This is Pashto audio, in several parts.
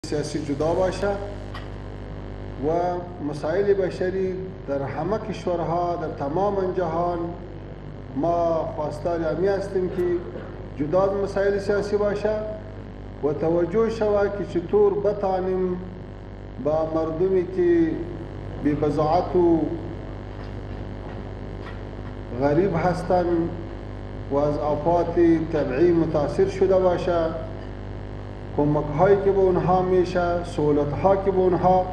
سیاسی جدا باشه و مسائل بشری در همه کشورها در تمام جهان ما خواستار همی هستیم که جدا از مسائل سیاسی باشه و توجه شود که چطور بتانیم با مردمی که بی‌بضاعت و غریب هستند و از آفات طبیعی متاثر شده باشه کمک هایی که به اونها میشه سهولت ها که به اونها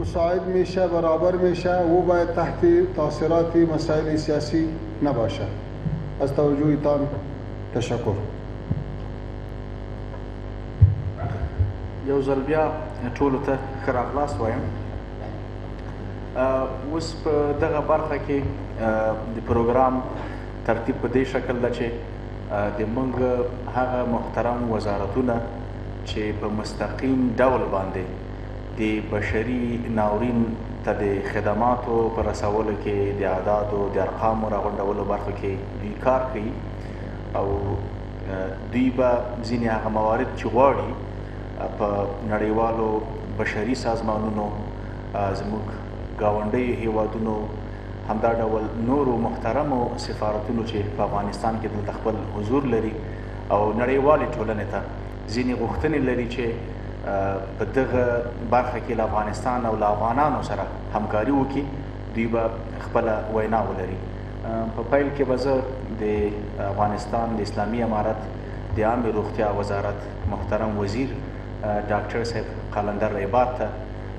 مساعد میشه برابر میشه و باید تحت تاثیرات مسائل سیاسی نباشه. از توجهتان تشکر. یو ځل بیا ټولو ته ښه راغلاست وایم. اوس په دغه برخه کې د پروګرام ترتیب په دې شکل ده چې د موږ هغه محترم وزارتونه چې په مستقیم ډول باندې د بشري ناورین ته د خدماتو په رسولو کې د اعدادو د ارقامو راغونډولو برخه کې دوی کار کوي او دوی به ځینې هغه موارد چې غواړي په نړیوالو بشري سازمانونو زموږ ګاونډیو هیوادونو همدا ډول نورو محترمو سفارتونو چې په افغانستان کې دلته خپل حضور لري او نړیوالې ټولنې ته ځینې غوښتنې لري چې په دغه برخه کې له افغانستان او له افغانانو سره همکاري وکړي دوی به خپله وینا ولري. په پیل کې به زه د افغانستان د اسلامي امارت د عامې روغتیا وزارت محترم وزیر ډاکټر صاحب قلندر عباد ته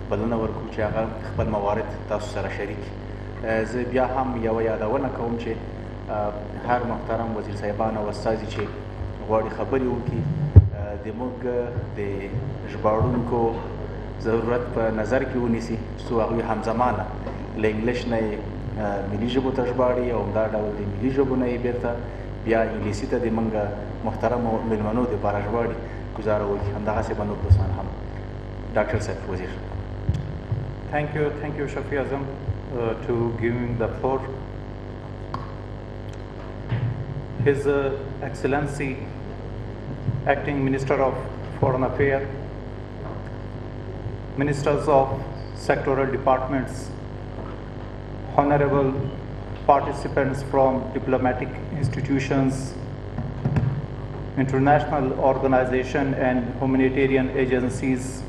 بلنه ورکوم چې هغه خپل موارد تاسو سره شریک. زه بیا هم یوه یادونه کوم چې هر محترم وزیر صاحبان او استازي چې غواړي خبرې وکړي د موږ د ژباړونکو ضرورت په نظر کې ونیسي څو هغوی همزمانه له انګلیش نه یې ملي ژبو ته ژباړي او همدا ډول د ملي ژبو نه یې بیرته بیا انګلیسي ته د موږ محترمو مېلمنو دپاره ژباړي ګزاره وکړي. همدغسې به نور دوستان هم. ډاکټر صاحب وزیر. Thank you, Shafi Azam, to giving the floor. His Excellency, Acting Minister of Foreign Affairs, Ministers of Sectoral Departments, Honorable participants from diplomatic institutions, international organizations and humanitarian agencies,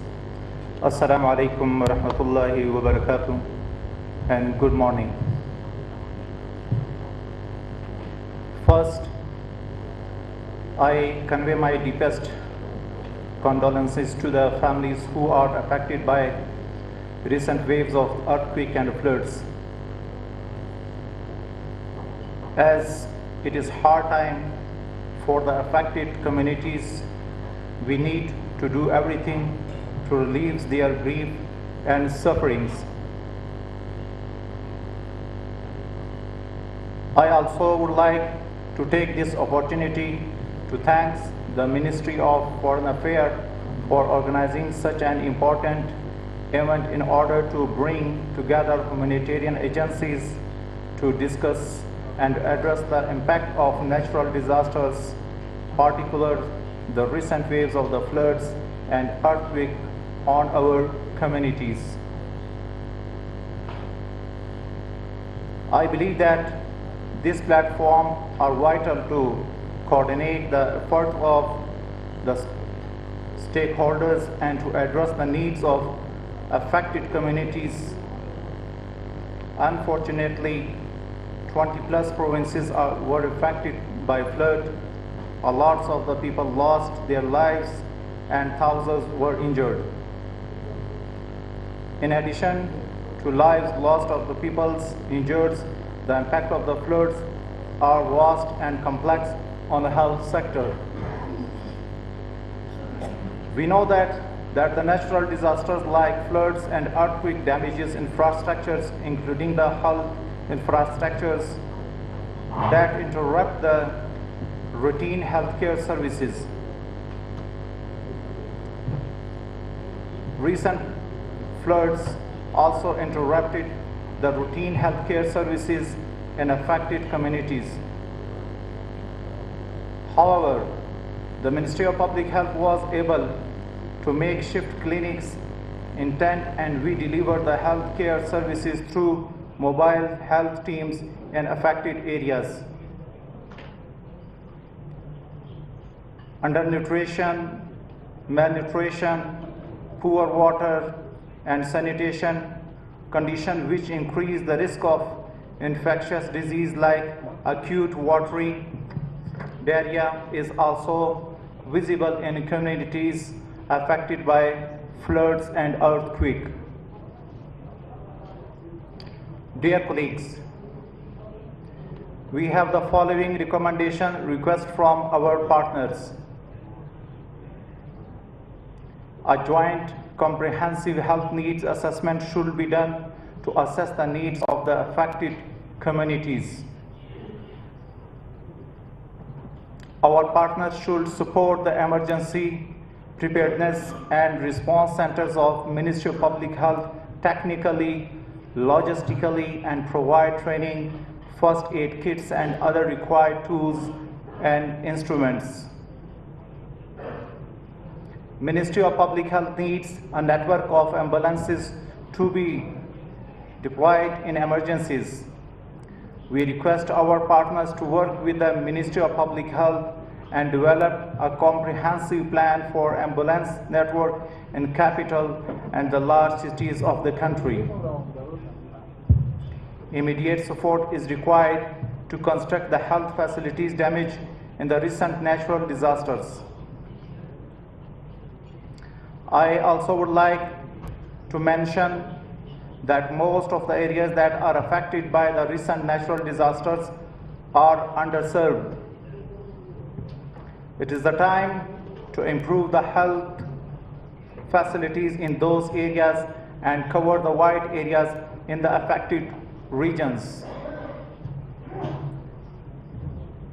Assalamu alaikum wa rahmatullahi wa barakatuh, and good morning. First, I convey my deepest condolences to the families who are affected by recent waves of earthquake and floods. As it is hard time for the affected communities, we need to do everything to relieve their grief and sufferings. I also would like to take this opportunity to thank the Ministry of Foreign Affairs for organizing such an important event in order to bring together humanitarian agencies to discuss and address the impact of natural disasters, particularly the recent waves of the floods and earthquake on our communities. I believe that this platform are vital to coordinate the effort of the stakeholders and to address the needs of affected communities. Unfortunately, 20+ provinces were affected by flood. A lot of the people lost their lives and thousands were injured. In addition to lives lost of the people's injured, the impact of the floods are vast and complex on the health sector. We know that the natural disasters like floods and earthquake damages infrastructures, including the health infrastructures that interrupt the routine healthcare services. Recent floods also interrupted the routine healthcare services in affected communities. However, the Ministry of Public Health was able to makeshift clinics in tent, and we deliver the health care services through mobile health teams in affected areas. Undernutrition, malnutrition, poor water and sanitation conditions which increase the risk of infectious disease like acute watery diarrhea is also visible in communities affected by floods and earthquake. Dear colleagues, we have the following recommendation request from our partners. A joint comprehensive health needs assessment should be done to assess the needs of the affected communities. Our partners should support the emergency preparedness and response centers of Ministry of Public Health technically, logistically, and provide training, first aid kits, and other required tools and instruments. Ministry of Public Health needs a network of ambulances to be deployed in emergencies. We request our partners to work with the Ministry of Public Health and develop a comprehensive plan for ambulance network in capital and the large cities of the country. Immediate support is required to construct the health facilities damaged in the recent natural disasters. I also would like to mention that most of the areas that are affected by the recent natural disasters are underserved. It is the time to improve the health facilities in those areas and cover the wide areas in the affected regions.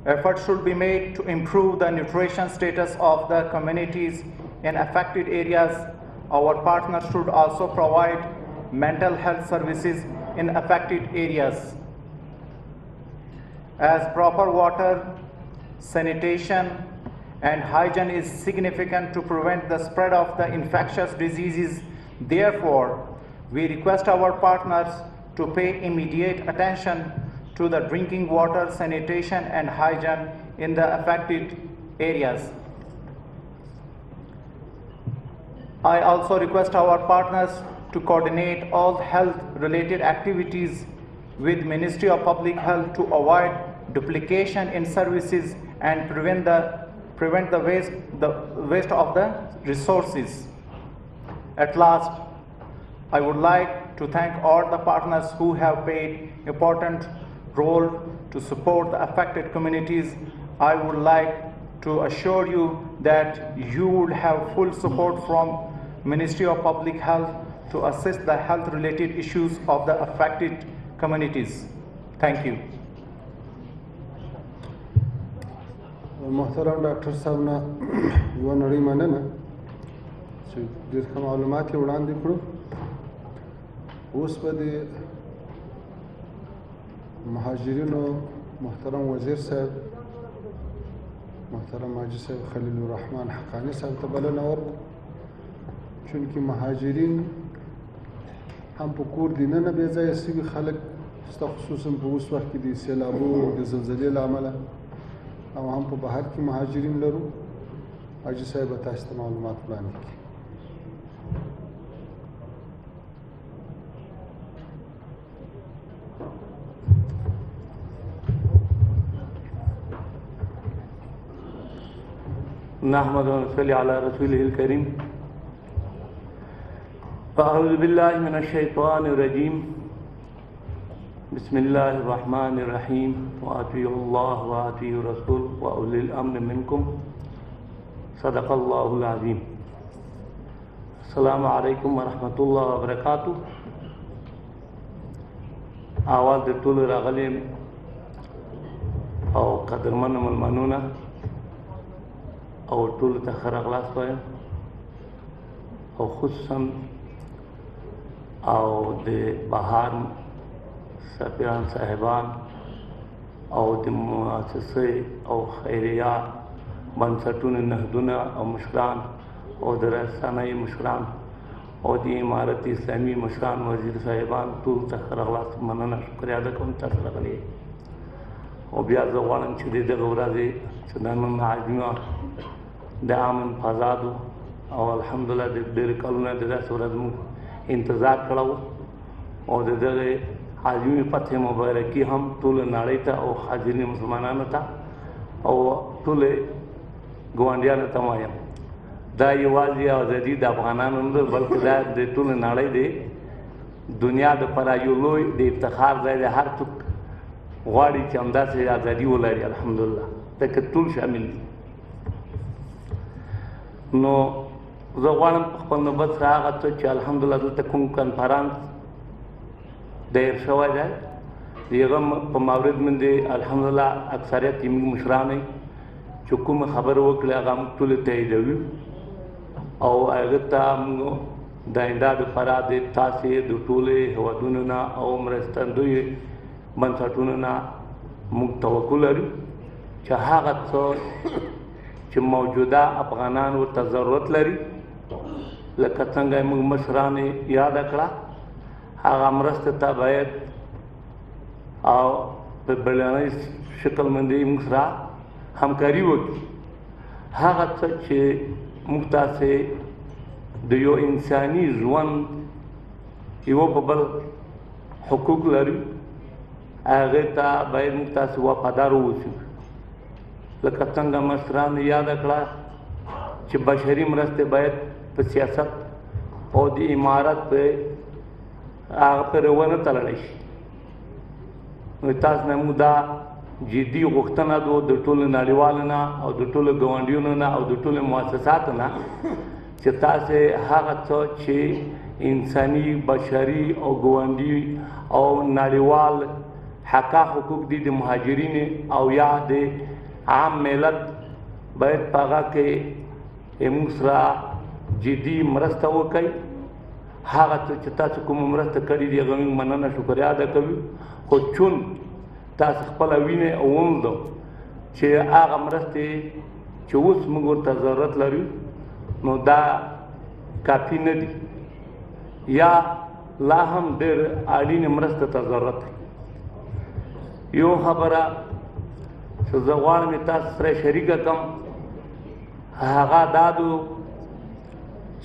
Efforts should be made to improve the nutrition status of the communities in affected areas. Our partners should also provide mental health services in affected areas. As proper water, sanitation, and hygiene is significant to prevent the spread of the infectious diseases, therefore, we request our partners to pay immediate attention to the drinking water, sanitation, and hygiene in the affected areas. I also request our partners to coordinate all health-related activities with Ministry of Public Health to avoid duplication in services and prevent the waste of the resources. At last, I would like to thank all the partners who have played important role to support the affected communities. I would like to assure you that you would have full support from Ministry of Public Health to assist the health-related issues of the affected communities. Thank you. محترم ډاکټر صاحب نه یوه نړۍ مننه چې ډېر ښه معلومات یې وړاندې کړو. اوس به د مهاجرینو محترم وزیر صاحب محترم حاجي صاحب خلیل الرحمن حقانی صاحب ته بلنه ورکړو، چونکې مهاجرین هم په کور دي نه بې ځایه سوي خلک شته، خصوصا په اوس وخت کې د سیلابو د زلزلې له امله، او هم په بهر کې مهاجرین لرو. حاجي صاحب به تاسو ته معلومات وړاندې کړي. نحمد ونصلي على رسوله الكريم. أعوذ بالله من الشيطان الرجيم. بسم الله الرحمن الرحيم. وأطيعوا الله وأطيعوا الرسول وأولي الأمر منكم. صدق الله العظيم. السلام عليكم ورحمة الله وبركاته. آواز د ټولو راغلي او قدرمن ملمنونه او ټولو ته ښه راغلاست وایم، او خصوصا او د بهار سفیران صاحبان او د مؤسسې او خیریه بنسټونو نهضونه او مشران او د رسنۍ مشران او د امارت اسلامي مشران وزیر صاحبان ټول څخه راغلاست مننه شکریه ادا کوم تاسو راغلي او بیا زه غواړم چې د دغه ورځې چې د نن عجمه د امن فضادو او الحمدلله د ډېر کلونه د داسې ورځ موږ انتظار کړو او د دغه عظیمي فتح مبارکي هم ټول نړۍ ته او حاضرین مسلمانانو ته او ټول ګاونډیانو ته وایم دا یوازې ازادي د افغانانو نه ده بلکې دا د ټول نړۍ د دنیا دپاره یو لوی د افتخار ځای دی هر څوک غواړي چې همداسې ازادي ولري الحمدلله ځکه ټول شامل دي نو زه غواړم په خپل نوبت سره هغه څه چې الحمدلله دلته کوم کنفرانس دایر شوی دی د هغه په مورد باندې الحمدلله اکثریت یې موږ مشران یې چې کومه خبره وکړې هغه موږ ټولې تاییدوي او هغه ته موږ د آینده دپاره د تاسې د ټولې هېوادونو نه او مرستندویو بنسټونو نه موږ توقع لرو چې هغه څه چې موجوده افغانان ورته ضرورت لري لکه څنګه موږ مشران یاده کړه هغه مرستو ته باید او په بېړني شکل باندې موږ سره همکاري وکړي هغه څه چې موږ تاسې د یو انساني ژوند یو په بل حقوق لري هغې ته باید موږ تاسې وفادار واوسو لکه څنګه مشرانو یاده کړه چې بشري مرستې باید په سیاست او د امارت په هغه پرې ونه تړلی شي نو تاسو نه موږ دا جدي غوښتنه ده د ټولو نړیوالو نه او د ټولو ګاونډیانو نه او د ټولو مؤسساتو نه چې تاسې هغه څه چې انساني بشري او ګاونډي او نړیوال حقوق دي د مهاجرینو او یا د عام ملت باید په هغه کې موږ سره جدي مرسته وکړئ هغه څه چې تاسو کومه مرسته کړې دي هغه موږ مننه شکریه ادا کوو خو چون تاسو خپله وینئ او وموندو چې هغه مرستې چې اوس موږ ورته ضرورت لرو نو دا کافي نه دي یا لا هم ډېر اړینې مرستې ته ضرورت دی یو خبره چې زه غواړم تاسو سره شریکه کړم هغه دا ده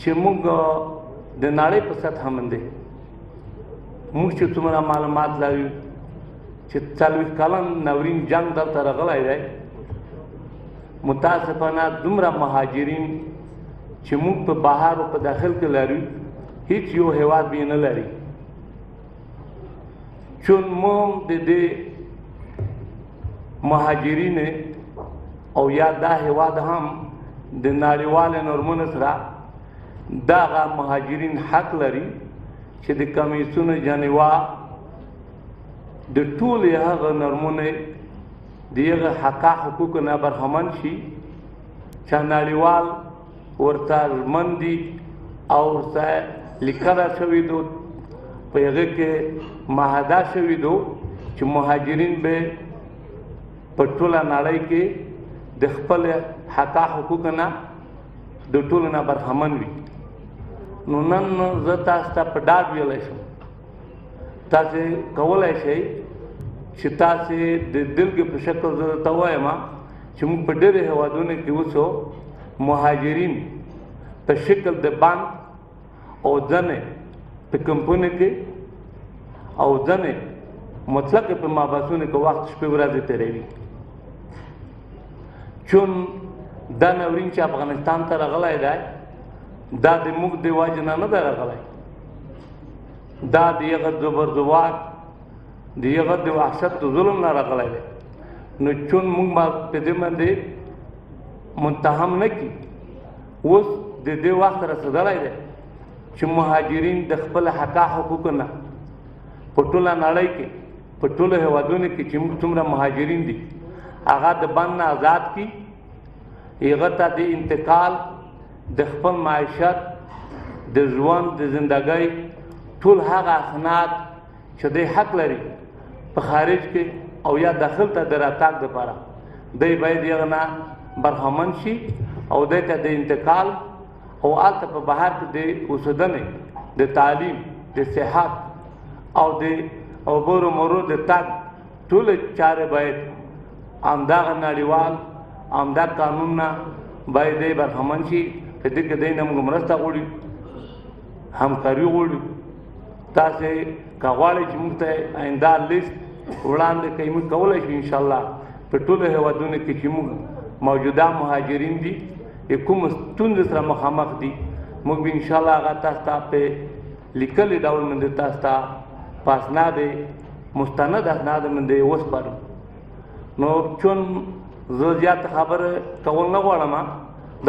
چې موږ د نړۍ په سطحه باندې موږ چې څومره معلومات لرو چې 40 کلن ناورین جنگ دلته راغلی دی متاسفانه دومره مهاجرین چې موږ په بهر او په داخل کې لرو هیڅ یو هیواد بې نه لري چون موږ د دې مهاجرین او یا دا هیواد هم د نړیوالو نورمونو سره دغه مهاجرین حق لري چې د کمیسیون جنیوا د ټولې هغه نورمونه د هغه حقوقو نه برخمن شي چې نړیوال ورته ژمن دي او ورته لیکل شوي دي په هغه کې معاهده شوي دي چې مهاجرین به په ټوله نړۍ کې د خپل حقوق نه د ټولو نه برخمن وي نو نن زه تاسو ته په ډاډ ویلی شم تاسې کولی شئ چې تاسې د دلګې په شکل زه درته وایم چې موږ په ډېرو هېوادونو کې اوسو مهاجرین په شکل د بانک او ځنې په کمپنیو کې او ځنې مطلق په مابحثونو کې وخت شپې ورځې تېروي چون دا ناورین چې افغانستان ته راغلی دی دا د موږ د وجې نه دی راغلی دا د هغه زبرځواک د هغه د وحشت د ظلم نه راغلی دی نو چون موږ په دې باندې متهم نه کړي اوس د دې وخت رسېدلی دی چې مهاجرین د خپل حقوق نه په ټوله نړۍ کې په ټولو هېوادونو کې چې موږ څومره مهاجرین دي هغه د بند نه آزاد کړي هغه ته د انتقال د خپل معیشت د ژوند د زندګۍ ټول هغه اسناد چې دی حق لري په خارج کې او یا داخل ته د راتګ دپاره دی باید هغه نه برخمن شي او دی ته د انتقال او هلته په بهر کې د اوسېدنې د تعلیم د صحت او د اوبرو مرو د تګ ټولې چارې باید همدغه نړیوال همدا قانونونه باید دی برخمن شي په دې کې دی نه موږ مرسته غواړو همکاري غواړو تاسې که غواړئ چې موږ ته آینده لیست وړاندې کوي موږ کولی شو انشاءالله په ټولو هېوادونو کې چې موږ موجوده مهاجرین دي کوم ستونزې سره مخامخ دي موږ به انشاءالله هغه تاسو ته په لیکلي ډول باندې تاسو ته په اسناد مستند اسناد باندې وسپارو نو چون زه زیات خبره کول نه غواړم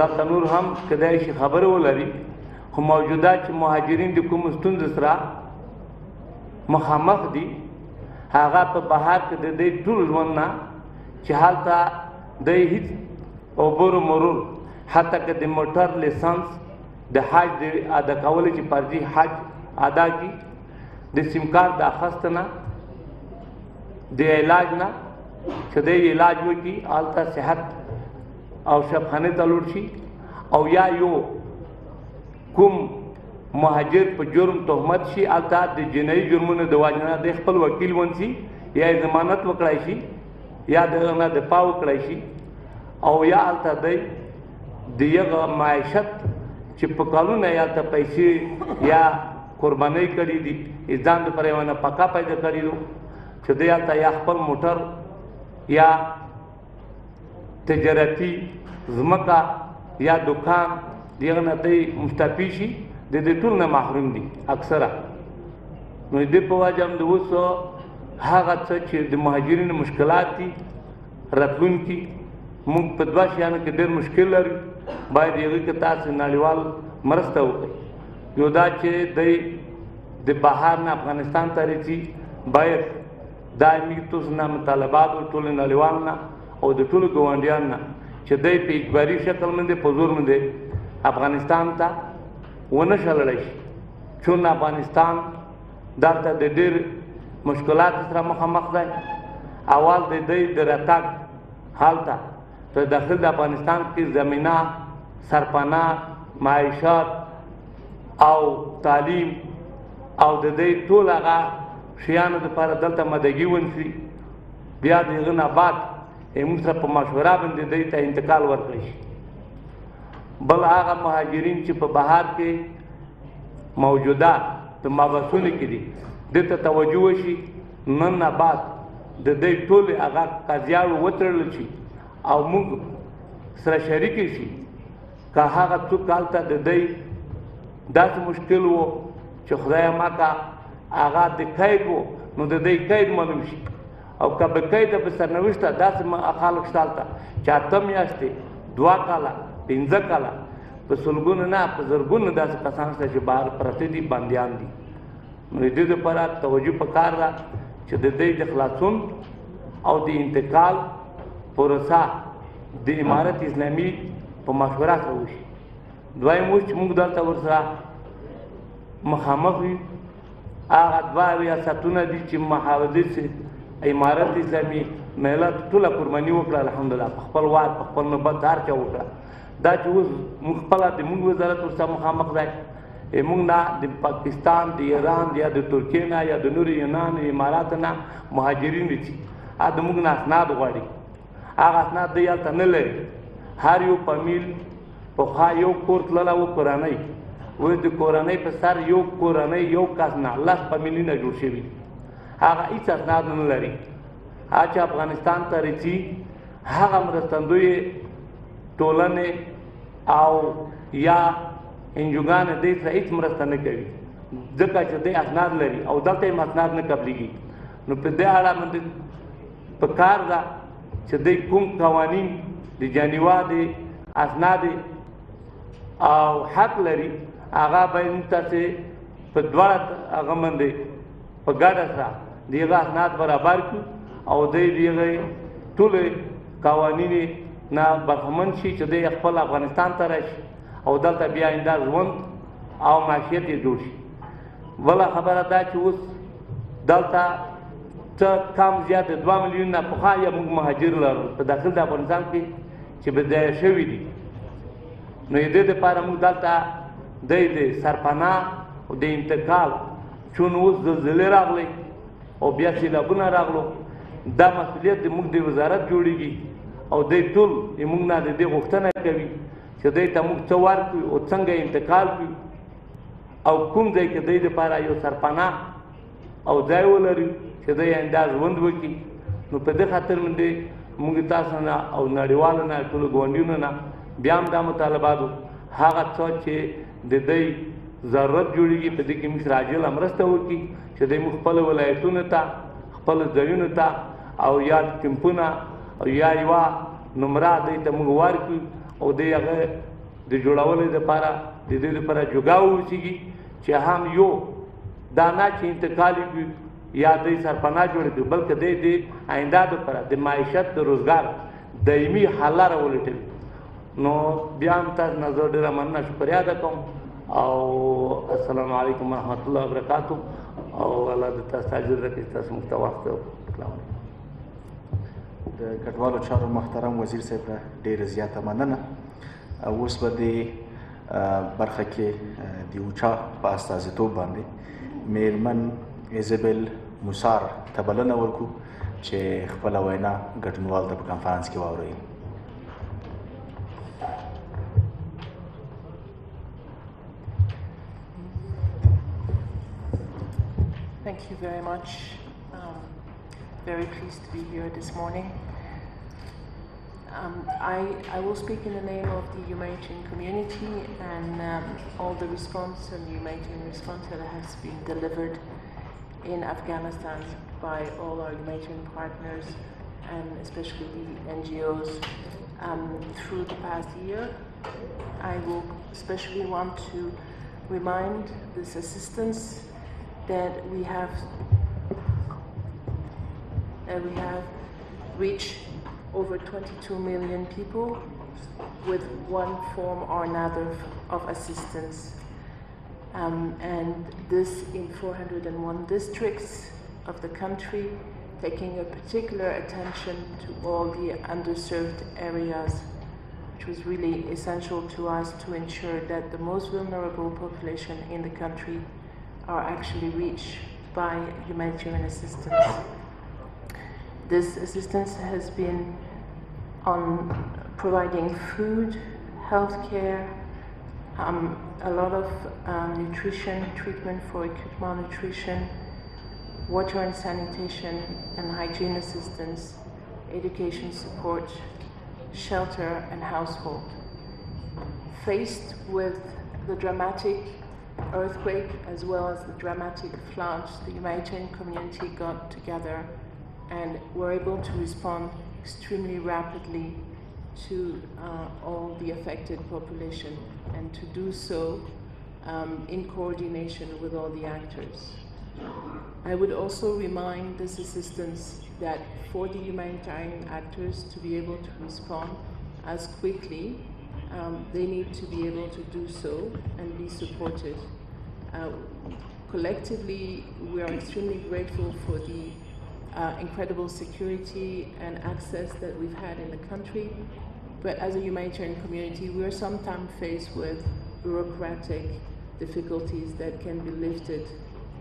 دلته نور هم کیدای شي خبره ولري خو موجوده چې مهاجرین د کوم ستونزې سره مخامخ دي هغه په بهر کې د دې ټول ژوند نه چې هلته د هیڅ اوبرو مرور حتی که د موټر لیسنس د حج د ادا کولو چې فرضي حج ادا کړي د سیم کارت د اخیستو نه د علاج نه چې د علاج وکړي هلته صحت او شفاخانې ته لوړ شي او یا یو کوم مهاجر په جرم تهمت شي هلته د جنایي جرمونو د وجې نه د خپل وکیل ونیسي یا یې ضمانت وکړی شي یا د هغه نه دفاع وکړی شي او یا هلته دی د یغه معیشت چې په کلونه یې هلته پیسې یا قربانۍ کړي دي ځان دپاره یوه نفقه پیدا کړي دي چې دی هلته یا خپل موټر یا تجارتي ځمکه یا دکان د هغه نه دی مستفي شي د دې ټول نه محروم دي اکثره نو د دې په وجه هم د اوس هغه څه چې د مهاجرینو مشکلات دي راتلونکي موږ په دوه شیانو کې ډېر مشکل لرو باید هغوی کې تاسې نړیوال مرسته وکړئ یو دا چې دی د بهر نه افغانستان ته راځي باید دایمي تاسو نه مطالبات او ټولو نړیوالو نه او د ټولو ګاونډیانو نه چې دی په اجباري شکل باندې په زور باندې افغانستان ته ونه شللی شي چون افغانستان دلته د ډېر مشکلاتو سره مخامخ دی اول د دی د راتګ هلته په داخل د افغانستان کې زمینه سرپناه معیشت او تعلیم او د دې ټول هغه شیانو دپاره دلته مدګي ونشي بیا د هغه نه بعد موږ سره په مشوره باندې دې ته انتقال ورکړی شي بل هغه مهاجرین چې په بهر کې موجوده په مابسونو کې دي دې ته توجه وشي نن نه بعد د دې ټول هغه قضیاوې وتړل شي او موږ سره شریک شي که هغه څوک هلته د دی داسې مشکل و چې خدایه ماته هغه د قید و نو د دی قید معلوم شي او که به قیده به سرنوشته داسې خلک شته هلته چې 8 میاشتې 2 کاله 15 کاله په سلګونو نه په زرګونو داسې کسان شته چې بهر پرته دي بندیان دي نو د دې دپاره توجه پکار ده چې د دې د خلاصون او د انتقال پروسه د امارت اسلامي په مشوره سره وشي دویم اوس چې موږ دلته ورسره مخامخ یو هغه دوه ریاستونه دي چې محافظې امارت اسلامي ملت ټوله قرباني وکړه الحمدلله په خپل واک په خپل نوبت هر چا وکړه دا چې اوس موږ خپله د موږ وزارت ورسره مخامخ دی موږ نه د پاکستان د ایران یا د ترکیې نه یا د نورو یونان اماراتو نه مهاجرین دي هغه د موږ نه اسناد غواړي هغه اسناد دی هلته نه لري هر یو فامیل پخوا یو کور تللی و کورنۍ اوس د کورنۍ په سر یو کورنۍ یو کس نه 10 فامیلونه جوړ شوي دي هغه هېڅ اسناد نه لري هغه چې افغانستان ته راځي هغه مرستندویې ټولنې او یا انجوګانې دې سره هېڅ مرسته نه کوي ځکه چې دی اسناد لري او دلته یې اسناد نه قبلېږي نو په دې اړه باندې پکار ده چې دی کوم قوانین د جانیوا د اسناد او حق لري هغه باید موږ تاسې په دواړه هغه باندې په ګډه سره د هغه اسناد برابر کړو او دی د هغې ټولې قوانینې نه برخمن شي چې دی خپل افغانستان ته راشي او دلته بیا آینده ژوند او معیشت یې جوړ شي بله خبره دا چې اوس دلته څه کم زیات 2 میلیون نه پخوا یا موږ مهاجر لرو په داخل د افغانستان کې چې بدایه شوي دي نو د دې دپاره موږ دلته د سرپناه او د انتقال چون اوس زلزلې راغلی او بیا سیلابونه راغلو دا مسؤلیت د موږ د وزارت جوړېږي او دی ټول موږ نه د دې غوښتنه کوي چې دی ته موږ څه ورکړو او څنګه انتقال کړو او کوم ځای کې دی دپاره یو سرپناه او ځای ولري چې دی آینده ژوند وکړي نو په دې خاطر باندې موږ تاسو نه او نړیوالو نه ټولو ګاونډیانو نه بیا هم دا مطالبات هغه څه چې د دې ضرورت جوړېږي په دې کې موږ راجله مرسته وکړي چې دوی موږ خپلو ولایتونو ته خپلو ځایونو ته او یا کمپونه او یا یوه نمره دوی ته موږ ورکړو او دوی هغه د جوړولو دپاره د دې لپاره جوګه واوسېږي چې هم یو دا نه چې انتقال وي یا دوی سرپناه جوړه کړي بلکې دوی د آینده دپاره د معیشت د روزګار دایمي حل لاره ولټوي نو بیا هم تاسو نه زه ډېره مننه شکریا ادا کوم او السلام علیکم ورحمت الله وبرکاتو او الله د تاسو اجر راکړي تاسو موږ ته وخت السلام علیکم د کډوالو چارو محترم وزیر صاحب ته ډېره زیاته مننه اوس به د برخه کې د اوچا په استازیتوب باندې میرمن ایزابل موسار ته بلنه ورکړو چې خپله وینا ګډونوال ته په کنفرانس کې واوروي Thank you very much. Very pleased to be here this morning. I will speak in the name of the humanitarian community and all the response and the humanitarian response that has been delivered in Afghanistan by all our humanitarian partners and especially the NGOs through the past year. I will especially want to remind this assistance that we have reached over 22 million people with one form or another of assistance. And this in 401 districts of the country, taking a particular attention to all the underserved areas, which was really essential to us to ensure that the most vulnerable population in the country are actually reached by humanitarian assistance. This assistance has been on providing food, healthcare, a lot of nutrition, treatment for acute malnutrition, water and sanitation and hygiene assistance, education support, shelter and household. Faced with the dramatic earthquake as well as the dramatic floods, the humanitarian community got together and were able to respond extremely rapidly to all the affected population and to do so in coordination with all the actors. I would also remind this assistance that for the humanitarian actors to be able to respond as quickly, they need to be able to do so and be supported. Collectively, we are extremely grateful for the incredible security and access that we've had in the country, but as a humanitarian community, we are sometimes faced with bureaucratic difficulties that can be lifted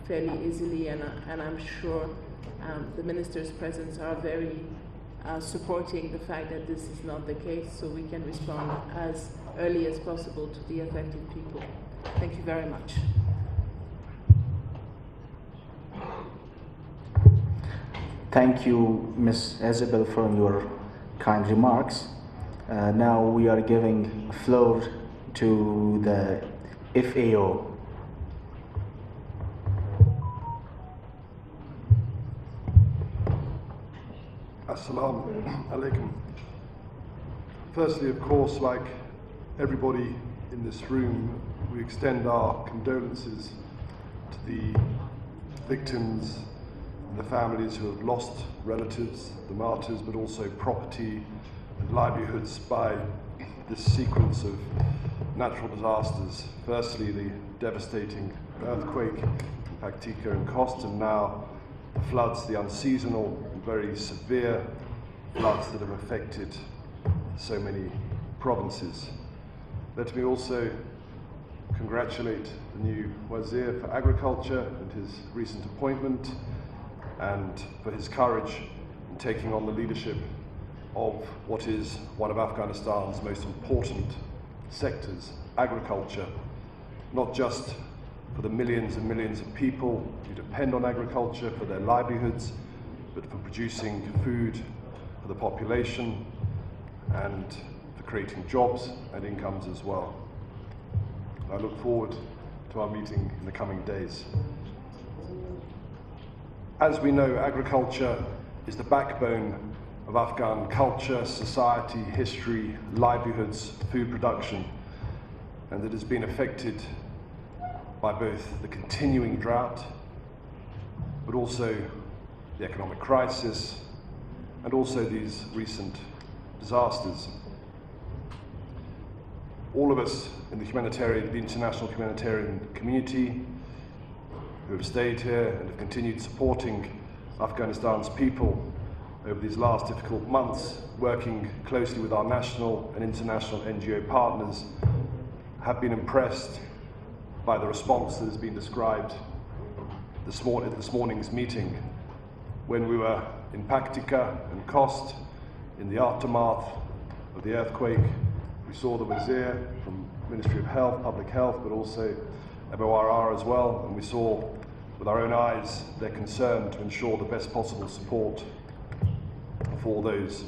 fairly easily, and I'm sure the minister's presence are very supporting the fact that this is not the case, so we can respond as early as possible to the affected people. Thank you very much. Thank you, Ms. Isabel, for your kind remarks. Now we are giving floor to the FAO. Assalamu alaikum. Firstly, of course, like everybody in this room, we extend our condolences to the victims, the families who have lost relatives, the martyrs, but also property and livelihoods by this sequence of natural disasters. Firstly, the devastating earthquake, Paktika and Kost, and now the floods, the unseasonal and very severe floods that have affected so many provinces. Let me also congratulate the new Wazir for Agriculture and his recent appointment, and for his courage in taking on the leadership of what is one of Afghanistan's most important sectors, agriculture, not just for the millions and millions of people who depend on agriculture for their livelihoods, but for producing food for the population and for creating jobs and incomes as well. I look forward to our meeting in the coming days. As we know, agriculture is the backbone of Afghan culture, society, history, livelihoods, food production, and it has been affected by both the continuing drought, but also the economic crisis, and also these recent disasters. All of us in the international humanitarian community who have stayed here and have continued supporting Afghanistan's people over these last difficult months, working closely with our national and international NGO partners, have been impressed by the response that has been described at this morning's meeting. When we were in Paktika and Khost, in the aftermath of the earthquake, we saw the Wazir from Ministry of Health, Public Health, but also MORR as well, and we saw with our own eyes their concern to ensure the best possible support for those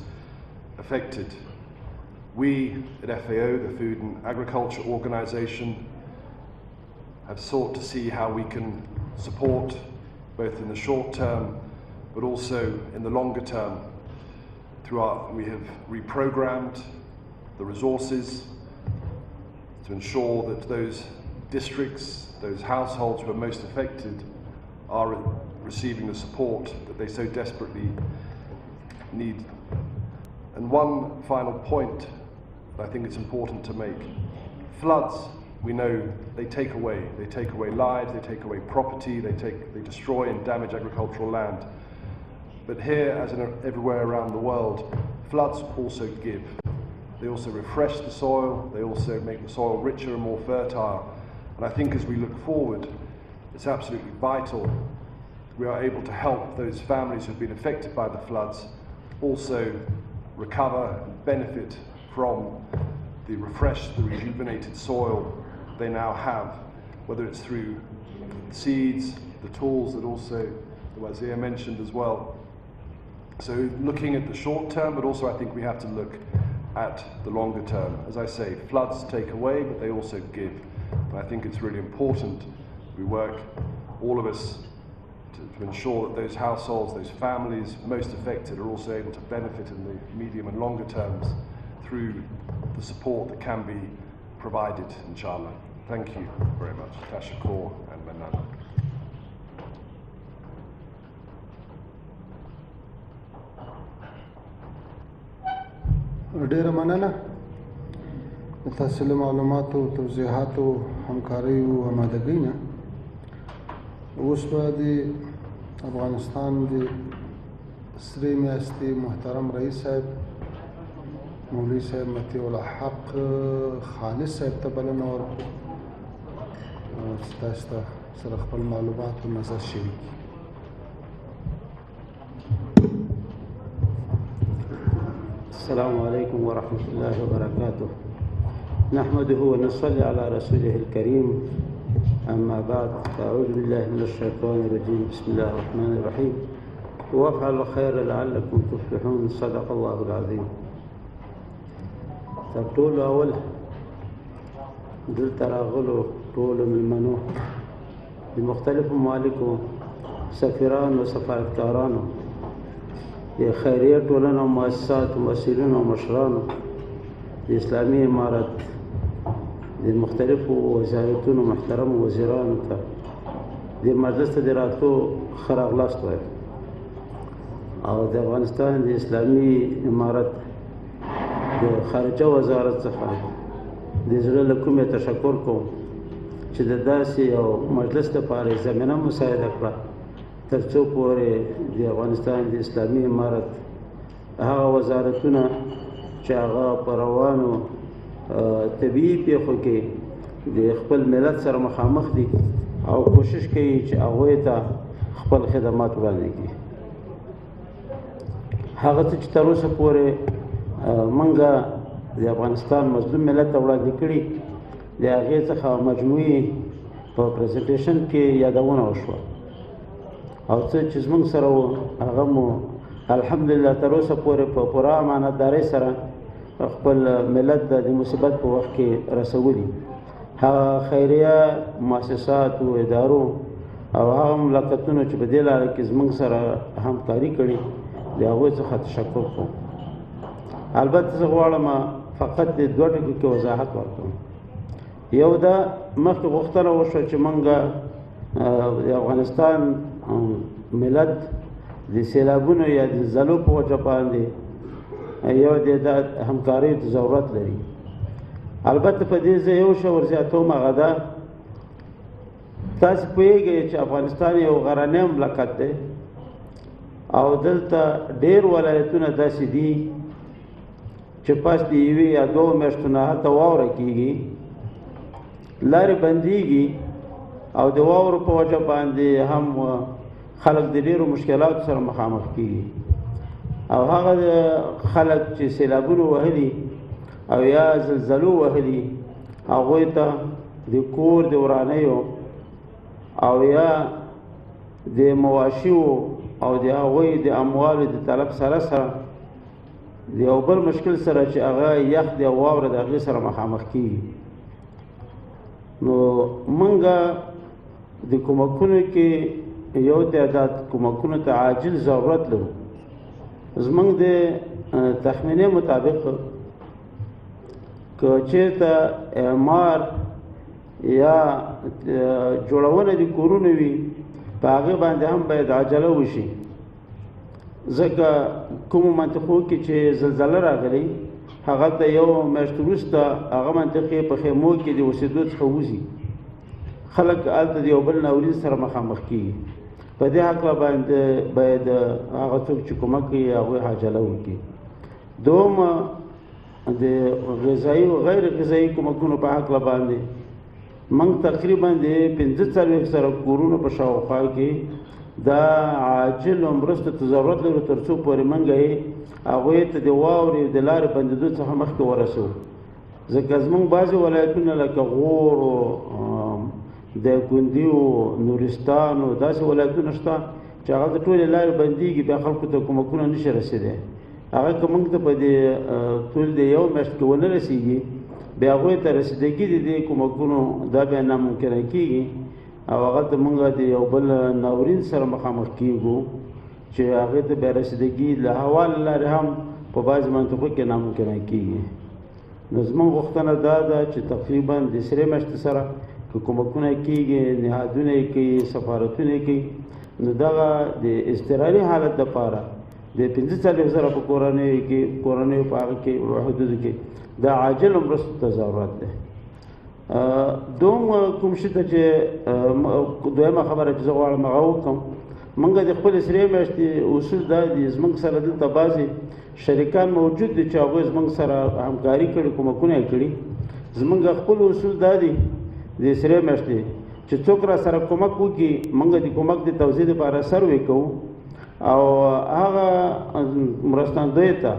affected. We at FAO, the Food and Agriculture Organization, have sought to see how we can support both in the short term but also in the longer term. We have reprogrammed the resources to ensure that those districts, those households who are most affected, are receiving the support that they so desperately need. And one final point that I think it's important to make. Floods, we know they take away lives, they take away property, they destroy and damage agricultural land. But here, as in everywhere around the world, floods also give. They also refresh the soil, they also make the soil richer and more fertile. And I think as we look forward, it's absolutely vital we are able to help those families who have been affected by the floods also recover and benefit from the refreshed, the rejuvenated soil they now have, whether it's through seeds, the tools that also the Wazir mentioned as well. So looking at the short term, but also I think we have to look at the longer term. As I say, floods take away, but they also give. And I think it's really important we work, all of us, to ensure that those households, those families most affected are also able to benefit in the medium and longer terms through the support that can be provided, inshallah. Thank you very much. Tashakkur and Manana. ډیره مننه د تاسو له معلوماتو او توضیحاتو همکارۍ او آمادګۍ نه. اوس به د افغانستان د سرې میاشتې محترم رئیس صاحب مولوي صاحب مطیع الحق خالص صاحب ته بلنه ورکړو چې تاسو ته سره خپل معلومات او نظر شریک کړي. السلام عليكم ورحمة الله وبركاته. نحمده ونصلي على رسوله الكريم. أما بعد فأعوذ بالله من الشيطان الرجيم. بسم الله الرحمن الرحيم. وافعلوا الخير لعلكم تفلحون. صدق الله العظيم. تر ټولو اول دلته راغلو ټولو مېلمنو د مختلفو ممالکو سفیرانو سفارتکارانو د خیریه ټولنو مؤسساتو مسؤلینو او مشرانو د اسلامي امارت د مختلفو وزارتونو محترمو وزیرانو ته د مجلس ته د راتلو ښه راغلاست وایم او د افغانستان د اسلامي امارت د خارجه وزارت څخه د زړه له کومې تشکر کوم چې د داسې یو مجلس لپاره زمینه مساعده کړه تر څو پورې د افغانستان د اسلامي امارت هغه وزارتونه چې هغه په روانو طبیعي پیښو کې د خپل ملت سره مخامخ دي او کوشش کوي چې هغوی ته خپل خدمات وړاندې کړي. هغه څه چې تر اوسه پورې موږ د افغانستان مظلوم ملت ته وړاندې کړي د هغې څخه مجموعي په پریزنټیشن کې یادونه وشوه او څه چې زموږ سره وو هغه مو الحمدلله تر اوسه پورې په پوره امانتدارۍ سره خپل ملت د مصیبت په وخت کې رسولي. هغه خیریه مؤسسات او ادارو او هغه مملکتونو چې په دې لاره کې زموږ سره همکاري کړې د هغوی څخه تشکر کوم. البته زه غواړم فقط د دوه ټکو کې وضاحت ورکړم. یو دا مخکې غوښتنه وشوه چې موږ د افغانستان ملت د سیلابونو یا د زلزلو په وجه باندې یو د همکاریو ته ضرورت لري. البته په دې زه یو شی ورزیاتوم، هغه ده تاسو پوهیږئ چې افغانستان یو غرنی مملکت دی او دلته ډېر ولایتونه داسې دي چې پس د یوې یا دوو میاشتو نه هلته واوره کېږي، لارې بندېږي او د واورو په وجه باندې هم خلک د ډېرو مشکلاتو سره مخامخ کېږي. او هغه خلک چې سیلابونو وهلي او یا زلزلو وهلي هغوی ته د کور د ورانیو او یا د مواشیو او د هغوی د اموالو د طلب سره د یو بل مشکل سره چې هغه یخ د واوره د هغې سره مخامخ کېږي. نو موږ د کومکونو کې یو تعداد کومکونو ته عاجل ضرورت لرو. زموږ د تخمینې مطابق که چېرته اعمار یا جوړونه د کورونو وي په هغې باندې هم باید عجله وشي، ځکه کومو منطقو کې چې زلزله راغلی هغلته یو میاشت وروسته هغه منطقې په خیمو کې د اوسېدو څخه وځي، خلک هلته د یو بل ناورین سره مخامخ کېږي. په دې هکله باندې باید هغه څوک چې کومک کوي هغوی عجله وکړي. دوم د غذایي او غیر غذایي کومکونو په هکله باندې موږ تقریبا د 45 سره کورونو په شاوخوا کې دا عاجل مرستو ته ضرورت لرو تر څو پورې موږ یې هغوی ته د واورې د لارې بندېدو څخه مخکې ورسوو، ځکه زموږ بعضې ولایتونه لکه غور او دایکنډي او نورستان او داسې ولایتونه شته چې هغه د ټولې لارې بندېږي، بیا خلکو ته کومکونه نشي رسېدی. هغه که موږ ته په دې ټول د یو میاشت کې ونه رسېږي بیا هغوی ته رسېدګي د دې کومکونو دا بیا ناممکنه کېږي او هغه ته موږ د یو بل ناورین سره مخامخ کېږو چې هغې ته بیا رسېدګي له هوا له لارې هم په بعضې منطقو کې ناممکنه کېږي. نو زموږ غوښتنه دا ده چې تقریبا د سرې میاشتې سره که کومکونه کېږي، نهادونه یې کوي، سفارتونه یې کوي، نو دغه د اضطراري حالت دپاره د 45,000 په کورنیو په هغه کې حدودو کې دا عاجل مرستو ته ضرورت دی. دوم کوم شي ته چې دویمه خبره چې زه غواړم هغه وکړم، موږ د خپلې سرې میاشتې اصول دا دي، زموږ سره دلته بعضې شریکان موجود دي چې هغوی زموږ سره همکاري کړي، کومکونه یې کړي. زموږ خپل اصول دا دي د سرې میاشتې چې څوک را سره کومک وکړي موږ د کومک د توزیع لپاره سروې کوو او هغه مرستندویو ته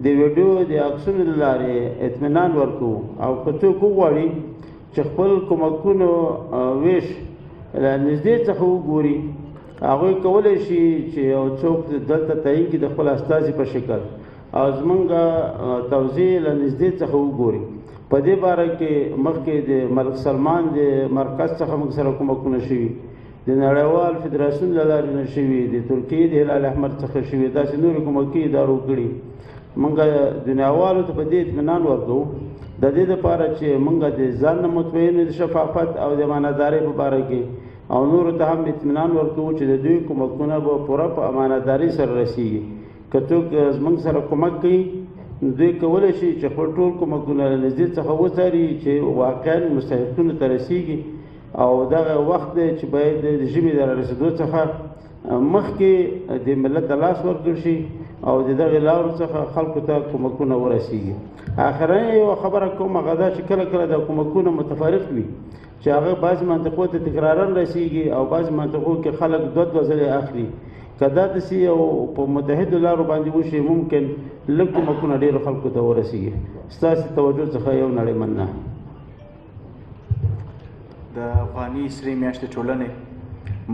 د ویډیو د عکسونو له لارې اطمینان ورکوو او که څوک وغواړي چې خپل کومکونو ویش له نږدې څخه وګوري هغوی کولی شي چې یو څوک دلته تعیین کړي د خپل استازي په شکل او زموږ توزیع له نږدې څخه وګوري. په دې باره کې مخکې د ملک سلمان د مرکز څخه موږ سره کومکونه شوي، د نړیوال فدراسیون له لارې نه شوي، د ترکیې د هلال احمر څخه شوي، داسې نورې کومکي ادارو کړي. موږ دنیاوالو ته په دې اطمینان ورکوو د دې دپاره چې موږ د ځان نه مطمئن د شفافت او د امانتدارۍ په باره کې او نورو ته هم اطمینان ورکوو چې د دوی کومکونه به پوره په امانتدارۍ سره رسېږي. که څوک زموږ سره کومک کوي نو دوی کولی شي چې خپل ټول کومکونه له نږدې څخه وڅاري چې واقعا مستحقینو ته رسېږي او دغه وخت دی چې باید د ژمي د رارسېدو څخه مخکې د ملت ته لاس ورکړل شي او د دغه لارو څخه خلکو ته کومکونه ورسیږي. اخرنۍ یوه خبره کوم هغه دا چې کله کله د کومکونه متفرق وي چې هغه بعضې منطقو ته تکرارا رسیږي او بعضې منطقو کې خلک دوه ځلې اخلي. که دا داسې یو په متحدو لارو باندې وشي ممکن لږ کومکونه ډېرو خلکو ته ورسیږي. ستاسې توجه څخه یو نړۍ مننه. د افغاني سرې میاشتې ټولنې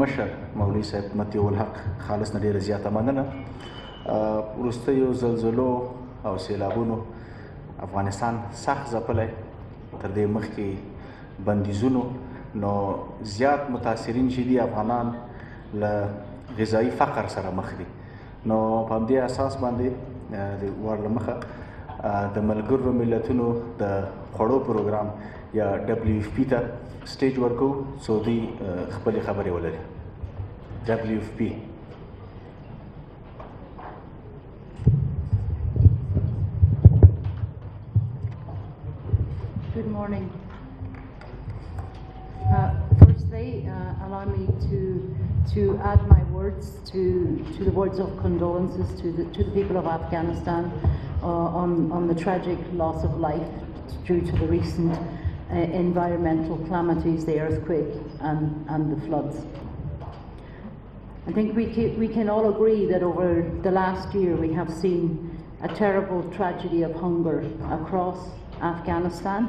مشر مولوي صاحب مطیع الحق خالص نه ډېره زیاته مننه. وروستیو زلزلو او سیلابونو افغانستان سخت ځپلی، تر دې مخکې بندیزونو، نو زیات متاثرین چې دي افغانان له غذایي فقر سره مخ دي. نو په همدې اساس باندې د وار له مخه د ملګرو ملتونو د خوړو پروګرام یا WFP ته سټیج ورکو څو دوی خپلې خبرې ولري. WFP. Good morning. Firstly, allow me to add my words to the words of condolences to the people of Afghanistan on the tragic loss of life due to the recent environmental calamities, the earthquake and the floods. I think we can all agree that over the last year we have seen a terrible tragedy of hunger across Afghanistan,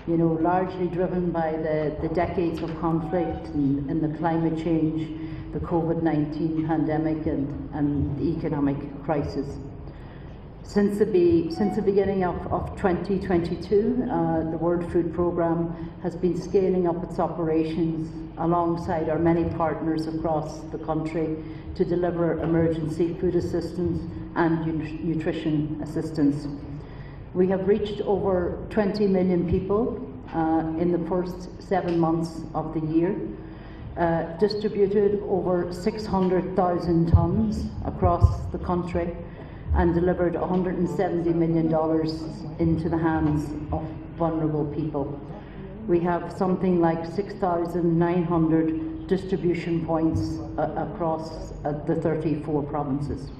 you know, largely driven by the decades of conflict and the climate change, the COVID-19 pandemic and the economic crisis. Since the beginning of 2022, the World Food Programme has been scaling up its operations alongside our many partners across the country to deliver emergency food assistance and nutrition assistance. We have reached over 20 million people in the first 7 months of the year, distributed over 600,000 tonnes across the country, and delivered $170 million into the hands of vulnerable people. We have something like 6,900 distribution points across the 34 provinces.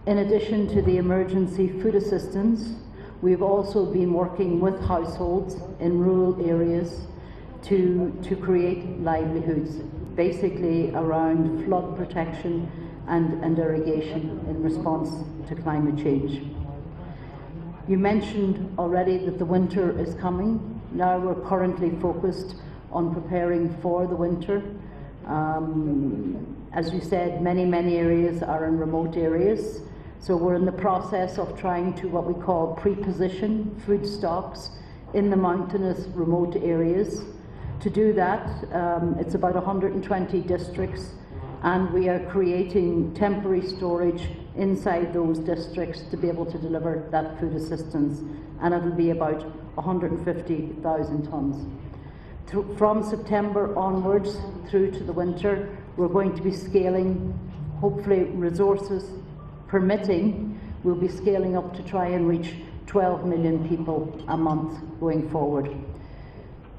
In addition to the emergency food assistance, we've also been working with households in rural areas to create livelihoods, basically around flood protection and irrigation in response to climate change. You mentioned already that the winter is coming. Now we're currently focused on preparing for the winter. As you said, many areas are in remote areas. So we're in the process of trying to what we call pre-position food stocks in the mountainous remote areas. To do that, it's about 120 districts, and we are creating temporary storage inside those districts to be able to deliver that food assistance, and it'll be about 150,000 tonnes. From September onwards through to the winter, we're going to be scaling, hopefully resources permitting, we'll be scaling up to try and reach 12 million people a month going forward.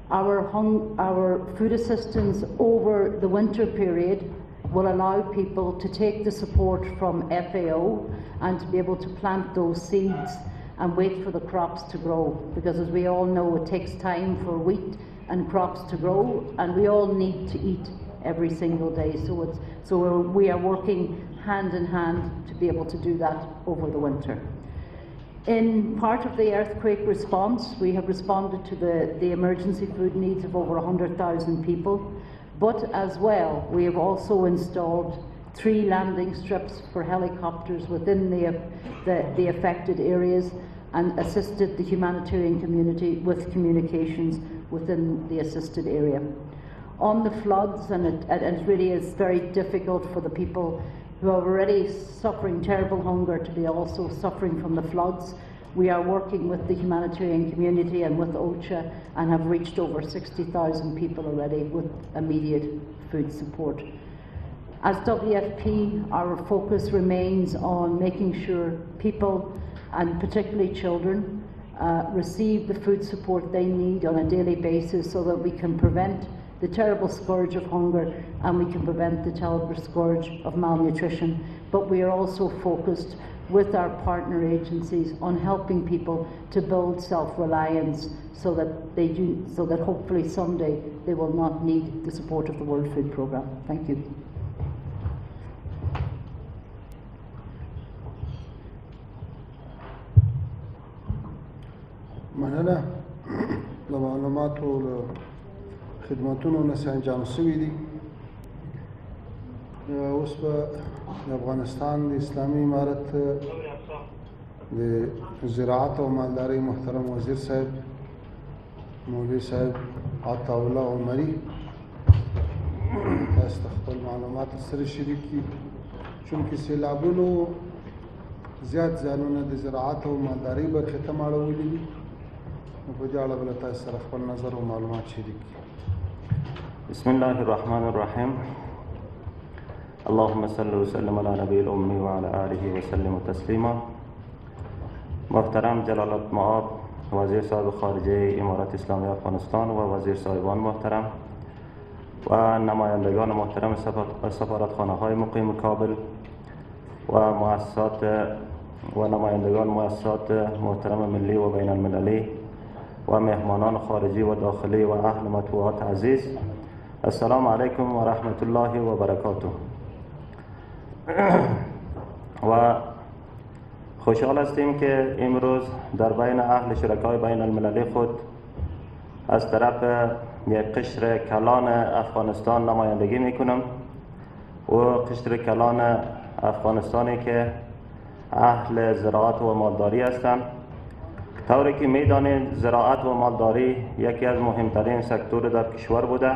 Our food assistance over the winter period will allow people to take the support from FAO and to be able to plant those seeds and wait for the crops to grow, because as we all know, it takes time for wheat and crops to grow, and we all need to eat every single day. So we are working hand in hand to be able to do that over the winter. In part of the earthquake response, we have responded to the emergency food needs of over 100,000 people, but as well, we have also installed 3 landing strips for helicopters within the affected areas and assisted the humanitarian community with communications within the assisted area. On the floods, and it really is very difficult for the people who are already suffering terrible hunger to be also suffering from the floods. We are working with the humanitarian community and with OCHA and have reached over 60,000 people already with immediate food support. As WFP, our focus remains on making sure people, and particularly children, receive the food support they need on a daily basis so that we can prevent the terrible scourge of hunger, and we can prevent the terrible scourge of malnutrition. But we are also focused with our partner agencies on helping people to build self-reliance so that hopefully someday they will not need the support of the World Food Programme. Thank you. مننه له معلوماتو له خدمتونو نه انجام شوي دي. اوس به د افغانستان د اسلامي امارت د زراعت او مالدارۍ محترم وزیر صاحب مولوي صاحب عطاءالله عمري تاسو ته خپل معلومات سره شریک کړي، چونکې سیلابونو زیات زیانونه د زراعت او مالدارۍ برخې ته اړولي دي. په دې اړه به تاسو سره خپل نظر او معلومات شریک کړي. بسم الله الرحمن الرحیم. اللهم صل وسلم على نبی الأمی وعلى آله وسلم تسلیما. محترم جلالت مآب وزیر صاحب خارجه امارت اسلامی افغانستان و وزیر صاحبان محترم و نمایندگان محترم سفارتخانه های مقیم کابل و مؤسسات و نمایندگان مؤسسات محترم ملی و بین المللی و مهمانان خارجی و داخلی و اهل مطبوعات عزیز، السلام علیکم و رحمت الله و برکاته. و خوشحال هستیم که امروز در بین اهل شرکای بین المللی خود از طرف یک قشر کلان افغانستان نمایندگی میکنم و قشر کلان افغانستانی که اهل زراعت و مالداری هستند. طوری که میدانید زراعت و مالداری یکی از مهمترین سکتور در کشور بوده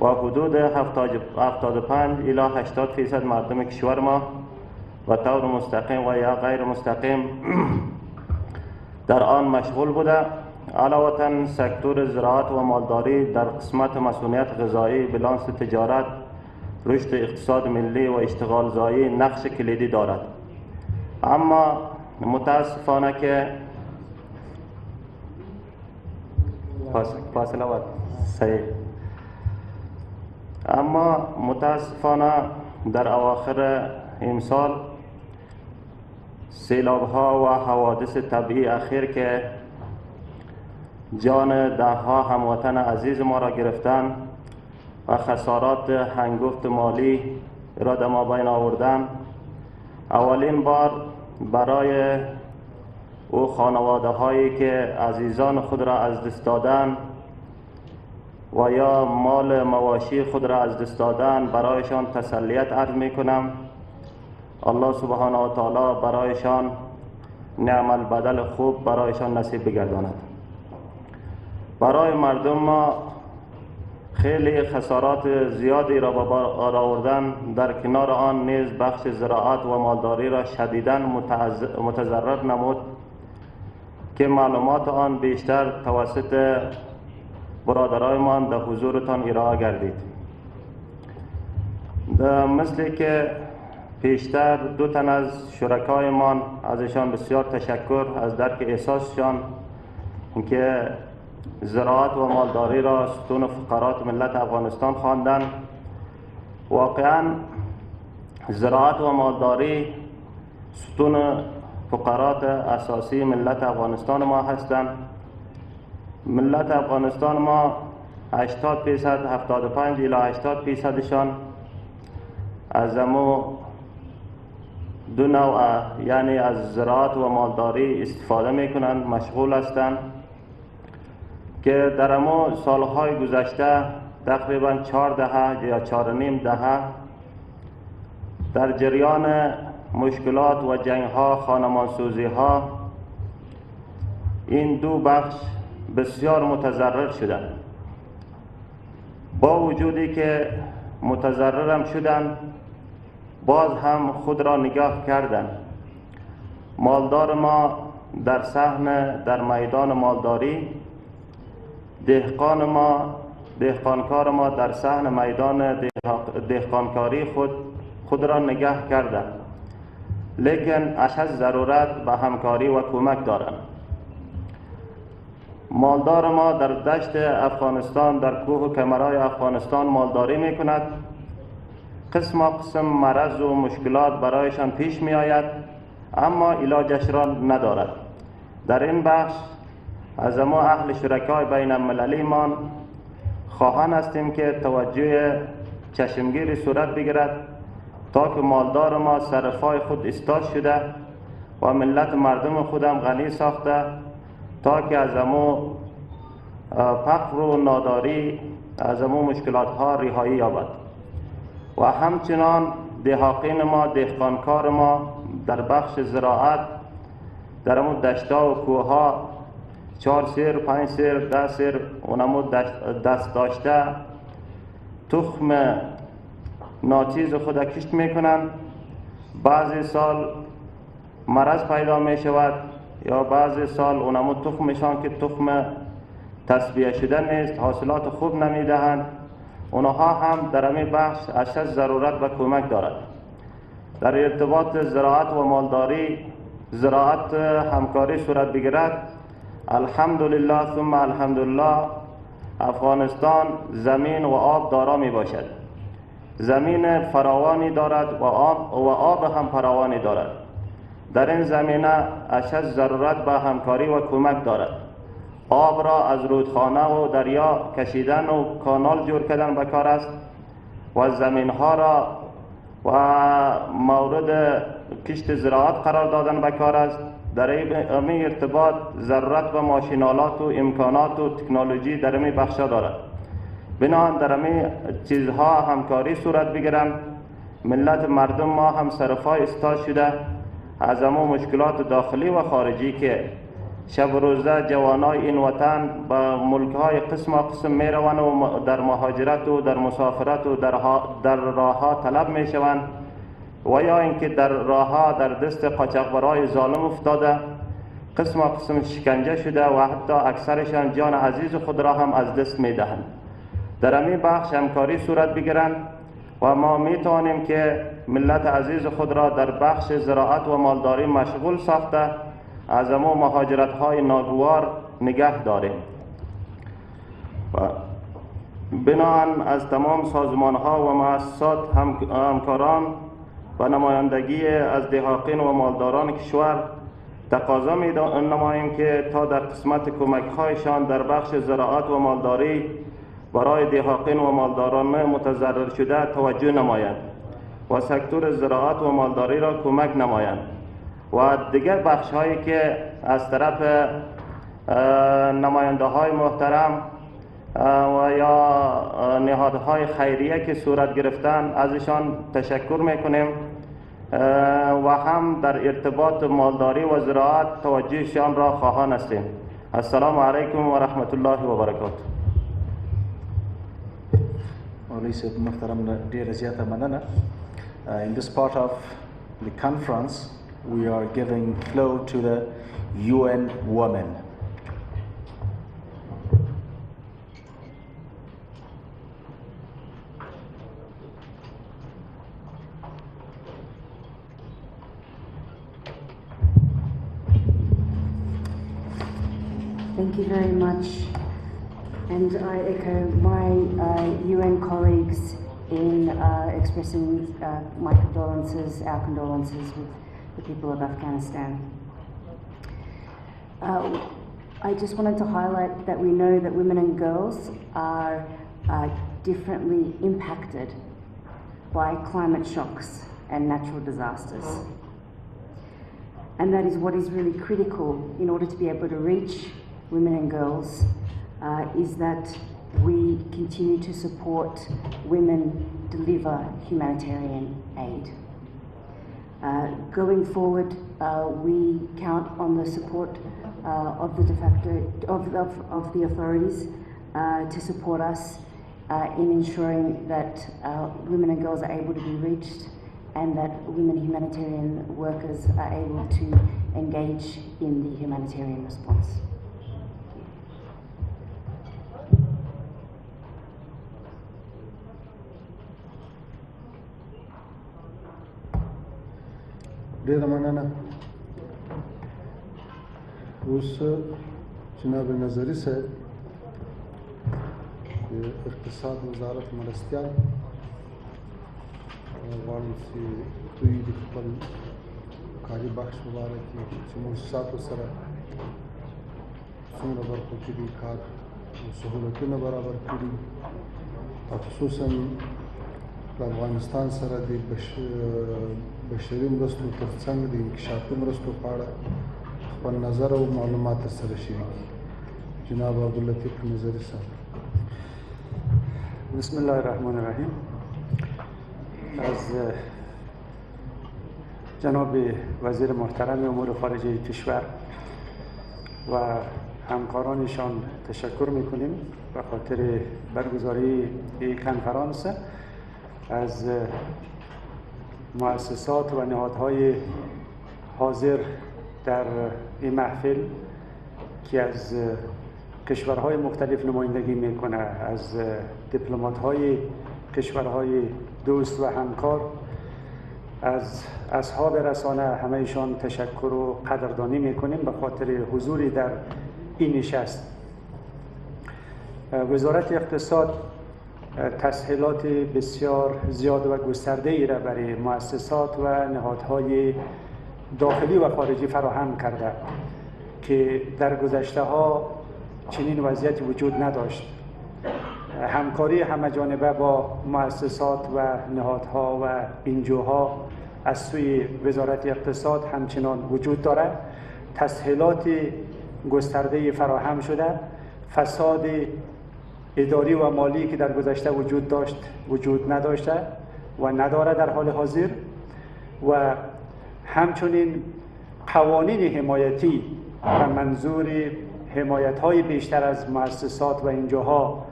و حدود 75 الی 80% مردم کشور ما و طور مستقیم و یا غیر مستقیم در آن مشغول بوده. علاوه سکتور زراعت و مالداری در قسمت مسئولیت غذایی، بلانس تجارت، رشد اقتصاد ملی و اشتغال زایی نقش کلیدی دارد. اما متاسفانه که فاصله بود صحیح. اما متاسفانه در اواخر امسال سیلاب ها و حوادث طبیعی اخیر که جان ده ها هموطن عزیز ما را گرفتن و خسارات هنگفت مالی را در مابین آوردن، اولین بار برای او خانواده هایی که عزیزان خود را از دست دادن و یا مال مواشی خود را از دست دادن برایشان تسلیت عرض می کنم. الله سبحانه و تعالی برایشان نعم البدل خوب برایشان نصیب بگرداند. برای مردم ما خیلی خسارات زیادی را به بار آوردن، در کنار آن نیز بخش زراعت و مالداری را شدیداً متضرر نمود که معلومات آن بیشتر توسط برادرایمان در حضورتان ارائه گردید. مثل که پیشتر دو تن از شرکایمان ازشان بسیار تشکر از درک احساسشان که زراعت و مالداری را ستون فقرات ملت افغانستان خواندند. واقعا زراعت و مالداری ستون فقرات اساسی ملت افغانستان ما هستند. ملت افغانستان ما 80% 75 الی 80%شان از دو نوع یعنی از زراعت و مالداری استفاده میکنند، مشغول هستند که در امو سالهای گذشته تقریبا 4 دهه یا 4.5 دهه در جریان مشکلات و جنگ ها، خانمانسوزی ها، این دو بخش بسیار متضرر شدند. با وجودی که متضرر هم شدند، باز هم خود را نگاه کردند. مالدار ما در صحنه در میدان مالداری، دهقانکار ما در صحن میدان دهقانکاری خود را نگاه کردند، لیکن اشد ضرورت به همکاری و کمک دارند. مالدار ما در دشت افغانستان در کوه و کمرهای افغانستان مالداری می کند. قسم مرض و مشکلات برایشان پیش می آید اما علاجش را ندارد. در این بخش از ما اهل شرکای بین المللی مان خواهان هستیم که توجه چشمگیری صورت بگیرد تا که مالدار ما سرفای خود استاد شده و ملت مردم خودم غنی ساخته تا که از امو فقر و ناداری از امو مشکلات ها رهایی یابد و همچنان دهاقین ما دهقانکار ما در بخش زراعت در امو دشتا و کوه ها 4 سیر 5 سیر 10 سیر اونمو دست داشته تخم ناچیز خود کشت میکنند. بعضی سال مرض پیدا می شود یا بعضی سال اونمو تخمشان که تخم تصفیه شده نیست حاصلات خوب نمی دهند. اونها هم در همین بخش اشد ضرورت و کمک دارد. در ارتباط زراعت و مالداری زراعت همکاری صورت بگیرد. الحمدلله ثم الحمدلله افغانستان زمین و آب دارا می باشد. زمین فراوانی دارد و آب هم فراوانی دارد. در این زمینه اشد ضرورت به همکاری و کمک دارد. آب را از رودخانه و دریا کشیدن و کانال جور کردن به کار است و زمین ها را و مورد کشت زراعت قرار دادن به کار است. در این ارتباط ضرورت به ماشینالات و امکانات و تکنولوژی در این بخشا دارد. بنابراین در این چیزها همکاری صورت بگیرند. ملت مردم ما هم سرفای استاد شده از امو مشکلات داخلی و خارجی که شب و روزه جوانای این وطن به ملکهای قسم می روند و در مهاجرت و در مسافرت و در راه ها طلب می شوند و یا اینکه در راه ها در دست قاچاقبرای ظالم افتاده قسم شکنجه شده و حتی اکثرشان جان عزیز خود را هم از دست می دهند. در همین بخش همکاری صورت بگیرند و ما می توانیم که ملت عزیز خود را در بخش زراعت و مالداری مشغول ساخته از امو مهاجرت های ناگوار نگه داریم. بناهن از تمام سازمان ها و مؤسسات همکاران و نمایندگی از دهاقین و مالداران کشور تقاضا می نماییم که تا در قسمت کمک هایشان در بخش زراعت و مالداری برای دهاقین و مالداران متضرر شده توجه نمایند و سکتور زراعت و مالداری را کمک نمایند و دیگر بخش هایی که از طرف نماینده های محترم و یا نهادهای خیریه که صورت گرفتن ازشان تشکر میکنیم و هم در ارتباط مالداری و زراعت توجهشان را خواهان هستیم. السلام علیکم و رحمت الله و برکاته. In this part of the conference, we are giving floor to the UN women. Thank you very much. And I echo my UN colleagues in expressing my condolences, our condolences with the people of Afghanistan. I just wanted to highlight that we know that women and girls are differently impacted by climate shocks and natural disasters. And that is what is really critical in order to be able to reach women and girls is that we continue to support women deliver humanitarian aid. Going forward, we count on the support of the authorities to support us in ensuring that women and girls are able to be reached and that women humanitarian workers are able to engage in the humanitarian response. ډیره مننه. اوس جناب نظری صاحب اقتصاد وزارت مرستیان غواړم چې دوی د خپل کاري بخش په باره کې چې مؤسساتو سره څومره برخو کې دي کار سهولتونه برابر کړي او خصوصا د افغانستان سره د بشري مرستو ترڅنګ د انکشافي مرستو په اړه خپل نظر او معلومات سره شریکي. جناب عبداللطیف نظری صاحب. بسم الله الرحمن الرحیم. از جناب وزیر محترم امور خارجه کشور و همکارانشان تشکر میکنیم به خاطر برگزاری این کنفرانس. از مؤسسات و نهادهای حاضر در این محفل که از کشورهای مختلف نمایندگی میکنه، از دیپلمات‌های کشورهای دوست و همکار، از اصحاب رسانه، همه‌شان تشکر و قدردانی میکنیم به خاطر حضوری در این نشست. وزارت اقتصاد تسهیلات بسیار زیاد و گسترده ای را برای مؤسسات و نهادهای داخلی و خارجی فراهم کرده که در گذشته ها چنین وضعیتی وجود نداشت. همکاری همه‌جانبه با مؤسسات و نهادها و انجوها از سوی وزارت اقتصاد همچنان وجود دارد. تسهیلات گسترده فراهم شده. فساد اداری و مالی که در گذشته وجود داشت وجود نداشته و نداره در حال حاضر، و همچنین قوانین حمایتی و منظور حمایت‌های بیشتر از مؤسسات و انجوها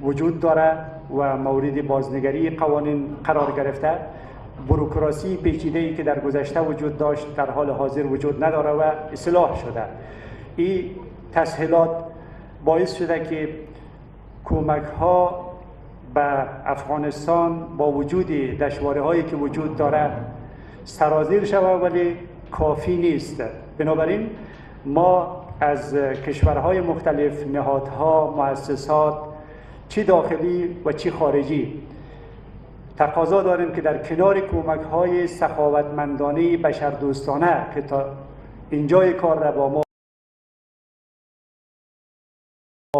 وجود داره و مورد بازنگری قوانین قرار گرفته. بوروکراسی پیچیده‌ای که در گذشته وجود داشت در حال حاضر وجود نداره و اصلاح شده. این تسهیلات باعث شده که کمک‌ها به افغانستان با وجود دشواری‌هایی که وجود داره سرازیر شود، ولی کافی نیست. بنابراین ما از کشورهای مختلف، نهادها، مؤسسات چی داخلی و چی خارجی تقاضا داریم که در کنار کمک‌های سخاوتمندانه بشردوستانه که تا اینجای کار را با ما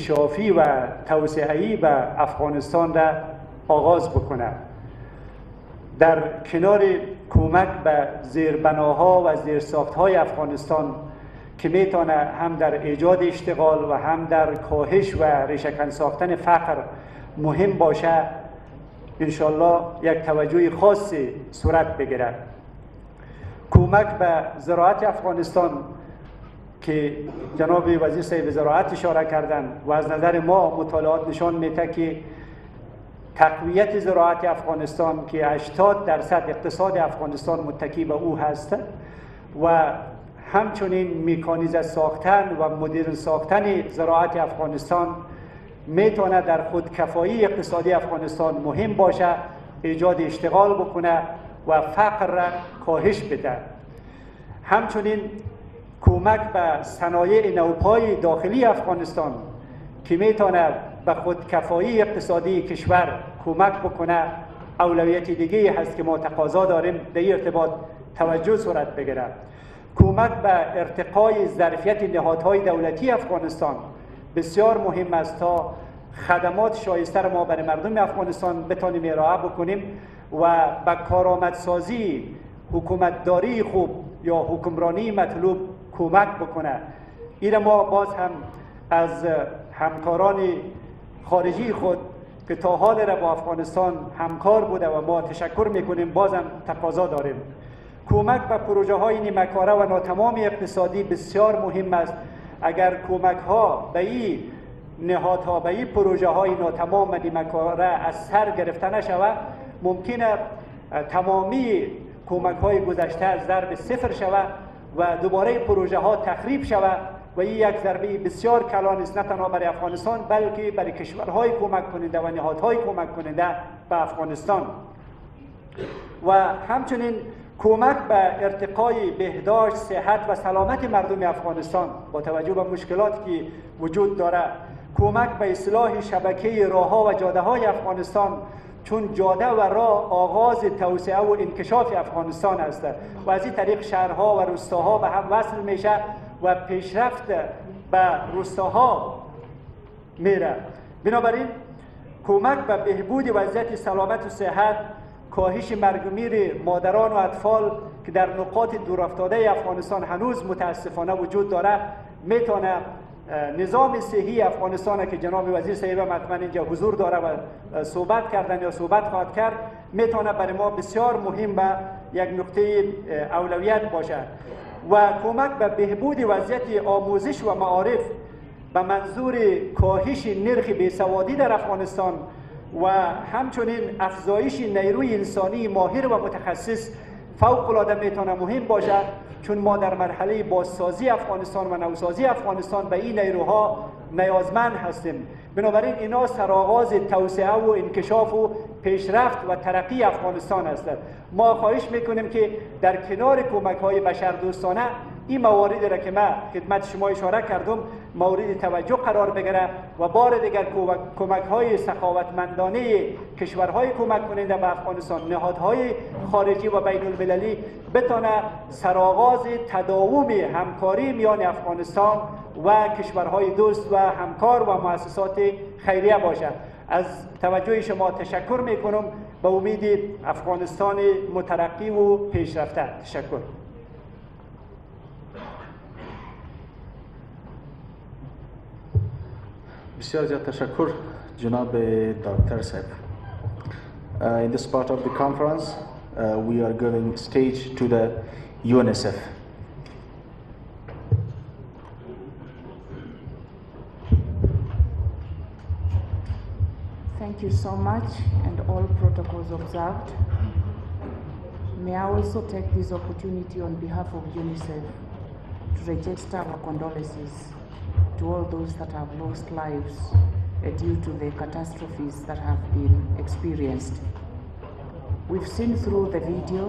شافی و توسعه‌ای و افغانستان را آغاز بکنه، در کنار کمک به زیربناها و زیرساخت‌های افغانستان که میتونه هم در ایجاد اشتغال و هم در کاهش و ریشه‌کن ساختن فقر مهم باشه، انشالله یک توجه خاصی صورت بگیرد. کمک به زراعت افغانستان که جناب وزیر صاحب زراعت اشاره کردن و از نظر ما مطالعات نشان میده که تقویت زراعت افغانستان که 80% اقتصاد افغانستان متکی به او هست و همچنین مکانیزه ساختن و مدرن ساختن زراعت افغانستان میتونه در خودکفایی اقتصادی افغانستان مهم باشه، ایجاد اشتغال بکنه و فقر را کاهش بده. همچنین کمک به صنایع نوپای داخلی افغانستان که میتونه به خودکفایی اقتصادی کشور کمک بکنه اولویت دیگه هست که ما تقاضا داریم در این ارتباط توجه صورت بگیره. کمک به ارتقای ظرفیت نهادهای دولتی افغانستان بسیار مهم است تا خدمات شایسته ما برای مردم افغانستان بتانیم ارائه بکنیم و به کارآمدسازی حکومتداری خوب یا حکمرانی مطلوب کمک بکنه. این ما باز هم از همکاران خارجی خود که تا حال را با افغانستان همکار بوده و ما تشکر میکنیم بازم تقاضا داریم. کمک به پروژه های نیمه‌کاره و ناتمام اقتصادی بسیار مهم است. اگر کمک ها به این نهادها به این پروژه های ناتمام و نیمه‌کاره از سر گرفته نشود، ممکنه تمامی کمک های گذشته از ضرب صفر شود و دوباره پروژه ها تخریب شود و این یک ضربه بسیار کلان است، نه تنها برای افغانستان بلکه برای کشورهای کمک کننده و نهادهای کمک کننده به افغانستان. و همچنین کمک به ارتقای بهداشت، صحت و سلامت مردم افغانستان با توجه به مشکلاتی که وجود دارد، کمک به اصلاح شبکه راه‌ها و جاده‌های افغانستان، چون جاده و راه آغاز توسعه و انکشاف افغانستان است و از این طریق شهرها و روستاها به هم وصل میشه و پیشرفت به روستاها میره. بنابراین کمک به بهبود وضعیت سلامت و صحت، کاهش مرگ و میر مادران و اطفال که در نقاط دورافتاده افغانستان هنوز متاسفانه وجود داره، میتونه نظام صحی افغانستان که جناب وزیر صاحب حتما اینجا حضور داره و صحبت کردن یا صحبت خواهد کرد، میتونه برای ما بسیار مهم به یک نقطه اولویت باشد و کمک به بهبود وضعیت آموزش و معارف به منظور کاهش نرخ بیسوادی در افغانستان و همچنین افزایش نیروی انسانی ماهر و متخصص فوق العاده میتونه مهم باشد، چون ما در مرحله بازسازی افغانستان و نوسازی افغانستان به این نیروها نیازمند هستیم. بنابراین اینا سرآغاز توسعه و انکشاف و پیشرفت و ترقی افغانستان است. ما خواهش میکنیم که در کنار کمک‌های بشردوستانه این مواردی را که من خدمت شما اشاره کردم مورد توجه قرار بگیره و بار دیگر کمک‌های سخاوتمندانه کشورهای کمک کننده به افغانستان، نهادهای خارجی و بین المللی بتونه سرآغاز تداوم همکاری میان افغانستان و کشورهای دوست و همکار و مؤسسات خیریه باشد. از توجه شما تشکر میکنم، به امید افغانستان مترقی و پیشرفته. تشکر. بسیار زیاد تشکر جناب دکتر صاحب. In this part of the conference, we are giving stage to the UNICEF. Thank you so much, and all protocols observed. May I also take this opportunity on behalf of UNICEF to register our condolences to all those that have lost lives due to the catastrophes that have been experienced. We've seen through the video,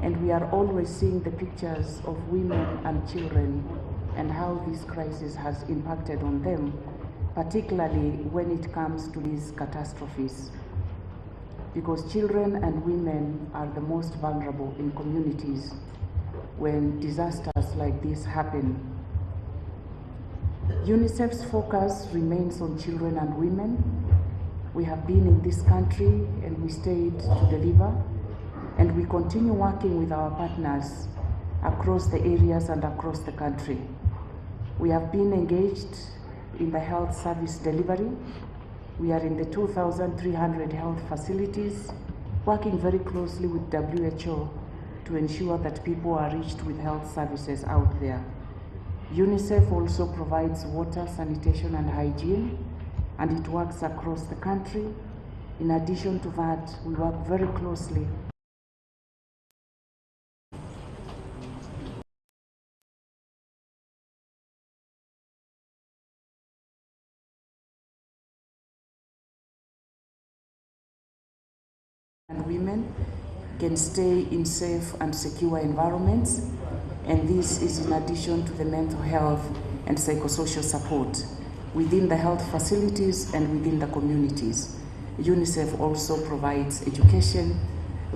and we are always seeing the pictures of women and children and how this crisis has impacted on them, particularly when it comes to these catastrophes. Because children and women are the most vulnerable in communities when disasters like this happen. UNICEF's focus remains on children and women. We have been in this country and we stayed to deliver, and we continue working with our partners across the areas and across the country. We have been engaged in the health service delivery. We are in the 2,300 health facilities, working very closely with WHO to ensure that people are reached with health services out there. UNICEF also provides water, sanitation and hygiene, and it works across the country. In addition to that, we work very closely and women can stay in safe and secure environments, and this is in addition to the mental health and psychosocial support within the health facilities and within the communities. UNICEF also provides education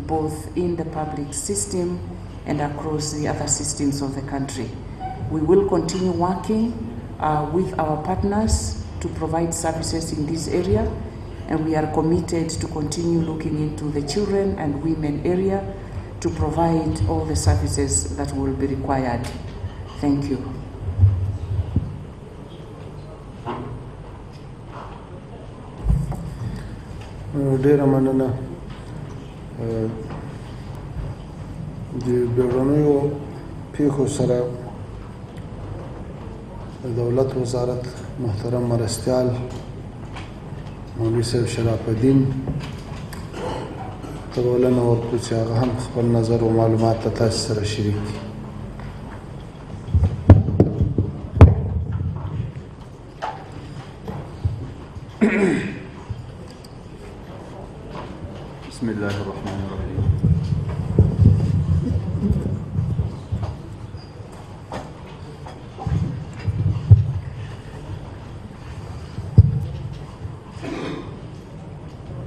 both in the public system and across the other systems of the country. We will continue working with our partners to provide services in this area, and we are committed to continue looking into the children and women area to provide all the services that will be required. Thank you. ډیره مننه. د بهرنیو پېښو سره د دولت وزارت محترم مرستیال مولوي صاحب شرف الدین ته بلنه ورکړو چې هغه هم خپل نظر او معلومات ته تاسو سره شریک کړي. بسم الله الرحمن الرحيم.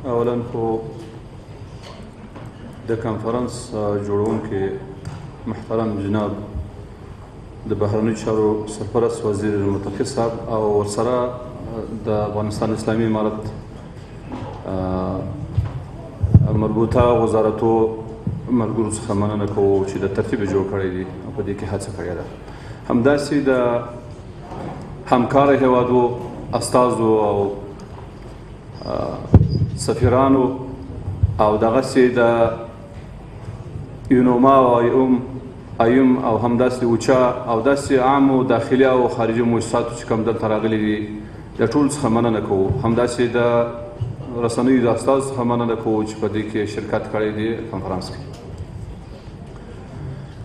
اولا خو د کنفرانس جوړونکي محترم جناب د بهرنیو چارو سرپرست وزیر المتفق صاحب او ورسره د افغانستان اسلامي امارت مربوطه وزارتو ملګرو څخه مننه کوو چې د ترتیب جوړ کړی دي او په دې کې هڅه کړې ده. همداسې د همکاره هیوادو استازو او سفیرانو او دغسې د یونوما او ایوم او همداسې اوچا او داسې عامو داخلي او خارجي مؤسساتو چې کوم دلته راغلي دي د ټولو څخه مننه کوو. همداسې د رسنیو د استازو څخه مننه کوو چې په دې کې شرکت کړی دی کنفرانس کې.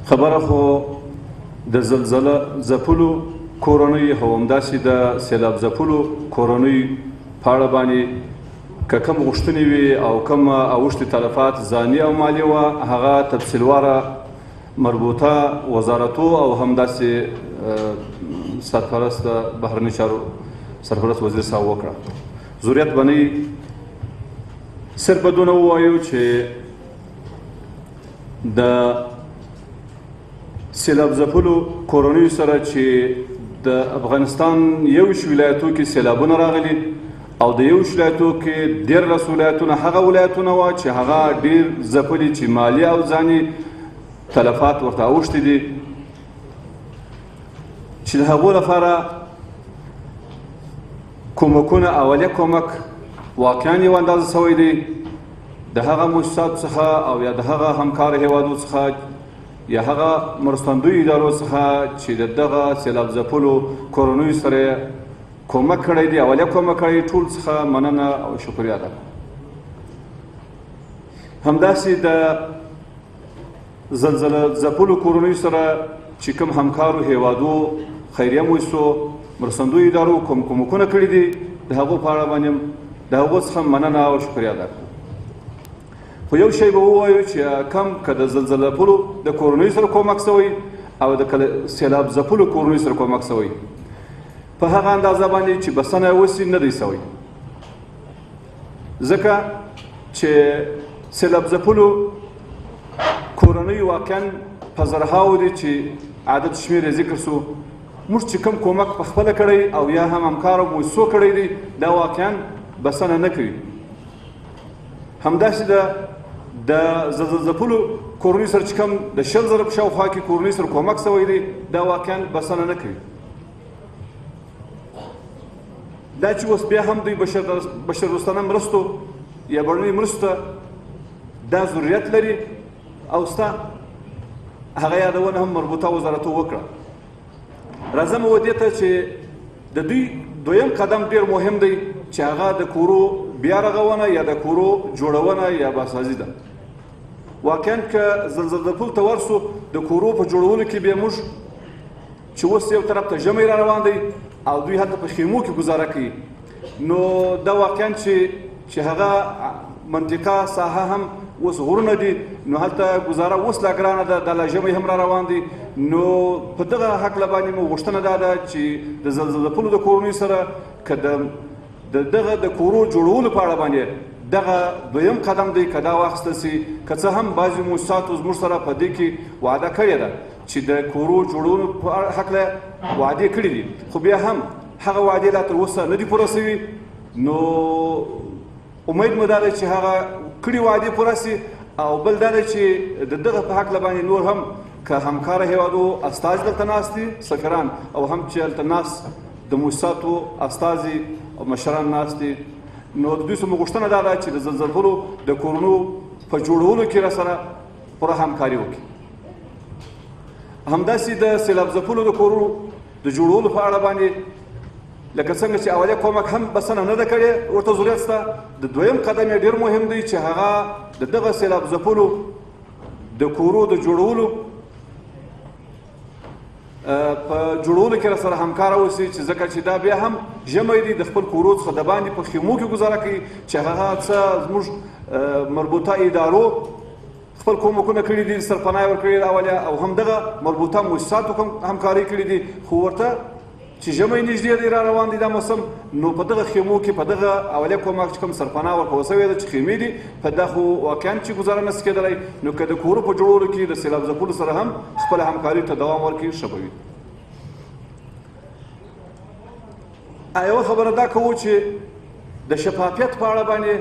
خبره خو د زلزله ځپلو کورنۍ او همداسې د سیلاب ځپلو کورنۍ په اړه باندې که کوم غوښتنې وي او کوم اوښتې تلفات ځاني او مالي وه هغه تفصیلواره مربوطه وزارتو او همداسې سرپرست بهرنیو چارو سرپرست وزیر صاحب وکړه. ضرورت به نه صرف به دونه ووایو چې د سیلاب ځپلو کورنیو سره چې د افغانستان یوش ولایتو کې سیلابونه راغلي او د یوش ولایتو کې 13 ولایتونه هغه ولایتونه وه چې هغه ډېر ځپلي چې مالي او ځاني تلفات ورته اوښتي دي چې د هغو لپاره کومکونه اولیه کومک واقعا یو اندازه سوی دی د هغه مؤسساتو څخه او یا د هغه همکاره هیوادو څخه یا هغه مرستندویو ادارو څخه چې د دغه سیلاب ځپلو کورنیو سره کومک کړی دی اولیه کومک کړی ټول څخه مننه او شکریه ده. همداسې د زلزله ځپلو کورنیو سره چې کوم همکارو هیوادو خیریه مؤسسو مرستندویو ادارو کوم کومکونه کړي دي د هغو په اړه باندې د هغو څخه مننه او شکریه ده. خو یو شی به ووایو چې کم که د زلزله ځپلو د کورنیو سره کومک سوی او د سیلاب ځپلو کورنیو سره کومک سوی په هغه اندازه باندې چې بسنه وسي نه دی سوی، ځکه چې سیلاب ځپلو کورنیو واقعا په زرهاو دي چې عدد شمېر یې ذکر سو. موږ چې کوم کومک په خپله کړی او یا هم همکارو مؤسسو کړی دی دا واقعا بسنه نه کوي. همداسې د زلزله ځپلو کورنیو سره چې کوم د 20,000 په شاوخوا کې کورنیو سره کومک سوی دی دا واقعا بسنه نه کوي. دا چې اوس بیا هم دوی بشردوستانه مرستو یا بهرنیو مرستو دا ضرورت لري او ستا هغه یادونه هم مربوطه وزارتو وکړه. راځم و دې ته چې د دوی دویم قدم ډېر مهم دی چې هغه د کورو بیا رغونه یا د کورو جوړونه یا باسازي ده. واقعا که زلزله ځپلو ته ورسو د کورو په جوړولو کې بیا موږ چې اوس یو طرف ته ژمی را روان دی او دوی هلته په خیمو کې ګزاره کوي نو دا واقعا چې هغه منطقه ساحه هم اوس غرونه دي نو هلته ګزاره اوس لا ګرانه ده دا لا ژمی هم را روان دي. نو په دغه هکله باندې مو غوښتنه دا ده چې د زلزله ځپلو د کورنیو سره که دغه د کورو جوړولو په اړه باندې دغه دویم قدم دی که دا واخیستل سي که څه هم بعضې مؤسساتو زموږ سره په دې کې وعده کړې ده چې د کورو جوړولو په هکله وعدې کړي دي خو بیا هم هغه وعدې لا تر اوسه نه دي پوره سوي. نو امید مو دا دی چې هغه کړي وعدې پوره سي او بل دا دی چې د دغه په هکله باندې نور هم که همکاره هیوادو استازي دلته ناست دي سفیران او هم چې هلته ناست د مؤسساتو استازي او مشران ناست دي نو د دوی څخه مو غوښتنه دا ده چې د زلزله ځپلو د کورونو په جوړولو کې راسره پوره همکاري وکړي. همداسې د سیلاب ځپلو د کورونو د جوړولو په اړه باندې لکه څنګه چې اولیه کومک هم بسنه نه ده کړې ورته ضرورت شته. د دویم قدم یې ډېر مهم دی چې هغه د دغه سیلاب ځپلو د کورو د جوړولو په جوړولو کې راسره همکاره اوسي چې ځکه چې دا بیا هم ژمی دی د خپل کورو څخه د باندې په خیمو کې ګزاره کوي چې هغه څه زموږ مربوطه ادارو خپل کومکونه کړي دي، سرپناه یې ورکړې ده اولیا، او همدغه مربوطه مؤسساتو همکاري کړې دي. خو ورته چې ژمی نږدې دی را روان دی دا موسم، نو په دغه خیمو کې په دغه اولیا کومک چې کوم سرپناه ورکول شوې ده چې خیمې دي، په دا خو واقعا چې ګزاره نشي کېدلی، نو که د کورو په جوړولو کې د سیلاب ځپلو سره هم خپله همکاري ته دوام ورکړي ښه به وي. یوه خبره دا کوو چې د شفافیت په اړه باندې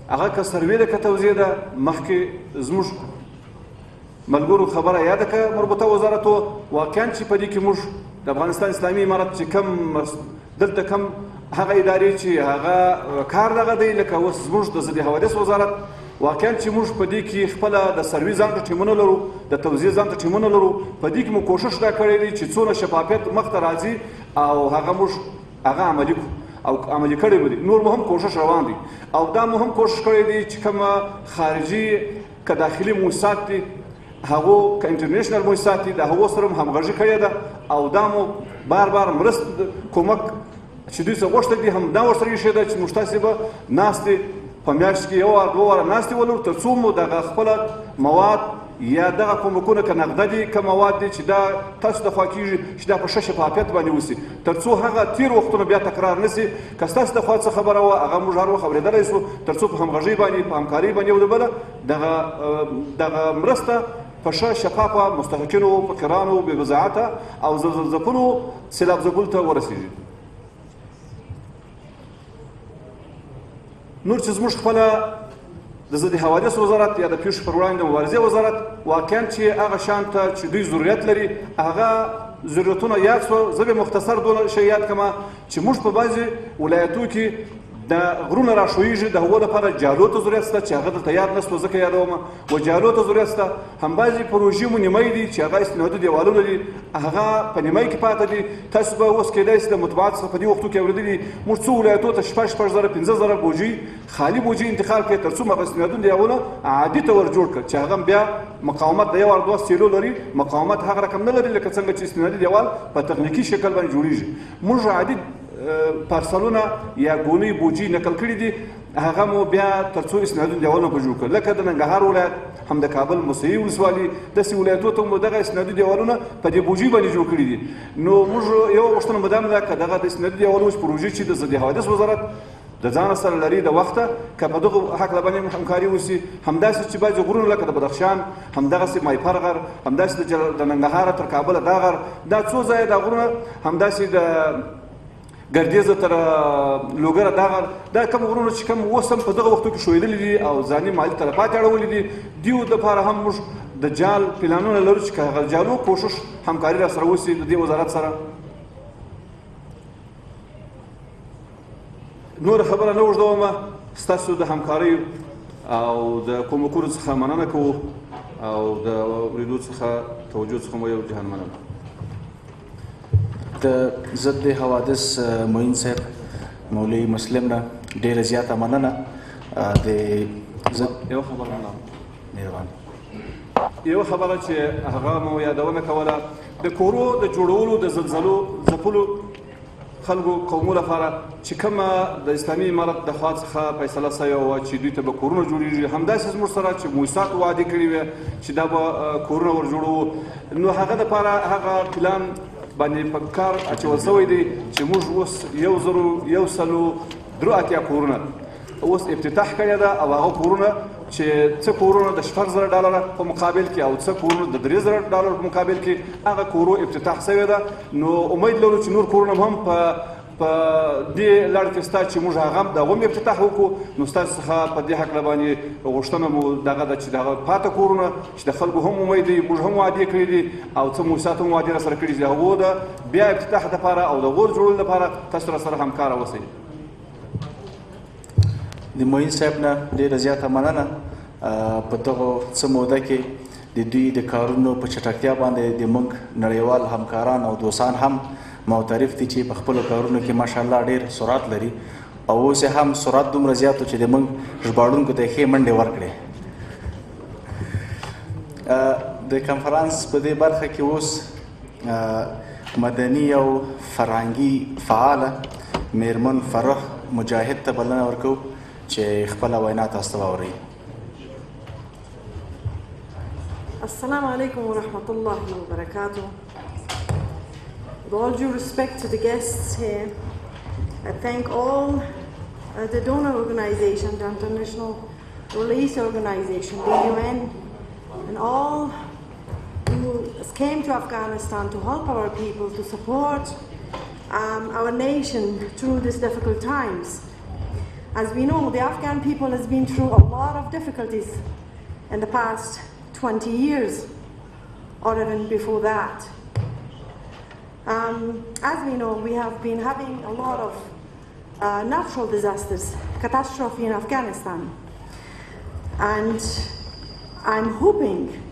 هغه که سروې ده که توضیح ده، مخکې زموږ ملګرو خبره یاده که مربوطه وزارتو واقعا چې په دې کې موږ د افغانستان اسلامي امارت چې کم دلته کم هغه ادارې چې هغه کار دغه دی، لکه اوس زموږ د ضد حوادث وزارت، واقعا چې موږ په دې کې خپله د سروې ځان ته ټیمونه لرو، د توزیع ځان ته ټیمونه لرو، په دې کې مو کوښښ دا کړی دی چې څونه شفافیت مخته راځي او هغه موږ هغه عملي کړو او عملي کړی به دي. نور مو هم کوښښ روان دی او دا مو هم کوښښ کړی دی چې کومه خارجي که داخلي مؤسسات دي، هغو که انټرنیشنل مؤسسات دي، د هغو سره هم همغږي کړې ده او دا مو بار بار مرست کومک چې دوی څه غوښتل دي هم دا ورسره ایښې ده چې موږ تاسې به ناستې په میاشت کې 1 وار 2 واره ناستې ولرو، تر څو مو دغه خپله مواد یا دغه کومکونه که نقده دي که مواد دي چې دا تاسو د خوا کېږي چې دا په ښه شفافیت باندې وسي، تر څو هغه تیر وختونه بیا تکرار نه سي. که ستاسو د خوا څه خبره وه هغه موږ هر وخت اورېدلی سو، تر څو په همغږۍ باندې په همکارۍ باندې یو د بله دغه مرسته په ښه شفافه مستحقینو، فقیرانو، بې وضاحته او زلزل ځپلو سیلاب ځپلو ته ورسېږي. نور چې زموږ خپله د ضد حوادث وزارت یا د پیښو پر وړاندې د مبارزې وزارت واقعا چې هغه شان ته چې دوی ضرورت لري هغه ضرورتونه یاد سوه. زه به مختصر دونه شی یاد کړم چې موږ په بعضې ولایتو کې د غرونه راښویږي، د هغو لپاره جالو ته ضرورت شته چې هغه دلته یاد نه سوه ځکه یادوم، و جالو ته ضرورت شته. هم بعضې پروژې مو نیمۍ دي چې هغه استنادي دیوالونه دي، هغه په نیمۍ کې پاته دي. تاسو به اوس کیدای شي د مطبوعات څخه په دې وختو کې اورېدلي موږ څو ولایتو ته 6,000 15,000 بوجۍ خالي بوجۍ انتقال کړې تر څو هغه استنادونه دیوالونه عادي ته ور جوړ کړه چې هغه بیا مقاومت د 1 وار 2 سیلو لري، مقاومت هغه رقم نه لري لکه څنګه چې استنادي دیوال په تخنیکي شکل باندې جوړیږي. موږ عادي پارسلونه یا ګونۍ بوجۍ نقل کړي دي، هغه مو بیا تر څو استنادي دیوالونه په جوړ کړل. لکه د ننګرهار ولایت، هم د کابل موسهي ولسوالي، داسې ولایتو ته مو دغه استنادي دیوالونه په دې بوجۍ باندې جوړ کړي دي. نو موږ یوه غوښتنه مو دا ده که دغه د استنادي دیوالونو پروژې چې د ضد حوادث وزارت د ځان سره لري د وخته که په دغو هکله باندې همکاري وسي، همداسې چې بعضې غرونه لکه د بدخشان، همدغسې مایپر غر، همداسې د ننګرهاره تر کابله دا غر، دا څو ځایه دا غرونه، همداسې د ګردیزه تر لوګره دا غر، دا کوم غرونه چې کوم اوس هم په دغه وختو کې ښویېدلي دي او ځاني مالي تلفات یې اړولي دي، دیو دپاره هم موږ د جال پلانونه لرو چې که هغه جالو کوښښ همکاري را سره وسي د دې وزارت سره. نور خبره نه اوږدومه، ستاسو د همکارۍ او د کومکونو څخه مننه کوو او د اورېدو څخه توجه څخه مو یو جهان مننه. د ضد حوادث معین صاحب مولوي مسلم نه ډېره زیاته مننه. یوه خبره یوه خبره چې هغه مو یادونه کوله د کورو د جوړولو د زلزلو ځپلو خلکو قومو لپاره چې کومه د اسلامي امارت د خوا څخه فیصله سوې وه چې دوی ته به کورونه جوړېږي، همداسې زموږ سره چې مؤسسات وعدې کړې وې چې دا به کورونه ور جوړوو، نو هغه دپاره هغه پلان باندې په کار اچول سوی دی چې موږ اوس 1,183 کورونه اوس افتتاح کړې ده او هغه کورونه چې څه کورونه د $4,000 په مقابل کې او څه کورونه د $3,000 په مقابل کې هغه کورو افتتاح سوی ده. نو امید لرو چې نور کورونه هم په دې لړ کې ستا چې موږ هغه هم د هغو هم افتتاح وکړو. نو ستاسو څخه په دې هکله باندې غوښتنه مو دغه ده چې دغه پاته کورونه چې د خلکو هم امید دی، موږ هم وعدې کړي دي او څه مؤسسات هم وعدې راسره کړي دي د هغو د بیا افتتاح دپاره او د هغو د جوړولو لپاره تاسو راسره همکاره اوسئ. د معین صاحب نه ډېره زیاته مننه. په دغو څه موده کې د دوی د کارونو په چټکتیا باندې د موږ نړیوال همکاران او دوستان هم معترف دي چې په خپلو کارونو کې ماشاءالله ډېر سرعت لري او اوس هم سرعت دومره زیات و چې د موږ ژباړونکو ته یې ښې منډې ورکړې. د کنفرانس په دې برخه کې اوس مدني او فرهنګي فعاله میرمن فرح مجاهد ته بلنه ورکوو چې خپله وینا تاسو ته واورئ. Assalamu alaikum wa rahmatullahi wa barakatuh. With all due respect to the guests here, I thank all the donor organizations, the International Relief Organization, the UN, and all who came to Afghanistan to help our people, to support our nation through these difficult times. As we know, the Afghan people has been through a lot of difficulties in the past 20 years, or even before that. As we know, we have been having a lot of natural disasters, catastrophe in Afghanistan. And I'm hoping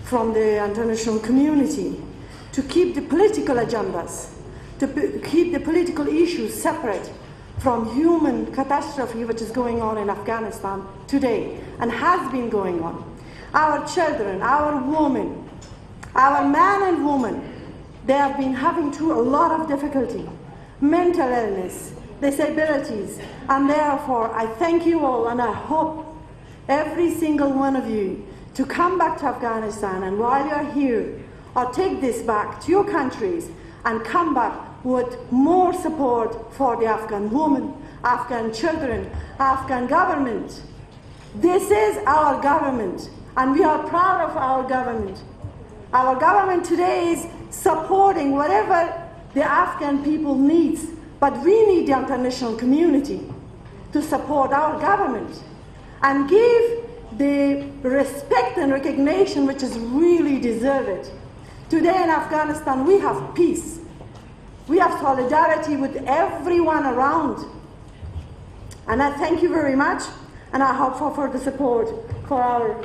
from the international community to keep the political agendas, to keep the political issues separate from human catastrophe which is going on in Afghanistan today and has been going on. Our children, our women, our men and women, they have been having through a lot of difficulty, mental illness, disabilities, and therefore I thank you all and I hope every single one of you to come back to Afghanistan, and while you're here, or take this back to your countries and come back with more support for the Afghan women, Afghan children, Afghan government. This is our government, and we are proud of our government. Our government today is supporting whatever the Afghan people needs, but we need the international community to support our government and give the respect and recognition which is really deserved. Today in Afghanistan we have peace. We have solidarity with everyone around. And I thank you very much, and I hope for further support for our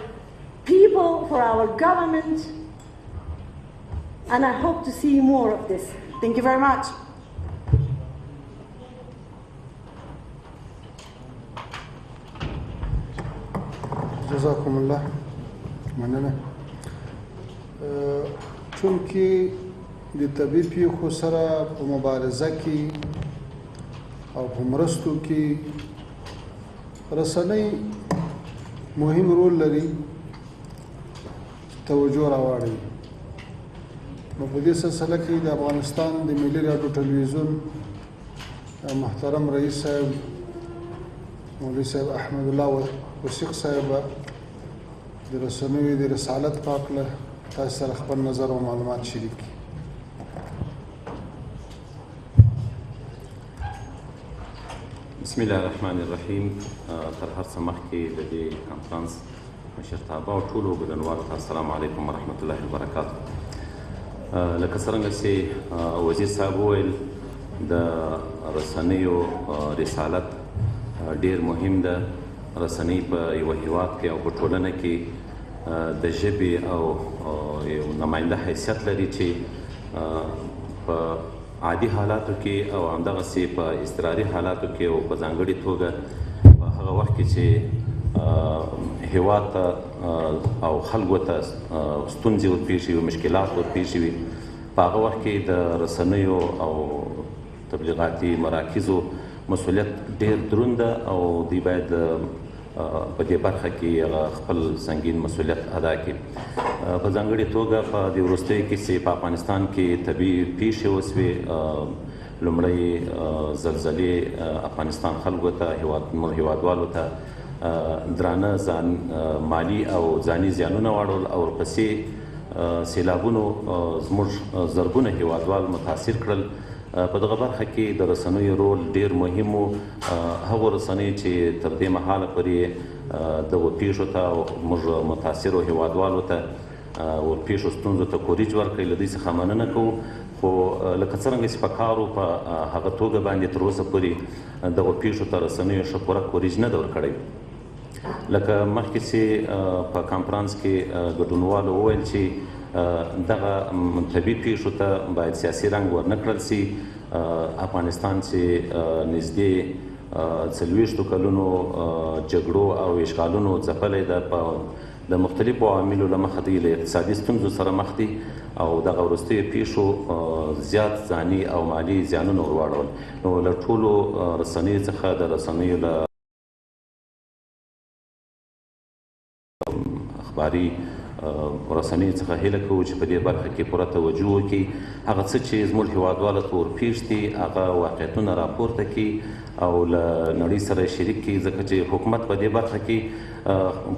people, for our government, and I hope to see more of this. Thank you very much. جزاكم الله. مننه. چونکه د طبیعي پیښو سره په مبارزه کې او په مرستو کې رسنۍ مهم رول لري، توجه راوړي. نو په دې سلسله کې د افغانستان د ملي راډیو ټلویزیون محترم رئیس صاحب مولوي صاحب احمد الله وثیق صاحب د رسنیو د رسالت په اړه تاسو سره خپل نظر او معلومات شریک کړي. بسم الله الرحمن الرحیم. تر هر څه مخکې د دې کنفرانس مشرتابه او ټولو ګډونوالو ته السلام علیکم ورحمة الله وبرکاته. لکه څرنګه چې وزیر صاحب وویل، د رسنیو رسالت ډیر مهم ده. رسنۍ په یوه هیواد کې او په ټولنه کې د ژبې او یو نماینده حیثیت لري چې په عادي حالاتو کې او همدغسې په اضطراري حالاتو کې او په ځانګړې توګه په هغه وخت کې چې هیواد ته او خلکو ته ستونزې ورپېښې وي، مشکلات ورپېښې وي، په هغه وخت کې د رسنیو او تبلیغاتي مراکزو مسؤلیت ډېر دروند ده او دوی باید په دې برخه کې خپل سنګین مسؤلیت ادا کړي. په ځانګړې توګه په دې وروستیو کې چې په افغانستان کې طبیعي پیښې وسوې، لومړی زلزلې افغانستان خلکو ته، هیوادوالو ته درانه مالی او ځاني زیانونه واړول او ورپسې سیلابونو زموږ زرګونه هیوادوال متاثر کړل. په دغه برخه کې د رسنیو رول ډیر مهم و. هغو رسنیو چې تر دې مهاله پورې دغو پیښو ته او موږ متاثرو هیوادوالو ته ورپېښو ستونزو ته کوریج ورکړئ، له دوی څخه مننه کوو. خو لکه څرنګه چې په کار و په هغه توګه باندې تر اوسه پورې دغو پیښو ته رسنیو ښه پوره کوریج نه ده ورکړی. لکه مخکې چې په کنفرانس کې ګډونوالو وویل چې دغه طبیعي پیښو ته باید سیاسي رنګ ورنه کړل سي. افغانستان چې نږدې 40 کلونو جګړو او اشغالونو ځپلی ده، د مختلفو عواملو له مخې دوی له اقتصادي ستونزو سره مخ دي او دغه وروستیو پیښو زیات ځاني او مالي زیانونه ور واړول. نو له ټولو رسنیو څخه د رسنیو له اخباري رسنیو څخه هیله کوو چې په دې برخه کې پوره توجه وکړي، هغه څه چې زموږ هیوادوالو ته ورپېښ دي هغه واقعیتونه راپورته کړي او له نړۍ سره شریک کړي، ځکه چې حکومت په دې برخه کې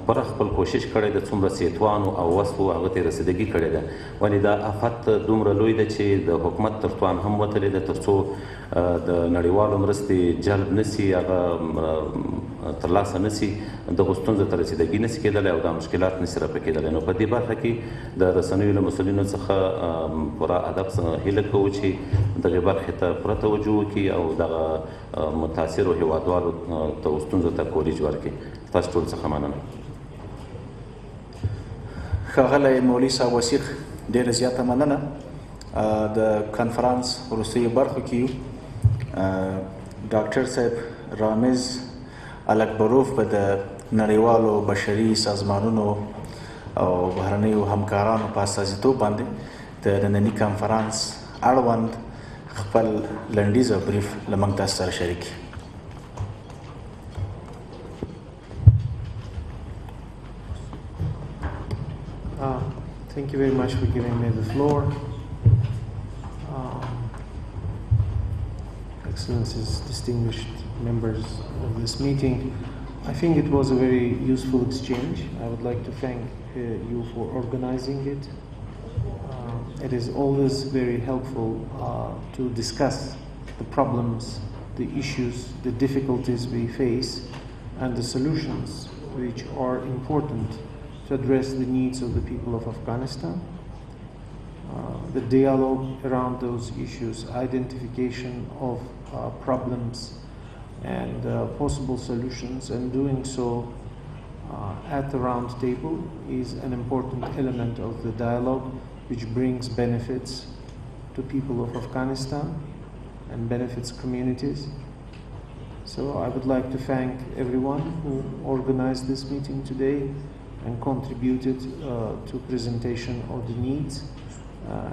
پوره خپل کوشش کړی ده، څومره سیتوانو او وسو هغه ته رسیدګي کړې ده، ولې دا افت دومره لوی ده چې د حکومت تر توان هم وتلی ده، تر څو د نړیوالو مرستې جلب نسي، هغه ترلاسه نسي، دغو ستونزو ته رسیدګي نسي کېدلی او دا مشکلات نسي رفع کېدلی. نو په دې برخه کې د رسنیو له مسؤلینو څخه پوره ادب هیله کوو چې دغې برخې ته پوره توجه وکړي او دغه متاثرو هیوادوالو ته ستونزو ته کوریج ورکړي. تاسو ټول څخه مننه. ښاغلی مولوي صاحب وثیق، ډېره زیاته مننه. د کنفرانس وروستیو برخو کې یو ډاکټر صاحب رامز الکبروف به د نړیوالو بشري سازمانونو او بهرنیو همکارانو په استازیتوب باندې د ننني کنفرانس اړوند خپل لنډیز او بریف له موږ تاسو سره شریک کړي. Thank you very much for giving me the floor. Excellencies, distinguished members of this meeting, I think it was a very useful exchange. I would like to thank you for organizing it. It is always very helpful to discuss the problems, the issues, the difficulties we face, and the solutions which are important to address the needs of the people of Afghanistan. The dialogue around those issues, identification of problems and possible solutions, and doing so at the round table is an important element of the dialogue which brings benefits to people of Afghanistan and benefits communities. So I would like to thank everyone who organized this meeting today and contributed to presentation of the needs,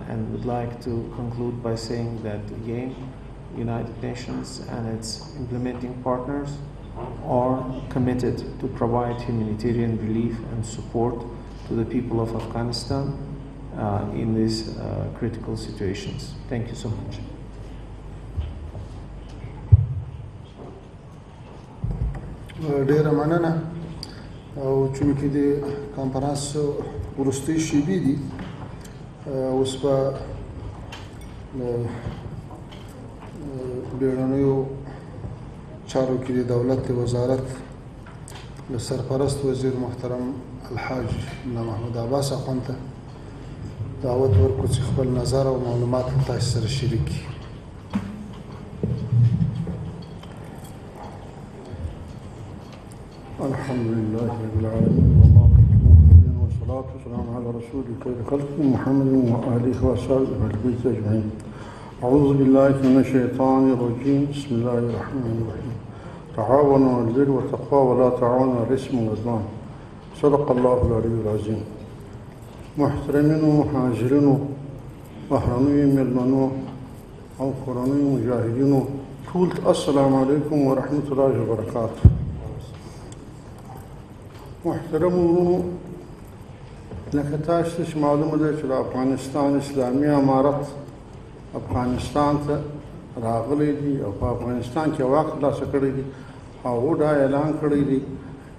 and would like to conclude by saying that again, United Nations and its implementing partners are committed to provide humanitarian relief and support to the people of Afghanistan in these critical situations. Thank you so much. ډیره مننه. او چونکې د کنفرانس وروستۍ شیبې دي، اوس به بهرنیو چارو کې د دولت وزارت د سرپرست وزیر محترم الحاج ملا محمود عباس اخوند ته دعوت ورکړو چې خپل نظر او معلومات تاسو سره شریک کړي. الحمد لله رب العالمين والصلاة والسلام على رسول خير خلق محمد وآله وصحبه البيت أجمعين. أعوذ بالله من الشيطان الرجيم. بسم الله الرحمن الرحيم. تعاونوا على البر والتقوى ولا تعاونوا على الإثم والعدوان. صدق الله العلي العظيم. محترمين ومهاجرين بهرنیو مېلمنو او کورنیو مجاهدینو ټول السلام علیکم ورحمة الله وبرکاته. محترم ورونو، لکه تاسو ته معلومه ده چې د افغانستان اسلامي امارت افغانستان ته راغلی دي او په افغانستان کې واک ترلاسه کړی دي. هغو دا اعلان کړی دی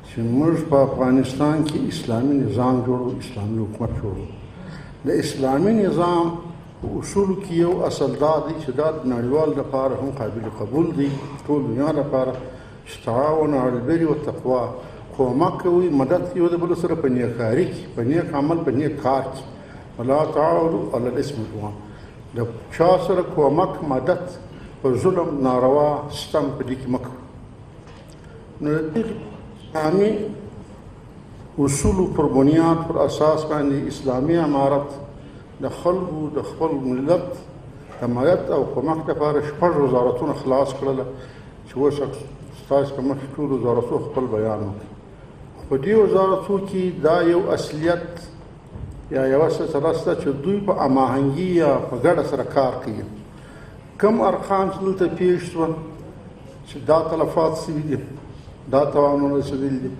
چې موږ په افغانستان کې اسلامي نظام جوړو، اسلامي حکومت جوړو. د اسلامي نظام په اصولو کې یو اصل دا دی چې دا د نړیوال لپاره هم قابل قبول دی، ټول دنیا لپاره، چې تعاون علی البر والتقوا، کومک کوي، مدد کوي یو د بل سره په نیککاري کې، په نیک عمل، په نیک کار کې. ولا تعاونوا علی الإثم والعدوان، د چا سره کومک، مدد په ظلم، ناروا، ستم په دې کې مه کوئ. نو د دې اسلامي اصولو پر بنیاد، پر اساس باندې اسلامي امارت د خلکو د خپل ملت د مدد او کومک لپاره 6 وزارتونه خلاص کړله چې اوس ستاسو په مخ کې ټول وزارتونه خپل بیان وکړي. په دې وزارتو کې دا یو اصلیت یا یوه سلسله شته چې دوی په هماهنګي یا په ګډه سره کار کوي. کم ارقام چې دلته پیښ شول چې دا تلفات شوي دي، دا تاوانونه رسېدلي دي،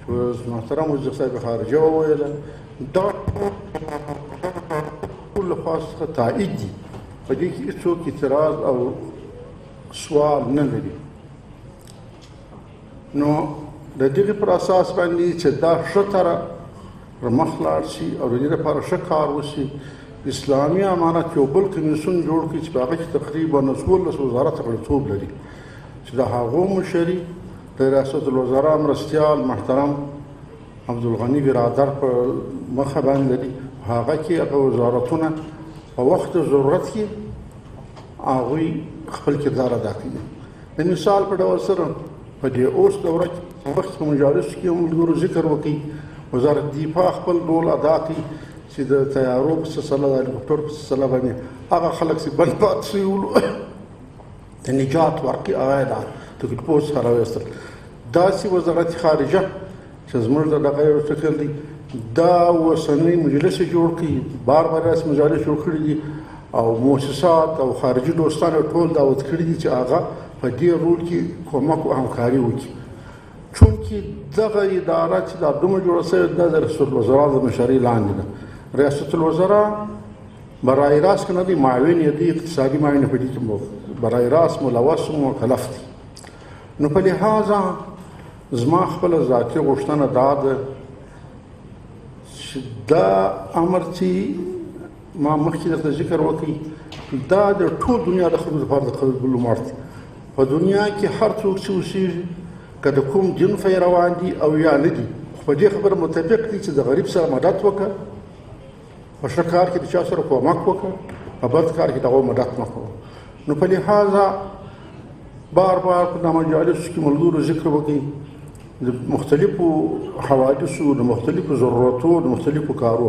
محترم وزیر صاحب خارجه وویله دا ټول له خوا څخه تایید دي په دې کې هېڅوک اعتراض او سوال نه لري نو د دغې پر اساس باندې چې دا ښه طرح مخ لاړ شي او د دې لپاره ښه کار وشي اسلامي امانت یو بل کمیسیون جوړ کړي چې په هغه کې تقریبا 19 وزارت غړیتوب لري چې د هغو مشري د ریاست الوزرا مرستیال محترم عبدالغني برادر په مخه باندې لري هغه کې هغه وزارتونه په وخت ضرورت کې هغوی خپل کردار ادا کوي د مثال په ډول سره په دې اوس دوره کې وخت په مجالسو کې ملګرو ذکر وکړي وزارت دفاع خپل رول ادا کوي چې د طیارو په سلسله د هلیکوپټر په سلسله باندې هغه خلک چې بند پاتې شوي ولو د نجات ورکړي هغه یې د ټکټ پوسټ څخه راویستل داسې وزارت خارجه چې زموږ د دغه یو شکل دی دا اوسنی مجلس یې جوړ کړي بار داسې مجالس جوړ کړي دي او مؤسسات او خارجي دوستان ټول دعوت کړي دي چې هغه په دې رول کې کومک او همکاري وکړي چونکې دغه اداره چې دا دومره جوړه شوې ده د ریاست الوزرا د مشرۍ لاندې ده ریاست الوزرا برای راست که نه دی معاون یې دی اقتصادي معاون په دې کې برای راست ملوث و مکلف دي نو په لحاظه زما خپله ذاتي غوښتنه دا ده چې دا امر چې ما مخکې درته ذکر وکړي دا د ټول دنیا د خلکو لپاره د قبولو وړ دی په دنیا کې هر څوک چې اوسېږي که د کوم دین پیروان دي او یا نه دي خو په دې خبره متفق دي چې د غریب سره مدد وکړه په ښه کار کې د چا سره کومک وکړه په بد کار کې د هغو مدد مه کوه نو په لحاظه بار بار په دا مجالسو کې ملګرو ذکر وکړي د مختلفو حوادثو د مختلفو ضرورتو د مختلفو کارو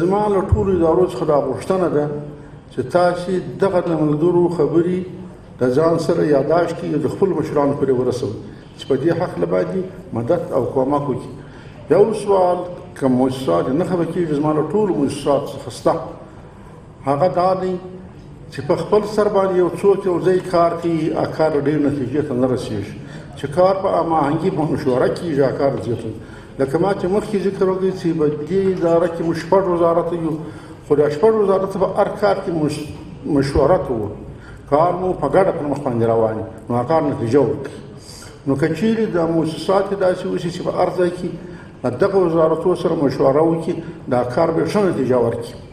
زما له ټولو ادارو څخه دا غوښتنه ده چې تاسې دغه د ملګرو خبرې د ځان سره یاداشت کړي د خپلو مشرانو پورې ورسوي چې په دې هکله باندې مدد او کومک وکړي یو سوال که مؤسسات نه خبر کېږي زما له ټولو مؤسسات څخه شته هغه دا دی چې په خپل سر باندې یو څوک یو ځای کار کوي هغه کار ډېر نتیجې ته نه رسېږي چې کار په هماهنګي په مشوره کېږي هغه کار زیاتوي لکه ما چې مخکې ذکر وکړی چې په دې اداره کې موږ 6 وزارت یو خو دا 6 وزارت په هر کار کې مشوره کوو کار مو په ګډه پر مخ باندې روان نو هغه کار نتیجه ورکړي نو که چیرې د مؤسسات داسې وشي چې په هر ځای کې دغه وزارتو سره مشوره وکړي دا کار به ښه نتیجه ورکړي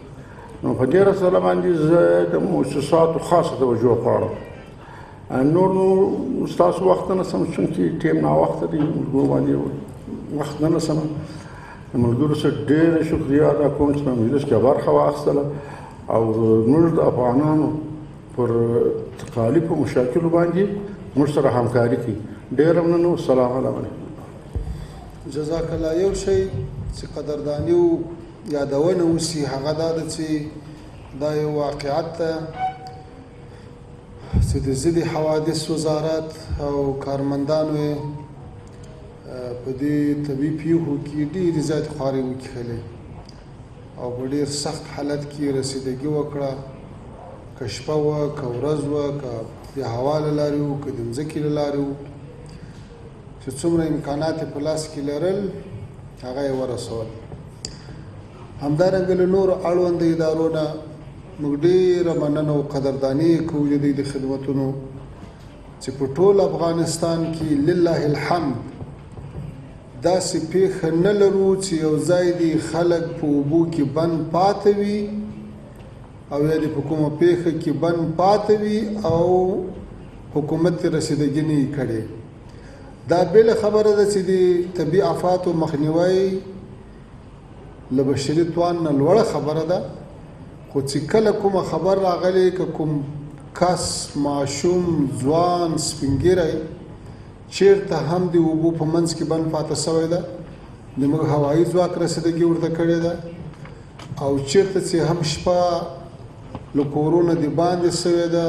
نو په دې رساله باندې زه د مؤسساتو خاصه توجه غواړم نور نو ستاسو وخت نه سم چونکې ټیم ناوخته دی ملګرو باندې وخت نه سم د ملګرو سره ډېره شکریا ادا کوم چې په مجلس کې برخه واخیستله او موږ د افغانانو پر تکالیفو مشاکلو باندې موږ سره همکاري کوي ډېره مننه السلام علیکم جزاک الله یو شی چې قدرداني او یادونه وسي هغه دا ده چې دا یو واقعیت ده چې د ضد حوادث وزارت او کارمندانو یې په دې طبیعي پیښو کې ډېرې زیاتې خوارۍ وکښلې او په ډېر سخت حالت کې رسیدګي وکړه که شپه وه که ورځ وه که د هوا له لارې وو که د مځکې له لارې وو چې څومره امکانات یې په لاس کې لرل هغه یې ورسول همدارنګه له نورو اړوندو ادارو نه موږ ډېره مننه او قدرداني کوو د دوی د خدمتونو چې په ټول افغانستان کې لله الحمد داسې پیښه نه لرو چې یو ځای دي خلک په اوبو کې بند پاته وي او یا دې په کومه پیښه کې بند پاته وي او حکومت ته رسیدګي نه یې کړې دا بله خبره ده چې د طبیعي آفاتو مخنیوی له بشري توان نه لوړه خبره ده خو چې کله کومه خبر راغلی که کوم کس ماشوم ځوان سپینګیری چیرته هم د اوبو په منځ کې بند پاته سوی ده زموږ هوایي ځواک رسیدګي ورته کړې ده او چیرته چې هم شپه له کورونو د باندې سوې ده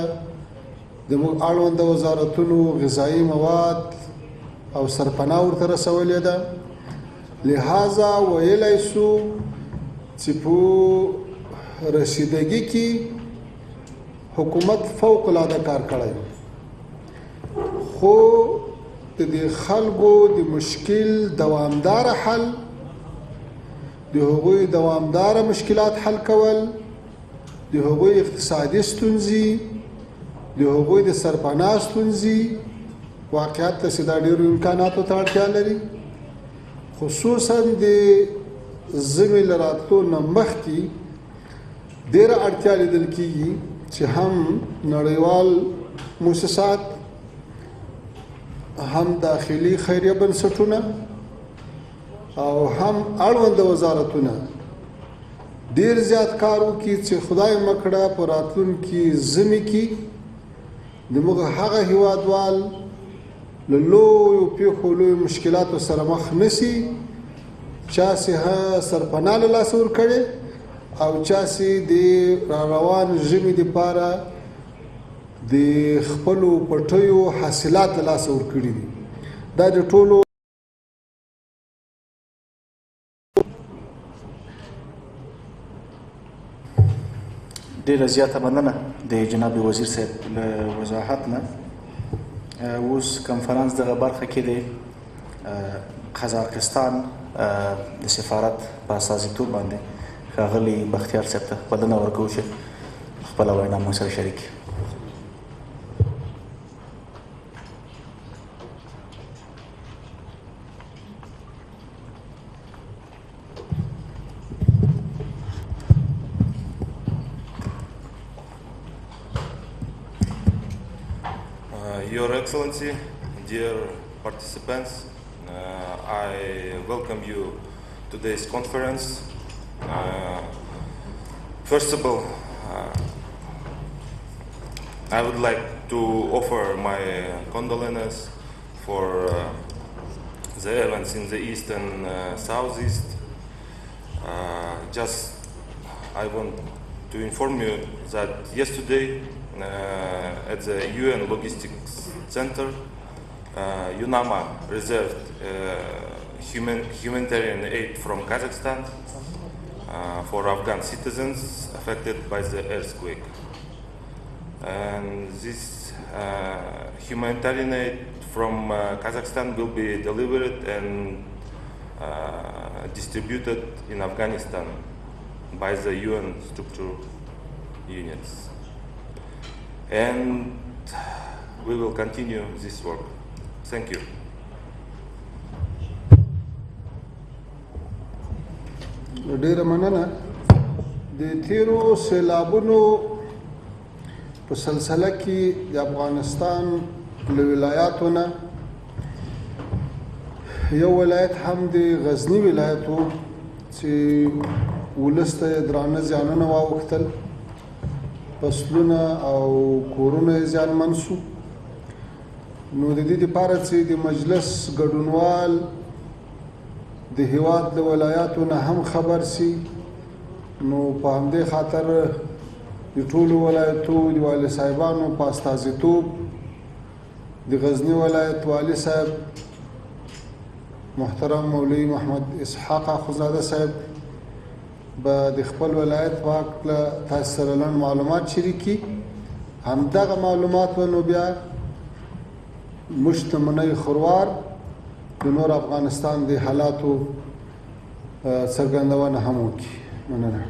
زموږ اړونده وزارتونو غذایي مواد او سرپناه ورته رسولې ده لہذا ویلی سو چې په رسیدګي کې حکومت فوق العاده کار کړی خو د دې خلکو د مشکل دوامداره حل، د هغوی دوامداره مشکلات حل کول، د هغوی اقتصادي ستونزې، د هغوی د سرپناه ستونزې، واقعیت ته چې دا ډېرو امکاناتو ته اړتیا لري. خصوصا د ژمي له راتلو نه مخکې ډېره اړتیا لیدل کېږي چې هم نړیوال مؤسسات، هم داخلي خیریه بنسټونه او هم اړونده وزارتونه ډېر زیات کار وکړي چې خدای مکړه په راتلونکي ژمي کې زموږ هغه هیوادوال له لویو پیښو لویو مشکلاتو سره مخ نشي، چا چې سرپناه له لاسه ورکړې او چا چې د روان ژمي دپاره د خپلو پټیو حاصلات له لاسه ورکړي دي. دا د ټولو ډېره زیاته مننه د جناب وزیر صاحب له وضاحت نه. اوس کنفرانس دغه برخه کې د قزاقستان د سفارت په استازیتوب باندې ښاغلي بختیار صاحب ته بلنه ورکوو چې خپله وینا مو سره شریک کړي. Your Excellency, dear participants, I welcome you to today's conference. First of all, I would like to offer my condolences for the events in the east and southeast. I want to inform you that yesterday at the UN Logistics Center, UNAMA reserved humanitarian aid from Kazakhstan for Afghan citizens affected by the earthquake. And this humanitarian aid from Kazakhstan will be delivered and distributed in Afghanistan by the UN structure units. And we will continue this work. Thank you. ډیره مننه. د تیرو سیلابونو په سلسله کې د افغانستان له ولایاتو نه یو ولایت هم د غزني ولایت و چې ولس ته یې درانه زیانونه واوښتل، فصلونه او کورونه یې زیانمن شو. نو د دې دپاره چې د مجلس ګډونوال د هیواد له ولایاتو نه هم خبر سي، نو په همدې خاطر د ټولو ولایتو د والي صاحبانو په استازیتوب د غزني ولایت والي صاحب محترم مولوي محمد اسحاق اخوزاده صاحب به د خپل ولایت په هکله تاسو سره لنډ معلومات شریکي. همدغه معلومات و نو بیا مشتمنۍ خوروار د نور افغانستان د حالاتو څرګندونه هم وکړي. مننه.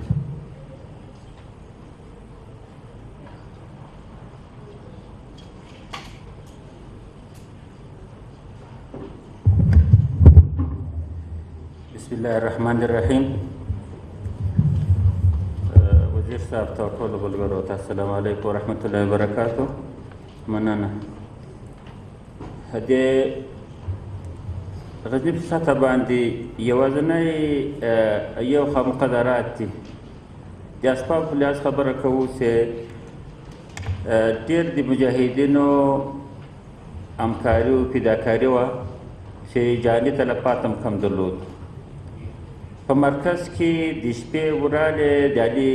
بسم الله الرحمن الرحیم. وزیر صاحب ته ټولو ملګرو ته السلام علیکم ورحمة الله وبرکاتو. مننه. د غزني په سطحه باندې یوازینی یو ښه مقدرات دي. د اسباب په لحاظ خبره کوو چې ډېر د مجاهدینو همکاري او فداکاري وه چې جاني تلفات هم کم درلود. په مرکز کې د شپې ورالې د علي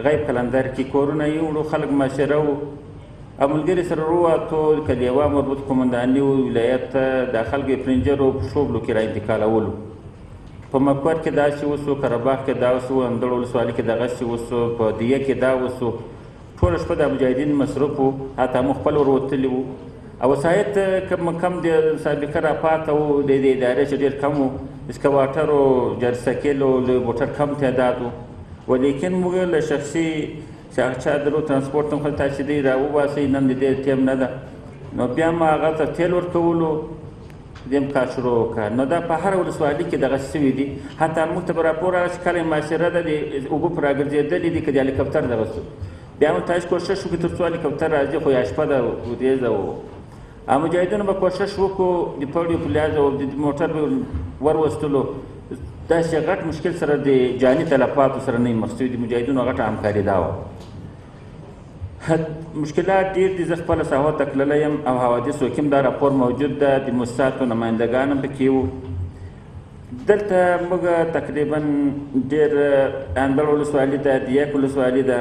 غیب قلندر کې کورونه یوړو، خلک مشره وو او ملګري سره ووتو که د یوه مربوط قومنداني ولایت ته د خلکو یې پرنجرو په شوبلو کې را انتقالولو. په مکور کې داسې وسو، قرهباغ کې دا وسو، اندړ ولسوالۍ کې دغسې وسو، په دیه کې دا وسو. ټوله شپه د مجاهدین مصروف وو، حتی موږ خپل ور وتلي وو او وسایط کم د سابقه راپاته وو د دې ادارې چې ډېر کم وو اسکواټر او جرسکیل او موټر کم تعداد وو ولیکن موږ له شخصي چا درو ترانسپورټ هم خپل تاسې دی راوباسئ نن د دې ټیم نه ده نو بیا ما هغه ته تیل ورکولو دیم کار شروع وکړه نو دا په هره ولسوالي کې دغه سوي دي حتی موږ ته به راپور راغی چې کله معاشره ده د اوبه په راګرځېدلې دي که د هلیکاپټر دغه سو بیا موږ تاسې کوشش وکړو تر څو هلیکاپټر راځي خو یا شپه ده ورېځه او مجاهدینو به کوشش وکړو د پړیو په لحاظ او د موټر به وروستلو داسې غټ مشکل سره د جاني تلفاتو سره نه مخ شوي د مجاهدینو غټه همکاري دا وه مشکلات ډېر دي زه خپله ساحو ته تللی یم او حوادثو کې هم دا راپور موجود ده د موسساتو نمایندګان هم پکې وو دلته موږ تقریبا ډېر اندړ ولسوالي ده د یک ولسوالي ده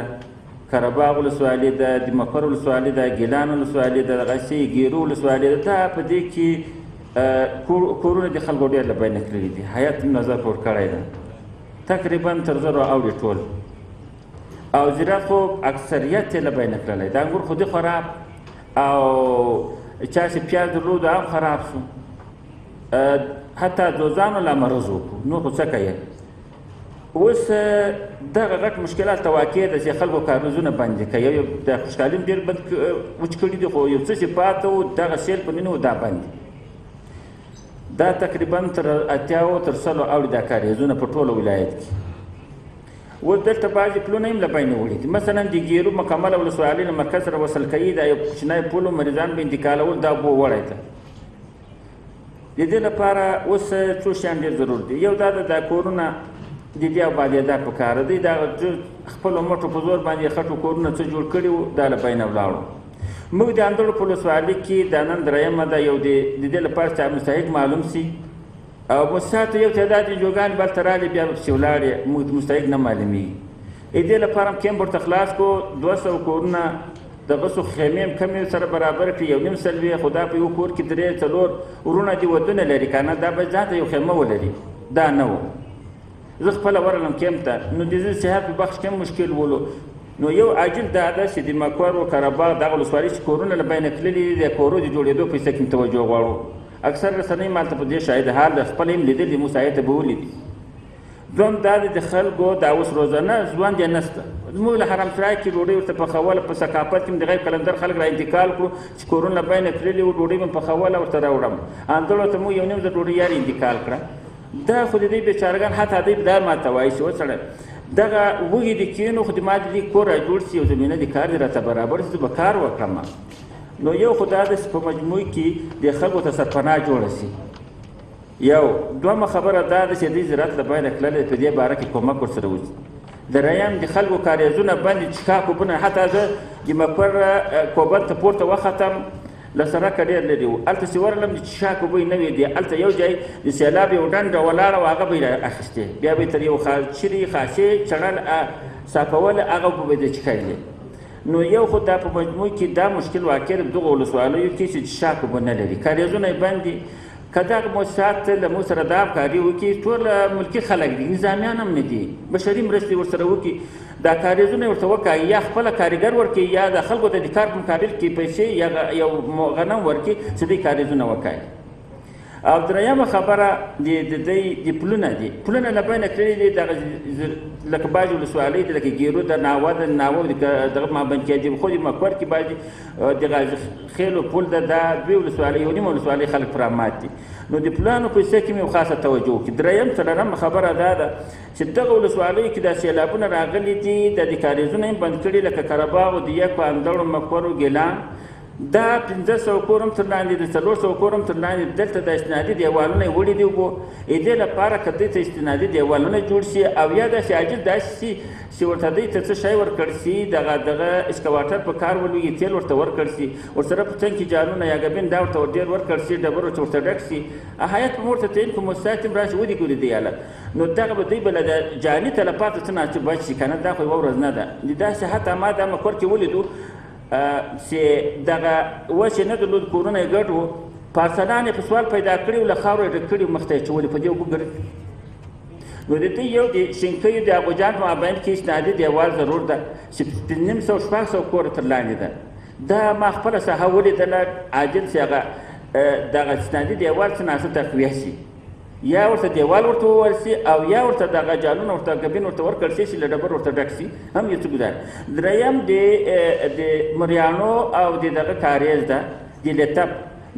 کرباغ ولسوالي ده د مقر ولسوالي ده ګیلان ولسوالي ده دغسې ګیرو ولسوالي ده دا په دې کې کورونه د خلکو ډېر له بینه کړي دي هیات نظر پور کړی ده تقریبا تر زرو اوړي ټول او زراعت خو اکثریت یې له بینه کړلی د انګور خودي خراب او چا چې پیاز درلود هم خراب شو حتی دوزانو لا مرض وکړو نو خو څه کوي اوس دغه غټ مشکلات ته واقع ده چې خلکو کاروزونه بندې کوي د خوشحالي هم ډېر بند وچ کړي دي خو یو څه چې پاته و دغه سیل په مینه و دا بند دا تقریبا تر 80 تر 100 اوړي دا کاریزونه په ټوله ولایت کې اوس دلته بعضې پلونه هم له بینې وړي دي مثلا د ګیرو مکمله ولسوالۍ له مرکز سره وصل کوي دا یو کوچنی پل مریضان به انتقالول دا اوبه وړی ته د دې لپاره اوس څو شیان ډېر ضرور دي یو دا ده دا کورونه د دې آبادېدا په کار دی دا خپلو مټو په زور باندې خټو کورونه څه جوړ کړي وو دا له بینه ولاړو موږ د اندړو په ولسوالۍ کې دا نن درېیمه ده یو د دې لپاره چې مستحق معلوم سي او موسساتو یو تعداد انجوګانې بلته رالې بیا به پسې ولاړې موږ مستحق نه معلومیږي دې لپاره هم کیمپ ورته خلاص کړو 200 کورونه دغسو خیمې هم کمې سره برابر کړي یو نیم سل وې خو دا په یو کور کې 3-4 ورونه دي ودونه لري که نه دا به ځانته یو خیمه ولري دا نه و زه خپله ورغلم کیمپ ته نو د دې صحت په بخش کې هم مشکل ولو نو یو عاجل دا ده چې د مکور و کرباغ دغه ولسوالۍ چې کورونه له بینه تللي دي د کورو د جوړېدو پیسه کې هم توجه غواړو اکثر رسنۍ مالته په دې شاهد حال ده خپله هم لیدلي مسایته به ولیدي دویم دا د خلکو دا اوس روزانه ژوند یې نشته زموږ له حرم سرای کې ډوډۍ ورته پخوله په ثقافت کې هم د غیر قلندر خلک را انتقال کړو چې کورونه له بینه تللي وو ډوډۍ به پخوله ورته راوړم اندړو ته موږ یو نیم د ډوډۍ یارې انتقال کړه دا خو د دې بیچارهګان حتی دوی دا ماته وایي چې وسړی دغه وږي د کینو خو د ما د دې کور را جوړ شي یو زمینه د کار دې راته برابر شي زه به کار وکړم نو یو خو دا ده چې په مجموع کې د خلکو ته سرپناه جوړه شي یو دویمه خبره دا ده چې دوی زراعت له بینه تللی په دې باره کې کومک ورسره وشي دریم د خلکو کاریزونه بند دي چکا کوبونه حتی زه د مکور کوبل ته پورته وختم له سړکه ډېر لرې وو هلته چې ورغلم د چشا کوبۍ نه وې دي هلته یو ځای د سیلاب یو ډنډه ولاړه وه هغه به یې اخیستې بیا به یې تر یو چرې خاصې چړل صافول هغه به یې چکایلې نو یو خو دا په مجموع کې دا مشکل واقع دی دغو ولسوالیو کې چې چشا کوبه نه لري کاریزونه یې بند دي که دغه مؤسسات له موږ سره دا همکاري وکړي ټول ملکي خلک دي نظامیان هم نه دي بشري مرستې ورسره وکړي دا کاریزونه ورته وکړي یا خپله کارګر ورکړي یا د خلکو ته د کار په مقابل کې پیسې یا یو غنم ورکړي چې دوی کاریزونه وکړي او درېیمه خبره د دوی د پلونه دي پلونه له بینه کړي دي دغه لکه بعضې ولسوالۍ دي لکه ګیرو د ناوه د ناوه دغه مابند کې دي خو د مکور کې بعضې د غازي خیلو پل ده دا دوې ولسوالۍ یو نیمه ولسوالۍ خلک پرې مات دي نو د پلانو پیسې کې مې یو خاصه توجه وکړي درېیم څلورمه خبره دا ده چې دغه ولسوالیو کې دا سیلابونه راغلي دي د کاریزونه یې بند کړي لکه کرباغ د یکو اندړو مکورو ګیلان دا 500 کور هم تر لاندې دي 400 کور هم تر لاندې دلته د استنادي دیوالونه یې وړي دي وګو دې لپاره که دوی ته استنادي دیوالونه جوړ شي او یا داسې عاجل داسې شي چې ورته دوی ته څه شی ورکړ شي دغه اسکواټر په کار ولوي تیل ورته ورکړ شي ورسره په څنګ کې جالونه یا ګبین دا ورته ډېر ورکړ شي ډبرو چې ورته ډک شي حیات په ورته تعین کوم مؤسسات هم راشي ودې ګوري دی حالت نو دغه به دوی به له د جاني تلفاتو څه نه چې بچ شي که نه دا خو یوه ورځ نه ده داسې حتی ما دا مکور کې ولیدو چې دغه وچې نه درلود کورونه یې ګډ وو پارسلان یې په سوال پیدا کړي وو له خاورو یې ډک کړي وو مخته یې اچولي په دې اوبه ګرځي نو د دوی یو د شینکیو د ابوجان په مابین کې استنادي دیوال ضرور ده چې 500 کور تر لاندې ده دا ما خپله ساحه ولیدله عاجل چې هغه دغه اسنادي دیوال څه ناسه تقویه شي، یا ورته دیوال ورته وویل شي او یا ورته دغه جالونه ورته ګبین ورته ورکړل شي چې له ډبر ورته ډک شي، هم یو څه ګزار. دریم د مریانو او د دغه کاریز ده د لتب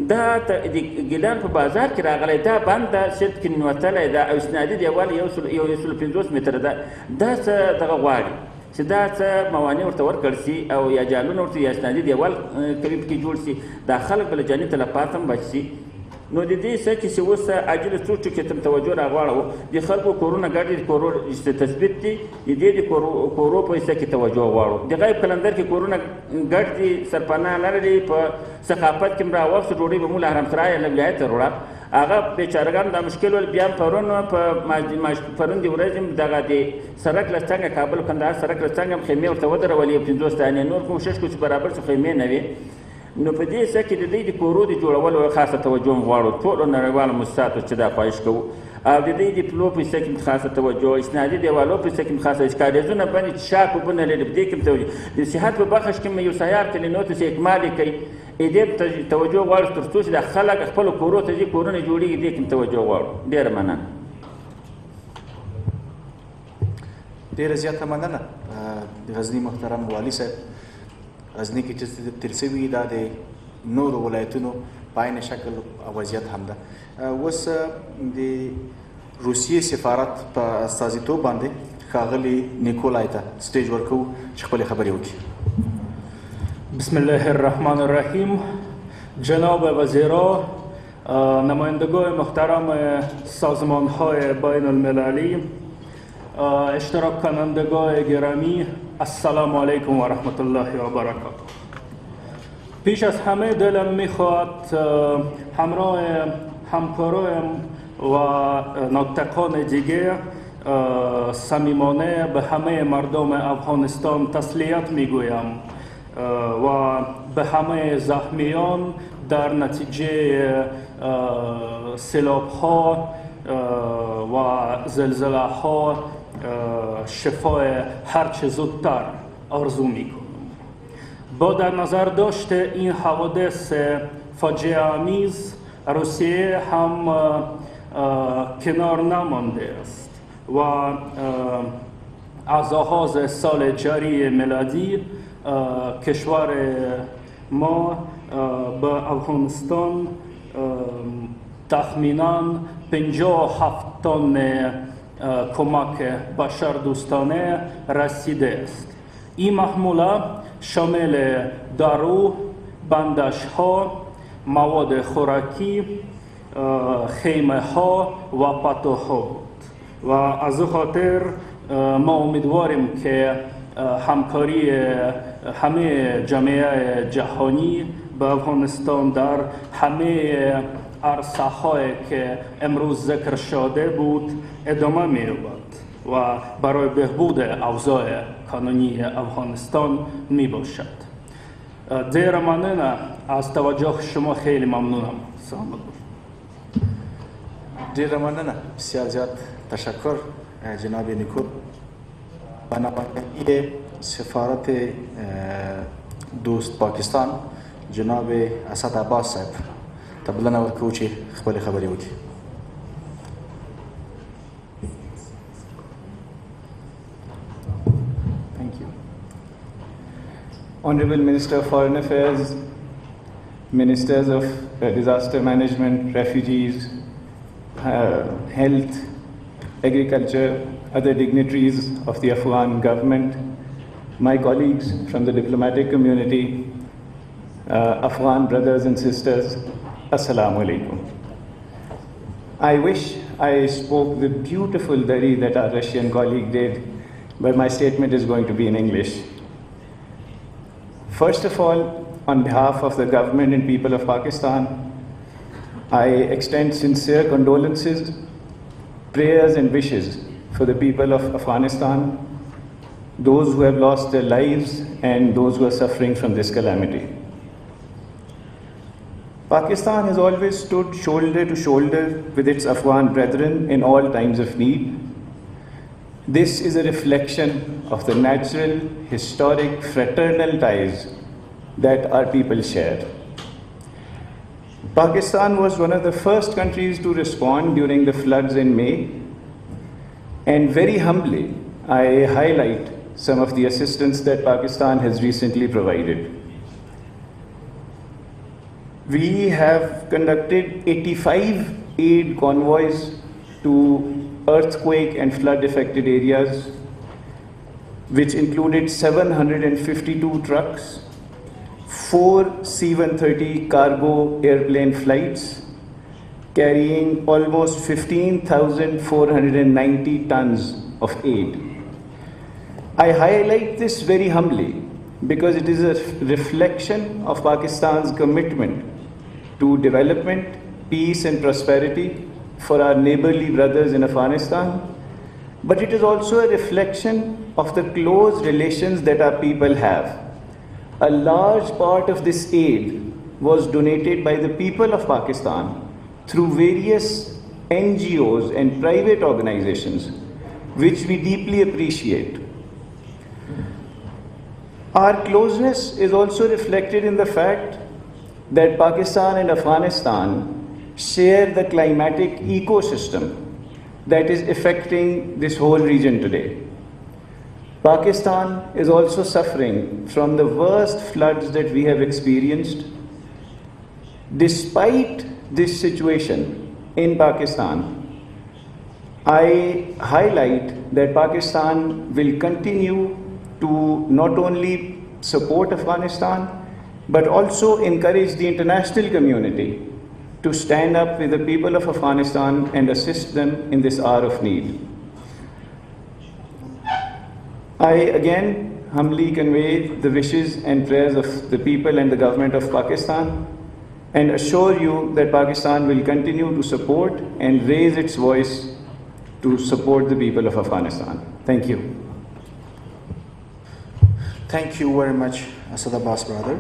دا د ګیلان په بازار کې راغلی، دا بند ده شرط کې ننوتلی ده او اسنادي دیوال 150 متره ده. دا څه دغه غواړي چې دا څه موانع ورته ورکړل شي او یا جالونه ورته یا اسنادي دیوال کوي پکې جوړ شي، دا خلک به له جاني تلفات هم بچ شي. نو د دې څه چې اوس عاجله څو ټکو ته توجه راغواړو، د خلکو کورونه ګډ دي، کورو تثبیت دي، د دې د کورو په حصه کې توجه غواړو. د غیب کلندر کې کورونه ګډ دي، سرپناه نه لري، په ثقافت کې هم راوخت ډوډۍ به مو له حرمسرای له ولایت ته وروړه، هغه بیچارهګان دا مشکل ول. بیا پرون د ورځې دغه د سړک له څنګه کابل کندهار سړک له څنګه خیمې ورته ودرولې 50 دانې، نور کوشش کوو چې برابر څه خیمې نه وي. نو په دې څه کې د دې د کورو د جوړولو خاصه توجه هم غواړو، ټولو نړیوالو مؤسساتو چې دا خواهش کوو، او د دې د پلو په حصه کې هم خاصه توجه، اسنادي دیوالو په حصه کې هم خاصه، کاریزونه باندې چې شاک اوبه نه لري په دې کې هم توجه، د صحت په برخه کې هم یو سیار کلینو ته چې اکمال یې کوي، دې ته توجه غواړو تر څو چې د خلک خپلو کورو ته ځي، کورونه جوړېږي، دې کې هم توجه غواړو. ډېره مننه. ډېره زیاته مننه د غزني محترم والي صاحب. غزني کې چې تیر شوي دا د نورو ولایتونو په عین شکل وضعیت هم ده. اوس د روسیې سفارت په استازیتوب باندې ښاغلي نیکولای ته سټیج ورکوو چې خپلې خبرې وکړي. بسم الله الرحمن الرحیم. جناب وزیرا، نمایندگان محترم سازمان‌های بین المللی، اشتراک کنندگان گرامی، السلام علیکم و رحمت الله و برکاته. پیش از همه دلم میخواد همراه همکارایم و ناطقان دیگه صمیمانه به همه مردم افغانستان تسلیت میگویم و به همه زخمیان در نتیجه سیلاب‌ها و زلزله‌ها شفای هرچه زودتر آرزو میکنم. با در نظر داشته این حوادث فاجعه آمیز، روسیه هم کنار نمانده است و از آغاز سال جاری میلادی کشور ما به افغانستان تخمینا 57 تن کمک بشردوستانه رسیده است. این محموله شامل دارو، بندش ها، مواد خوراکی، خیمه ها و پتوها بود و از خاطر ما امیدواریم که همکاری همه جامعه جهانی به افغانستان در همه عرصه هایی که امروز ذکر شده بود ادامه می یابد و برای بهبود اوضاع قانونی افغانستان می باشد. دیر ممنونم از توجه شما، خیلی ممنونم. سلام ډیره مننه، بسیار زیات تشکر جناب نیکو. به نمایندگی سفارت دوست پاکستان جناب اسد عباس صاحب ته بلنه ورکوو چې خپلې خبرې وکړي. Thank you. Honorable Minister of Foreign Affairs, Ministers of Disaster Management, Refugees, Health, Agriculture, other dignitaries of the Afghan government, my colleagues from the diplomatic community, Afghan brothers and sisters, Assalamu alaikum. I wish I spoke the beautiful dari that our Russian colleague did, but my statement is going to be in English. First of all, on behalf of the government and people of Pakistan, I extend sincere condolences, prayers and wishes for the people of Afghanistan, those who have lost their lives and those who are suffering from this calamity. Pakistan has always stood shoulder to shoulder with its Afghan brethren in all times of need. This is a reflection of the natural, historic, fraternal ties that our people share. Pakistan was one of the first countries to respond during the floods in May, and very humbly, I highlight some of the assistance that Pakistan has recently provided. We have conducted 85 aid convoys to earthquake and flood affected areas, which included 752 trucks, 4 C-130 cargo airplane flights, carrying almost 15,490 tons of aid. I highlight this very humbly because it is a reflection of Pakistan's commitment to development, peace and prosperity for our neighborly brothers in Afghanistan, but it is also a reflection of the close relations that our people have. A large part of this aid was donated by the people of Pakistan through various NGOs and private organizations, which we deeply appreciate. Our closeness is also reflected in the fact that Pakistan and Afghanistan share the climatic ecosystem that is affecting this whole region today. Pakistan is also suffering from the worst floods that we have experienced. Despite this situation in Pakistan, I highlight that Pakistan will continue to not only support Afghanistan, but also encourage the international community to stand up with the people of Afghanistan and assist them in this hour of need. I again humbly convey the wishes and prayers of the people and the government of Pakistan and assure you that Pakistan will continue to support and raise its voice to support the people of Afghanistan. Thank you. Thank you very much, Asad Abbas brother.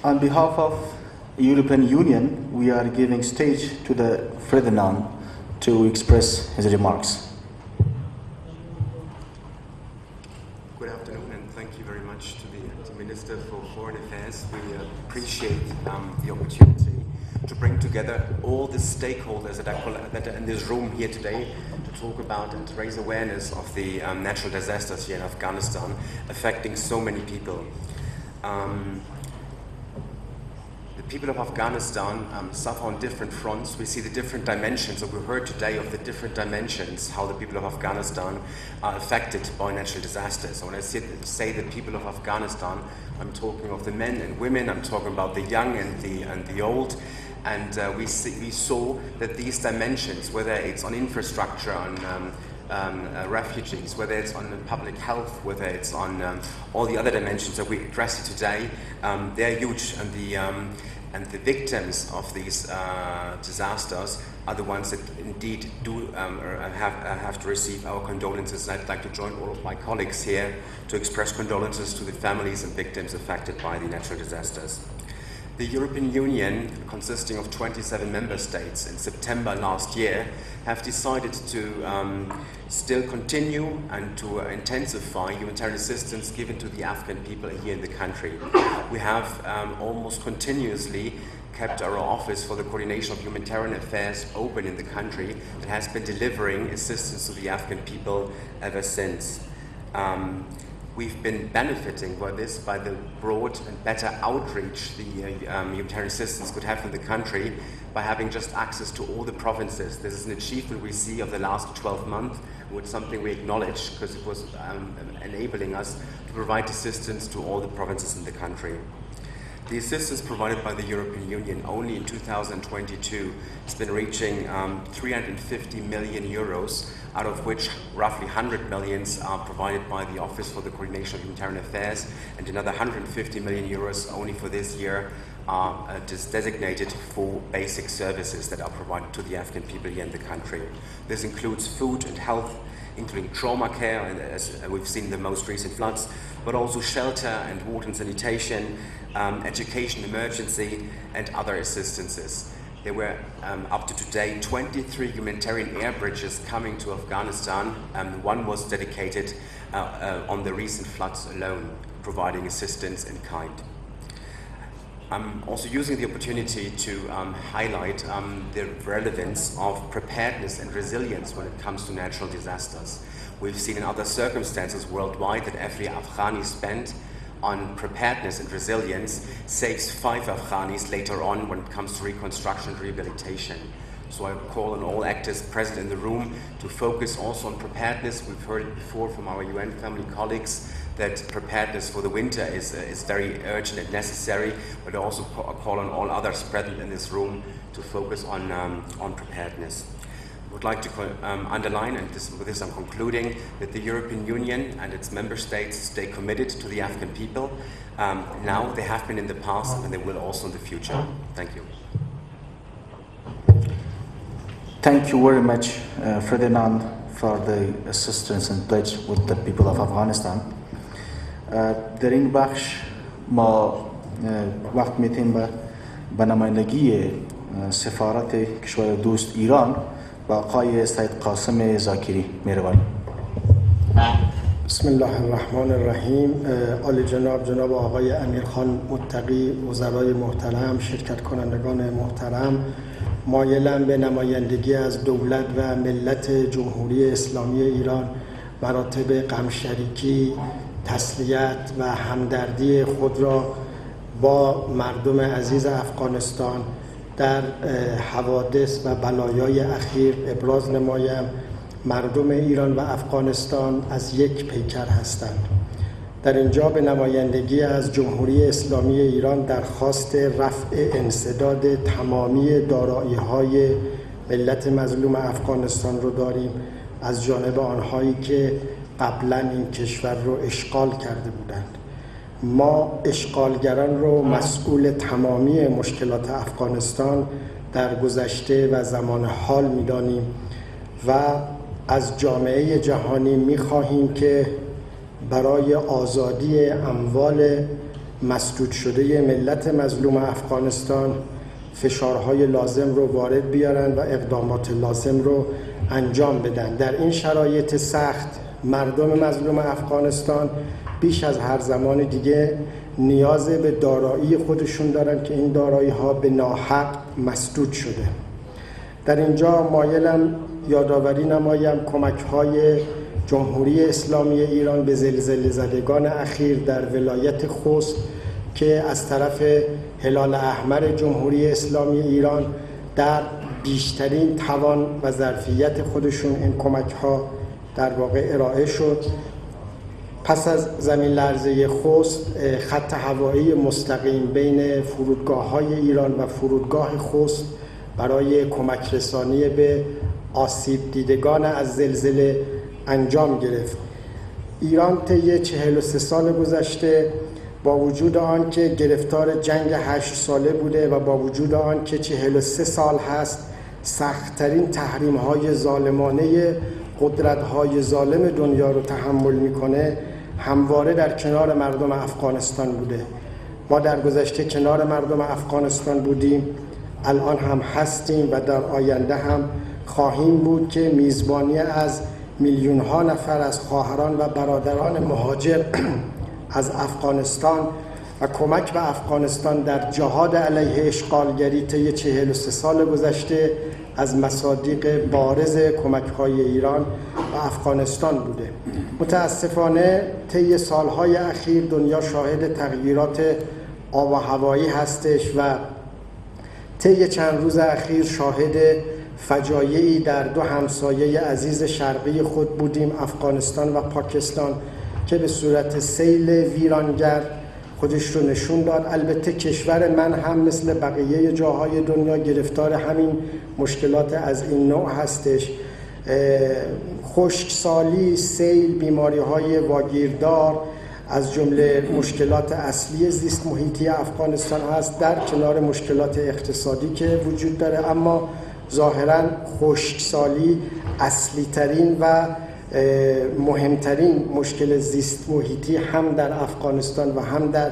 On behalf of the European Union, we are giving stage to the Ferdinand to express his remarks. Good afternoon, and thank you very much to the Minister for Foreign Affairs. We appreciate the opportunity to bring together all the stakeholders that are in this room here today to talk about and to raise awareness of the natural disasters here in Afghanistan affecting so many people. The people of Afghanistan suffer on different fronts. We see the different dimensions, or we heard today of the different dimensions, how the people of Afghanistan are affected by natural disasters. So when I say the people of Afghanistan, I'm talking of the men and women, I'm talking about the young and the old. And we saw that these dimensions, whether it's on infrastructure, on refugees, whether it's on public health, whether it's on all the other dimensions that we addressed today, they're huge, and the victims of these disasters are the ones that indeed do have to receive our condolences. And I'd like to join all of my colleagues here to express condolences to the families and victims affected by the natural disasters. The European Union, consisting of 27 member states, in September last year, have decided to still continue and to intensify humanitarian assistance given to the Afghan people here in the country. We have almost continuously kept our office for the coordination of humanitarian affairs open in the country and has been delivering assistance to the Afghan people ever since. We've been benefiting by this, by the broad and better outreach the humanitarian assistance could have in the country by having just access to all the provinces. This is an achievement we see of the last 12 months, which is something we acknowledge because it was enabling us to provide assistance to all the provinces in the country. The assistance provided by the European Union only in 2022 has been reaching 350 million euros, out of which roughly 100 millions are provided by the Office for the Coordination of Humanitarian Affairs, and another 150 million euros only for this year are designated for basic services that are provided to the Afghan people here in the country. This includes food and health, including trauma care, and as we've seen in the most recent floods, but also shelter and water and sanitation, education, emergency, and other assistances. There were, up to today, 23 humanitarian air bridges coming to Afghanistan. One was dedicated on the recent floods alone, providing assistance in kind. I'm also using the opportunity to highlight the relevance of preparedness and resilience when it comes to natural disasters. We've seen in other circumstances worldwide that every Afghani spent on preparedness and resilience saves 5 Afghanis later on when it comes to reconstruction and rehabilitation. So I call on all actors present in the room to focus also on preparedness. We've heard it before from our UN family colleagues that preparedness for the winter is very urgent and necessary, but I also call on all others present in this room to focus on preparedness. I would like to underline, and with this I'm concluding, that the European Union and its member states stay committed to the Afghan people. Now, they have been in the past, and they will also in the future. Thank you. Thank you very much, Ferdinand, for the assistance and pledge with the people of Afghanistan. در این بخش ما وقت میتیم به نمایندگی سفارت کشور دوست ایران با آقای سید قاسم زاکری مهربانی. بسم الله الرحمن الرحیم. عالی جناب آقای امیرخان متقی، وزرای محترم، شرکت کنندگان محترم، مایلم به نمایندگی از دولت و ملت جمهوری اسلامی ایران مراتب غمشریکی، تسلیت و همدردی خود را با مردم عزیز افغانستان در حوادث و بلایای اخیر ابراز نمایم. مردم ایران و افغانستان از یک پیکر هستند. در اینجا به نمایندگی از جمهوری اسلامی ایران درخواست رفع انسداد تمامی دارایی‌های ملت مظلوم افغانستان رو داریم از جانب آنهایی که قبلا این کشور رو اشغال کرده بودند. ما اشغالگران رو مسئول تمامی مشکلات افغانستان در گذشته و زمان حال می‌دانیم و از جامعه جهانی می‌خواهیم که برای آزادی اموال مسدود شده ملت مظلوم افغانستان فشارهای لازم رو وارد بیارن و اقدامات لازم رو انجام بدن. در این شرایط سخت مردم مظلوم افغانستان بیش از هر زمان دیگه نیاز به دارایی خودشون دارن که این دارایی ها به ناحق مسدود شده. در اینجا مایلم یادآوری نمایم کمک های جمهوری اسلامی ایران به زلزله زدگان اخیر در ولایت خوست که از طرف هلال احمر جمهوری اسلامی ایران در بیشترین توان و ظرفیت خودشون این کمک ها در واقع ارائه شد. پس از زمین لرزه خوست خط هوایی مستقیم بین فرودگاه‌های ایران و فرودگاه خوست برای کمک رسانی به آسیب دیدگان از زلزله انجام گرفت. ایران طی 43 سال گذشته با وجود آن که گرفتار جنگ 8 ساله بوده و با وجود آن که 43 سال هست سخت‌ترین تحریم‌های ظالمانه قدرت‌های ظالم دنیا رو تحمل می‌کنه، همواره در کنار مردم افغانستان بوده. ما در گذشته کنار مردم افغانستان بودیم، الان هم هستیم و در آینده هم خواهیم بود که میزبانی از میلیون‌ها نفر از خواهران و برادران مهاجر از افغانستان و کمک به افغانستان در جهاد علیه اشغالگری طی 43 سال گذشته از مصادیق بارز کمک‌های ایران و افغانستان بوده. متاسفانه طی سال‌های اخیر دنیا شاهد تغییرات آب و هوایی هستش و طی چند روز اخیر شاهد فجایعی در دو همسایه عزیز شرقی خود بودیم، افغانستان و پاکستان، که به صورت سیل ویرانگر خودش رو نشون داد. البته کشور من هم مثل بقیه جاهای دنیا گرفتار همین مشکلات از این نوع هستش. خشکسالی، سیل، بیماری‌های واگیردار از جمله مشکلات اصلی زیست محیطی افغانستان هست، در کنار مشکلات اقتصادی که وجود داره. اما ظاهراً خشکسالی اصلی ترین و مهمترین مشکل زیست محیطی هم در افغانستان و هم در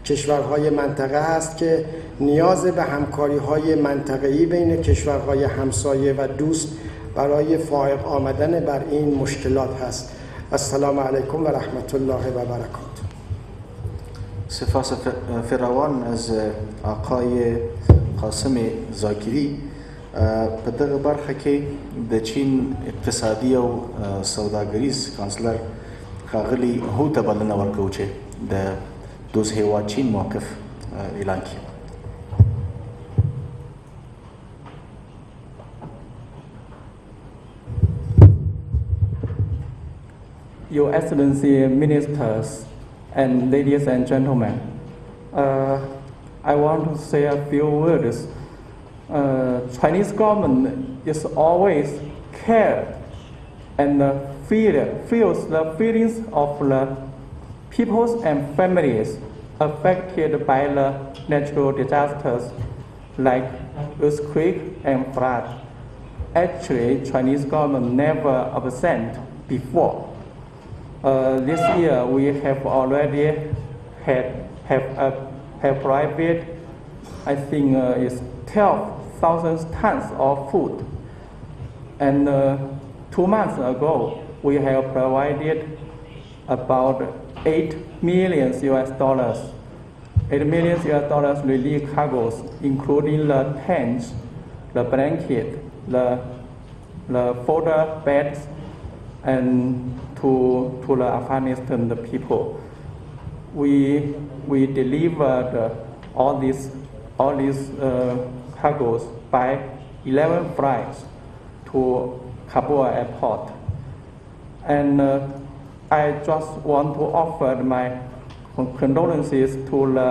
کشورهای منطقه است که نیاز به همکاری‌های منطقه‌ای بین کشورهای همسایه و دوست برای فائق آمدن بر این مشکلات هست. السلام علیکم و رحمت الله و برکاته. سپاس فراوان از آقای قاسم زاکری په دغه برخه کې د چین اقتصادي او سوداګریز کانسلر ښاغلي هو ته بلنه ورکوو چې د دوز هیواد چین موقف اعلان کړي. Your Excellency, Ministers, and ladies and gentlemen, I want to say a few words. Chinese government is always care and feels the feelings of the peoples and families affected by the natural disasters like earthquake and flood. Actually, Chinese government never absent before. This year we have already have private, I think it's 12,000 tons of food. And 2 months ago, we have provided about $8 million US, $8 million US relief cargoes, including the tents, the blanket, the fodder beds, and to the Afghanistan people. We delivered all these cargoes by 11 flights to Kabul airport. And I just want to offer my condolences to the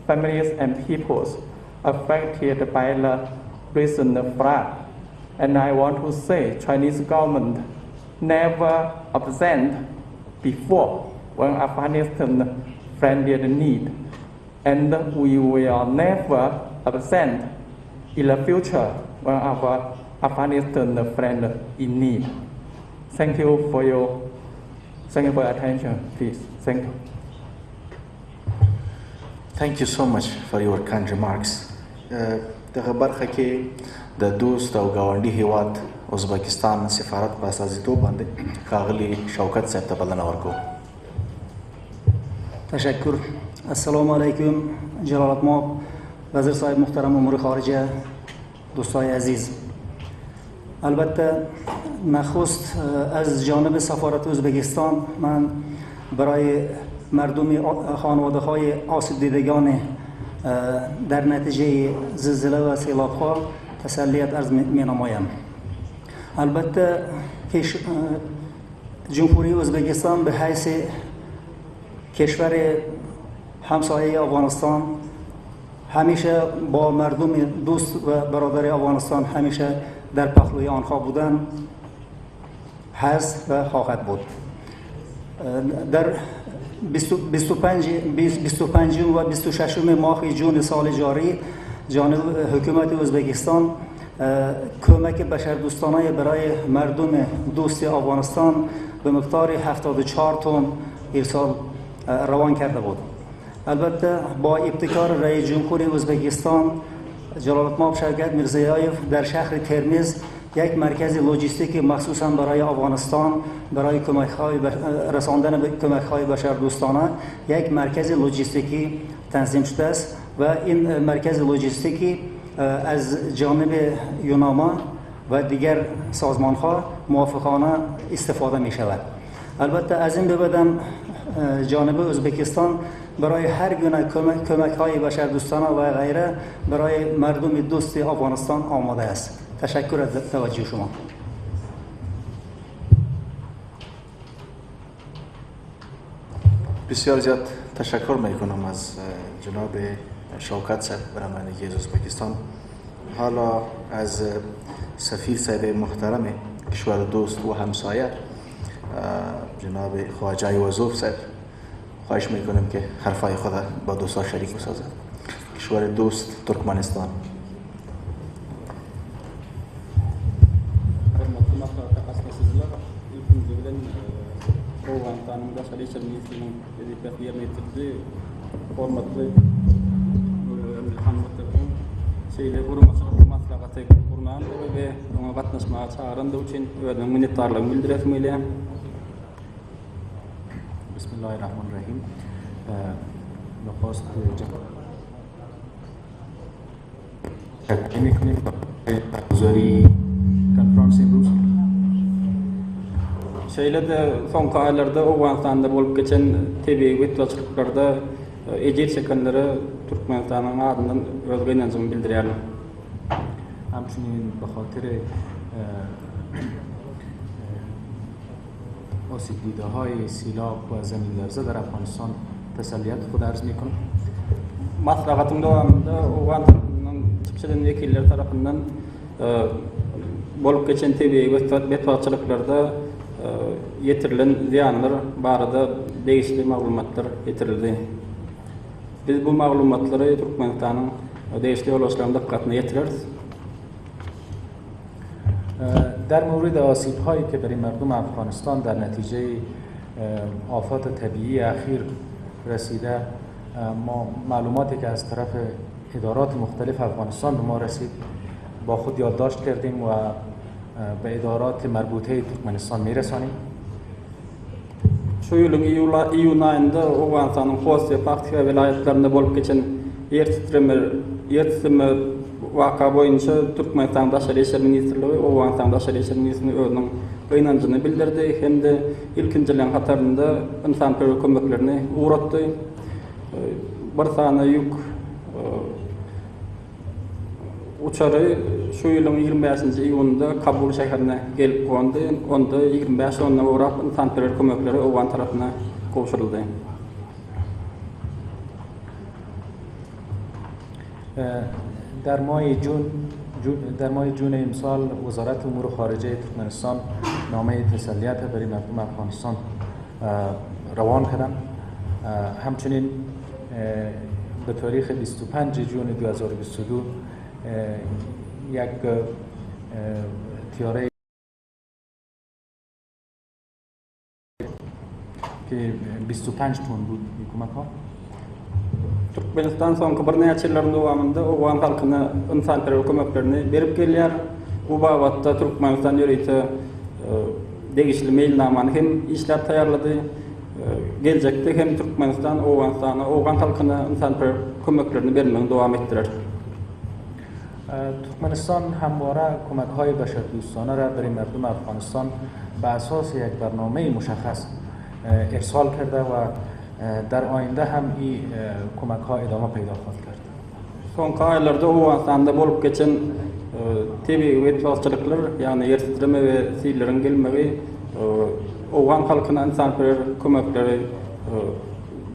families and peoples affected by the recent flood. And I want to say Chinese government never absent before when Afghanistan friend in need, and we will never absent in the future when our Afghanistan friend in need. Thank you for your attention, please. Thank you. Thank you so much for your kind remarks. دغه برخه کې د دوست او ګاونډي هیواد ازبکستان سفارت په استازیتوب باندې ښاغلي شوکت صاحب ته بلنه ورکوو. تشکر. السلام علیکم جلالت ماب وزیر صاحب محترم امور خارجه، دوستای عزیز. البته نخست از جانب سفارت ازبکستان من برای مردم خانواده های آسیب دیدگان در نتیجه زلزله و سیلاب ها تسلیت عرض می نمایم. البته جمهوری ازبکستان به حیث کشور همسایه افغانستان همیشه با مردم دوست و برادر افغانستان همیشه در پهلوی آنها بودن هست و خواهد بود. در 25 و 26 ماه جون سال جاری جانب حکومت ازبکستان کمک بشردوستانه برای مردم دوست افغانستان به مقدار 74 تن ارسال روان کرده بود. البته با ابتکار رئیس جمهور ازبکستان جلالت ماب شوکت میرزیایف در شهر ترمیز یک مرکز لوجستیکی مخصوصا برای افغانستان برای رساندن کمک‌های بشردوستانه یک مرکز لوجستیکی تنظیم شده است و این مرکز لوجستیکی از جانب یوناما و دیگر سازمان‌ها موافقانه استفاده می شود. البته از این ببعدم جانب ازبکستان برای هر گونه کمک‌های بشردوستانه و غیره برای مردم دوست افغانستان آماده است. تشکر از توجه شما. بسیار زیاد تشکر میکنم از جناب شوکت صاحب برنامه‌نگاری ازبکستان. حالا از سفیر صاحب محترم کشور دوست و همسایه جناب خواجه وزوف صاحب خواهش میکنم که حرفای خود با دوستان شریک بسازد. کشور دوست ترکمنستان. بسم الله الرحمن الرحیم. نخست تقدیم میکنیم برگزاری کنفرانس امروز. Şeylerde son aylarda Afganistan'da bolup geçen TBI vetvaçlıklarda ecir çekenlere Türkmenistan'ın adından özgü inancımı bildiriyorum. همچنین به خاطر آسیب دیده های سیلاب و زمین لرزه در افغانستان تسلیت خود عرض میکنم. Maslahatım devamında Afganistan'ın çıkışının vekiller tarafından bolup geçen TBI vetvaçlıklarda yetirilen ziyanlar barada değişli maglumatlar yetirildi. Biz bu maglumatları Türkmenistan'ın değişli ulaşlarında dikkatine getiririz. در مورد آسیب هایی که برای مردم افغانستان در نتیجه آفات طبیعی اخیر رسیده، ما معلوماتی که از طرف ادارات مختلف افغانستان به ما رسید با خود یادداشت کردیم و به ادارات مربوطه ترکمنستان میرسانیم. Şu yılın iyun ayında Afganistan'ın Xost, Paktik ve vilayetlerinde bolup geçen yer titreme vaka boyunca Türkmenistan Dışişleri İşleri Ministerliği Afganistan Dışişleri İşleri Ministerliği özünün inancını bildirdi. Hem de ilkincilerin katarında insan kömeklerini uğrattı. Bir tane yük uçarı şu yılın 25. iyununda Kabul şehrine gelip kondu. Onda 25 onunla uğrap insan kömekleri Afgan tarafına kavuşturuldu. در ماه جون امسال وزارت امور خارجه ترکمنستان نامه تسلیت برای مردم افغانستان روان کردن. همچنین به تاریخ 25 جون 2022 یک تیاره که 25 تن بود کمک ها Türkmenistan son bir neçelerin devamında Afgan halkına insan kömeklerini berip gelýär. Bu babatda Türkmenistan ýöreýeti degişli mailnamany hem işläp taýýarlady. Gelecekde hem Türkmenistan Afgan halkyna insan kömeklerini bermekde dowam etdirer. ترکمنستان همواره کمک های بشردوستانه را برای مردم افغانستان به اساس یک برنامه مشخص ارسال کرده و در آینده هم این کمک ها ادامه پیدا خواهد کرد. Son aylarda Afganistan'da bolup geçen TBI vetvaççılıklar yani yer titreme ve sillerin gelmegi Afgan halkına insan kömekleri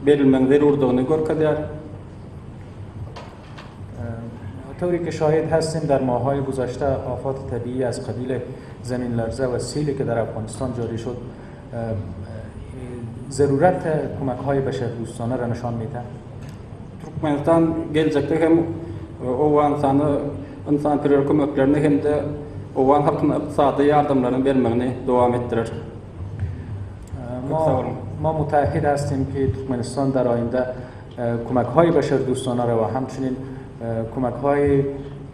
verilmenin zerurluğunu görkezýär. طوری که شاهد هستیم در ماه‌های گذشته آفات طبیعی از قبیل زمین لرزه و سیلی که در افغانستان جاری شد ضرورت کمک‌های بشردوستانه را نشان می‌دهد. Türkmenistan gelecekte hem Afganistan'a insan kömeklerini hem de Afgan halkına iqtisadi yardımlarını vermekini devam ettirir. ما متعهد هستیم که ترکمنستان در آینده کمک‌های بشردوستانه را و همچنین کمک‌های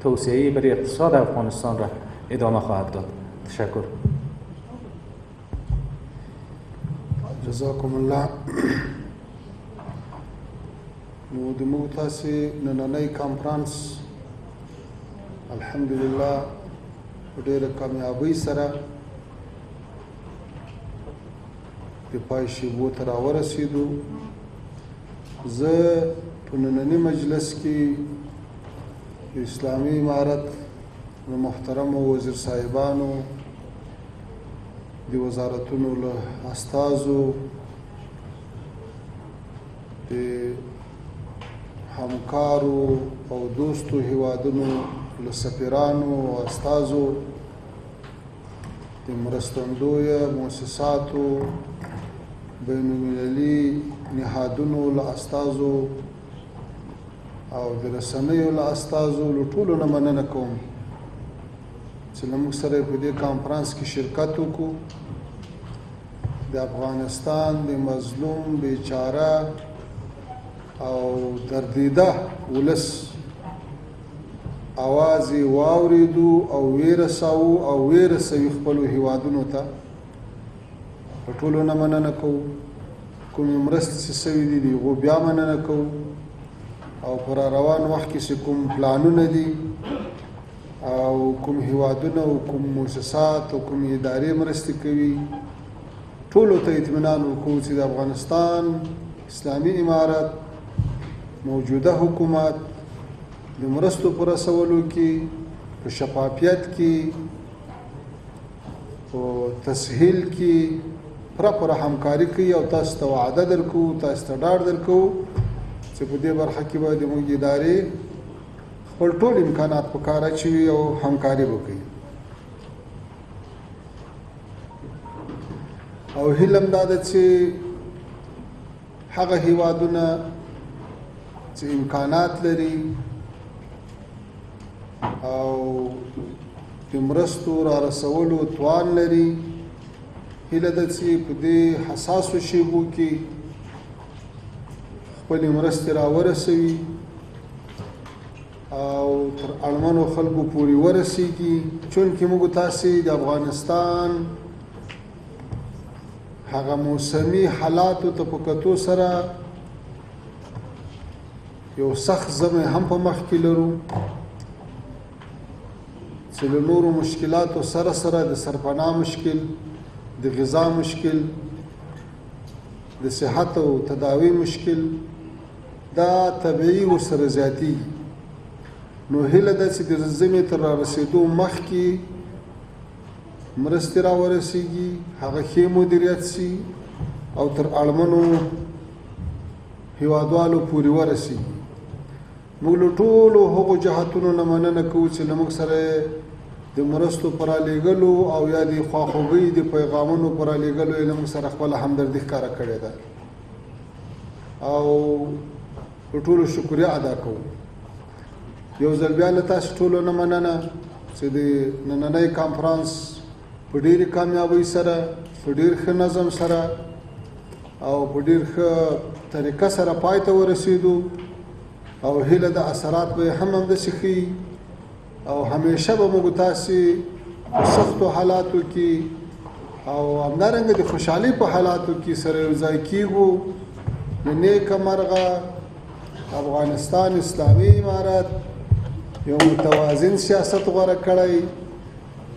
توسعه‌ای برای اقتصاد افغانستان را ادامه خواهد داد. تشکر. جزاکم الله. نو د موږ تاسې نننۍ کنفرانس الحمدلله په ډېره کامیابۍ سره د پای شیبو ته راورسېدو. زه په ننني مجلس کې اسلامي امارت د محترمو وزیر صاحبانو د وزارتونو له استازو د همکارو او دوستو هیوادونو له سفیرانو او استازو د مرستندویه مؤسساتو بین المللي نهادونو له استازو او د رسنیو له استازو له ټولو نه مننه کوم چې موږ سره په دې کانفرنس کې شرکت وکړو. د افغانستان د مظلوم بیچاره او دردیده ولس اواز یې واورېدو او ویرساوو او ویرسوي خپلو هیوادونو ته. په ټولو نه مننه کوو. کومې مرستې چې سوي دي د هغو بیا مننه کوو. او پر روان وخت کې کوم پلانونه دي او کوم هیوادونه او کوم مؤسسات او کوم ادارې مرستې کوي ټولو ته اطمینان ورکوو چې د افغانستان اسلامي امارت موجوده حکومت د مرستو په رسولو کې په شفافیت کې په تسهیل کې پوره همکاري کوي او تاسو ته وعده درکو تاسو ته ډاډ درکو چې په دې برخه کې به زموږ ادارې خپل ټول امکانات په کار اچوي او همکاري وکړي او هیله هم دا ده چې هغه هیوادونه چې امکانات لري او د مرستو را رسولو توان لري هیله ده چې په دې حساسو شیبو کې خپلې مرستې راورسوي او تر اړمنو خلکو پورې ورسیږي چونکې موږ تاسې د افغانستان هغه موسمي حالاتو ته په کتو سره یو سخت ژمی هم په مخ کې لرو چې له نورو مشکلاتو سره سره د سرپناه مشکل د غذا مشکل د صحت او تداوی مشکل دا طبیعي ورسره زیاتېږي نو هیله ده چې د ژمي تر رارسېدو مخکې مرستې راورسېږي هغه ښې مدیریت شي او تر اړمنو هیوادوالو پورې ورسېږي موږ له ټولو هغو جهتونو نه مننه کوو چې له موږ سره د مرستو په رالېږلو او یا د خواخوږۍ د پیغامونو په رالېږلو یې له موږ سره خپله همدردي ښکاره کړې ده او په ټولو شکریه ادا کوو یو ځل بیا له تاسو ټولو نه مننه چې د نننۍ کنفرانس په ډېرې کامیابۍ سره په ډېر ښه نظم سره او په ډېر ښه طریقه سره پای ته ورسېدو او هیله د اثرات به هم همداسې ښیي او همیشه به موږ تاسې په سختو حالاتو کې او همدارنګه د خوشحالۍ په حالاتو کې سره یوځای کېږو د نیکه مرغه افغانستان اسلامي امارت یو متوازن سیاست غوره کړی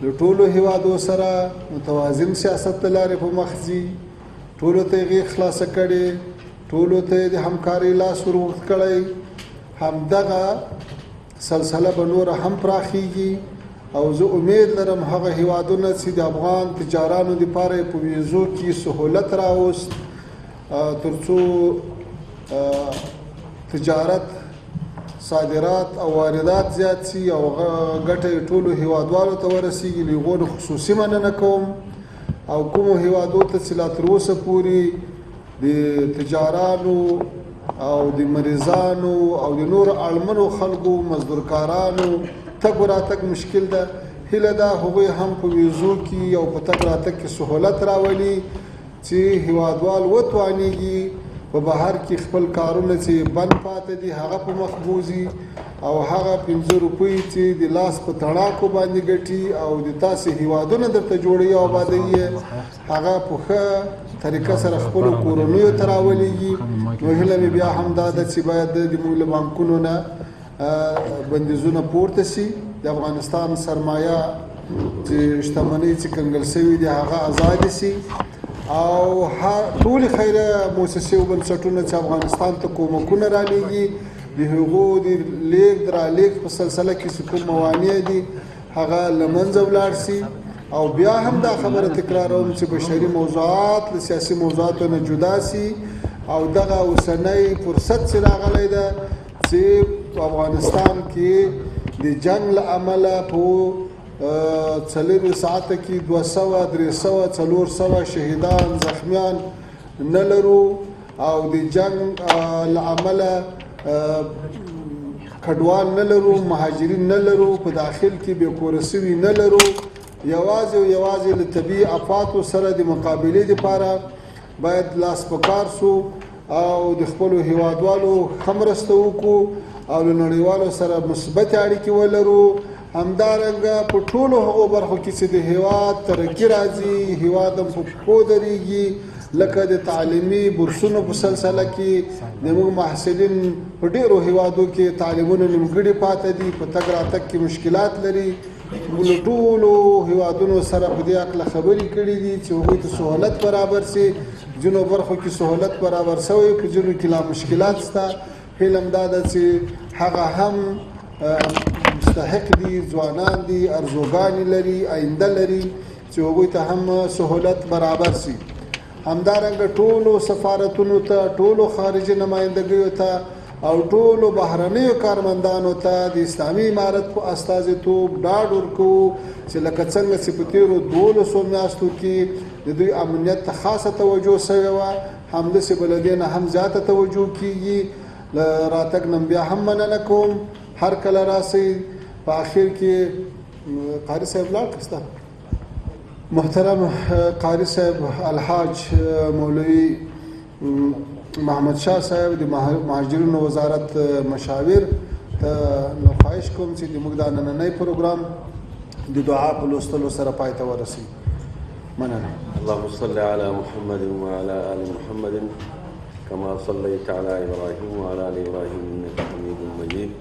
د ټولو هیوادو سره متوازن سیاست د لارې په مخ ځي ټولو ته یې غېږ خلاصه کړې ټولو ته یې د همکارۍ لاس ور اوږد کړی همدغه سلسله به نوره هم پراخیږي او زه امید لرم هغه هیوادونه چې د افغان تجارانو دپاره یې په ویزو کې سهولت راوست تر څو تجارت صادرات او واردات زیات شي او ګټه یې ټولو هیوادوالو ته ورسیږي له هغو نه خصوصي مننه کوم او کومو هیوادو ته چې لا تر اوسه پورې د تجارانو او د مریضانو او د نورو اړمنو خلکو مزدورکارانو تګ راتګ مشکل ده هیله ده هغوی هم په ویزو کې او په تګ راتګ کې سهولت راولي چې هیوادوال وتوانیږي په بهر کې خپل کارونه چې بند پاتې دي هغه په مخ بوځي او هغه 5 روپۍ چې د لاس په تڼاکو باندې ګټي او د تاسې هیوادونه درته جوړوي او آبادوي هغه په ښه طریقه سره خپلو کورنیو ته راولېږي نو هیله مې بیا هم دا ده چې باید د موږ له بانکونو نه بندیزونه پورته شي د افغانستان سرمایه چې شتمنۍ چې کنګل شوي دي هغه ازادې شي او ټولې خیریه مؤسسې او بنسټونه چې افغانستان ته کومکونه رالېږي د هغو د لیږد رالېږد په سلسله کې چې کوم موانع دي هغه له منځه ولاړ شي او بیا هم دا خبره تکراروم چې بشري موضوعات له سیاسي موضوعاتو نه جدا شي او دغه اوسنی فرصت چې راغلی ده چې په افغانستان کې د جنګ له امله په 4 ساعته کې 200 300 400 شهیدان زخمیان نه لرو او د جنگ له امله کډوال نه لرو مهاجرین نه لرو په داخل کې بې کوره سوي نه لرو یوازې او یوازې له طبیعي افاتو سره د مقابلې دپاره باید لاس په کار سو او د خپلو هیوادوالو ښه مرسته وکړو او له نړیوالو سره مثبتې اړیکې ولرو همدارنګه په ټولو هغو برخو کې چې د هیواد ترقي راځي هیواد هم په پښو درېږي لکه د تعلیمي بورسونو په سلسله کې زموږ محصلین په ډېرو هیوادو کې تعلیمونه نیمګړي پاتې دي، په تګ راتګ کې مشکلات لري. موږ ټولو هیوادونو سره په دې هکله خبرې کړي دي چې هغوی ته سهولت برابر سي. ځینو برخو کې سهولت برابر سوی، په ځینو کې لا مشکلات شته. علم دا ده چې هغه هم مستحق دي، ځوانان دي، ارزوګانې لري، آینده لري، چې هغوی ته هم سهولت برابر سي. همدارنګه ټولو سفارتونو ته، ټولو خارجي نمایندګیو ته او ټولو بهرنیو کارمندانو ته د اسلامي امارت په استازیتوب ډاډ ورکوو چې لکه څنګه چې په تېرو 12 میاشتو کې د دوی امنیت ته خاصه توجه شوې وه، همداسې به له دې نه هم زیاته توجه کېږي. له راتګ نه بیا هم مننه کوم، هر کله راسئ. په آخر کې قاري صاحب لاړ که سته؟ محترم قاری صاحب الحاج مولوی محمد شاه صاحب د مهاجرینو وزارت مشاور ته نو خواهش کوم چې زموږ دا نننی پروګرام د دعا په لوستلو سره پای ته ورسوي. مننه. اللهم صل على محمد وعلى آل محمد كما صليت على إبراهيم وعلى آل إبراهيم إنك حميد مجيد.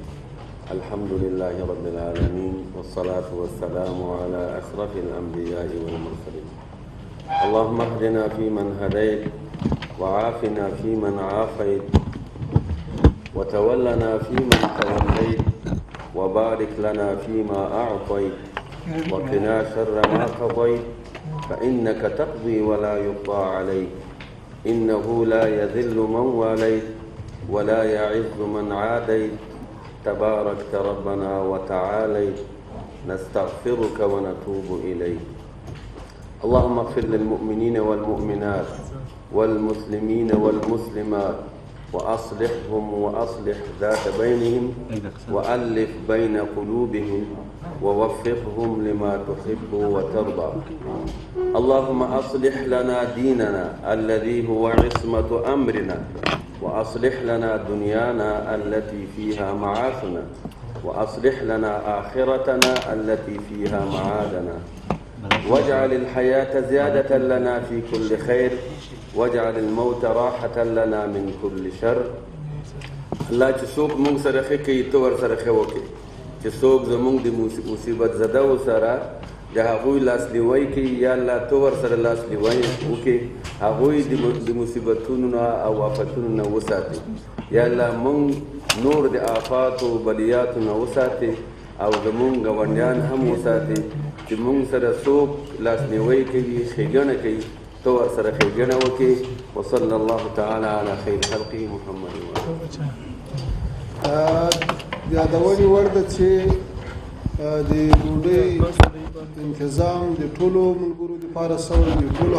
الحمد لله رب العالمين والصلاة والسلام على أشرف الأنبياء والمرسلين. اللهم اهدنا فيمن هديت وعافنا فيمن عافيت وتولنا فيمن توليت وبارك لنا فيما أعطيت وقنا شر ما قضيت فإنك تقضي ولا يقضى عليك إنه لا يذل من واليت ولا يعز من عاديت تباركت ربنا وتعاليت نستغفرك ونتوب إليك. اللهم اغفر للمؤمنين والمؤمنات والمسلمين والمسلمات وأصلحهم وأصلح ذات بينهم وألف بين قلوبهم ووفقهم لما تحب وترضى. اللهم أصلح لنا ديننا الذي هو عصمة أمرنا وأصلح لنا دنيانا التي فيها معاشنا وأصلح لنا آخرتنا التي فيها معادنا واجعل الحياة زيادة لنا في كل خير واجعل الموت راحة لنا من كل شر. الله چې څوک موږ سره ښه کوي ته ورسره ښه وکړي، چې څوک زموږ د مصیبت زدهو سره د هغوی لاسلیوی کوي یا الله ته ورسره لاسلیوی وکړي، هغوی د مصیبتونو نه او آفتونو نه وساتي. یا الله موږ نور د آفاتو بلیاتو نه وساتي او زموږ ګاونډیان هم وساتي چې موږ سره څوک لاسلیوی کوي، ښېګڼه کوي، ته ورسره ښېګڼه وکړي. وصلی الله تعالی علی خیر خلقه محمد. یادونې وړ ده چې د ډوډۍ تنظیم د ټولو ملګرو لپاره سوی، د ټولو